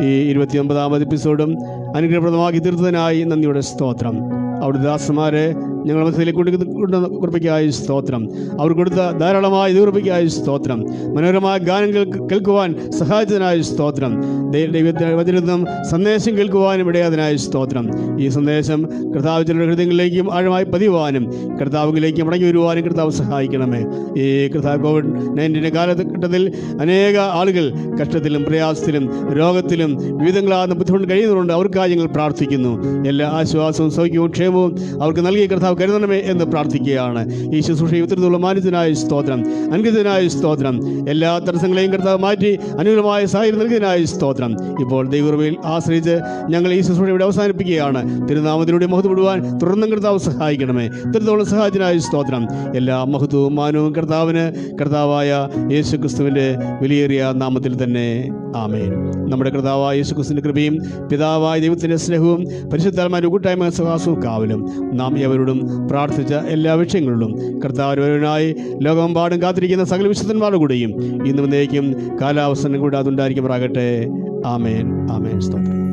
ഈ 29ാമത് എപ്പിസോഡും അനുഗ്രഹപ്രദമാക്കി തീർത്തതിനായി നന്ദിയുടെ സ്തോത്രം. അവിടുത്തെ ദാസന്മാരെ ഞങ്ങളുടെ മനസ്സിലേക്ക് കൊണ്ടുവന്ന കൃപയ്ക്കായി സ്തോത്രം. അവർ കൊടുത്ത ധാരാളമായ കൃപയ്ക്കായി സ്തോത്രം. മനോഹരമായ ഗാനങ്ങൾ കേൾക്കുവാൻ സഹായിച്ചതിനായി സ്തോത്രം. ദൈവത്തിൻ്റെ വചനം സന്ദേശം കേൾക്കുവാനും ഇടയാതിനായി സ്തോത്രം. ഈ സന്ദേശം കർത്താവ് ചിലരുടെ ഹൃദയങ്ങളിലേക്കും ആഴമായി പതിവാനും കർത്താവിലേക്കും മടങ്ങി വരുവാനും കർത്താവ് സഹായിക്കണമേ. ഈ കർത്താവ് COVID-19 കാലഘട്ടത്തിൽ അനേക ആളുകൾ കഷ്ടത്തിലും പ്രയാസത്തിലും രോഗത്തിലും വിവിധങ്ങളാകുന്ന ബുദ്ധിമുട്ട് കഴിയുന്നതുകൊണ്ട് അവർക്കായി ഞങ്ങൾ പ്രാർത്ഥിക്കുന്നു. എല്ലാ ആശ്വാസവും സൗഖ്യവും ക്ഷേമവും അവർക്ക് നൽകിയ കർത്താവ് കരുതണമേ എന്ന് പ്രാർത്ഥിക്കുകയാണ്. ഈ ശുശ്രൂഷ ഇത്തരത്തിലുള്ള മാന്യത്തിനായ സ്തോത്രം, അനുഗ്രഹത്തിനായ സ്തോത്രം. എല്ലാ തടസ്സങ്ങളെയും കർത്താവ് മാറ്റി അനുകൂലമായ സാഹചര്യം നൽകിയതിനായ സ്തോത്രം. ഇപ്പോൾ ദൈവകൃപയിൽ ആശ്രയിച്ച് ഞങ്ങൾ ഈ ശുശ്രൂഷ ഇവിടെ അവസാനിപ്പിക്കുകയാണ്. തിരുനാമത്തിലൂടെ മഹത്വപ്പെടുവാൻ തുടർന്നും കർത്താവ് സഹായിക്കണമേ. ഇത്തരത്തോളം സഹായത്തിനായ സ്തോത്രം. എല്ലാ മഹത്വവും മാനവും കർത്താവിന്, കർത്താവായ യേശു ക്രിസ്തുവിൻ്റെ വിലയേറിയ നാമത്തിൽ തന്നെ ആമേൻ. നമ്മുടെ കർത്താവായ യേശു ക്രിസ്തുവിൻ്റെ കൃപയും പിതാവായ ദൈവത്തിൻ്റെ സ്നേഹവും പരിശുദ്ധാത്മാവിൻ്റെ കൂട്ടായ്മ സഹവാസവും കാവലും നാം എവരോടും പ്രാർത്ഥിച്ച എല്ലാ വിഷയങ്ങളിലും കർത്താവിനായി ലോകമെമ്പാടും കാത്തിരിക്കുന്ന സകല വിശുദ്ധന്മാരുടെ കൂടെയും ഇന്നും എന്നേക്കും കാലാവസ്ഥ കൂടാതെ ഉണ്ടായിരിക്കുമാറാകട്ടെ. ആമേൻ, ആമേൻ. സ്തോത്രം.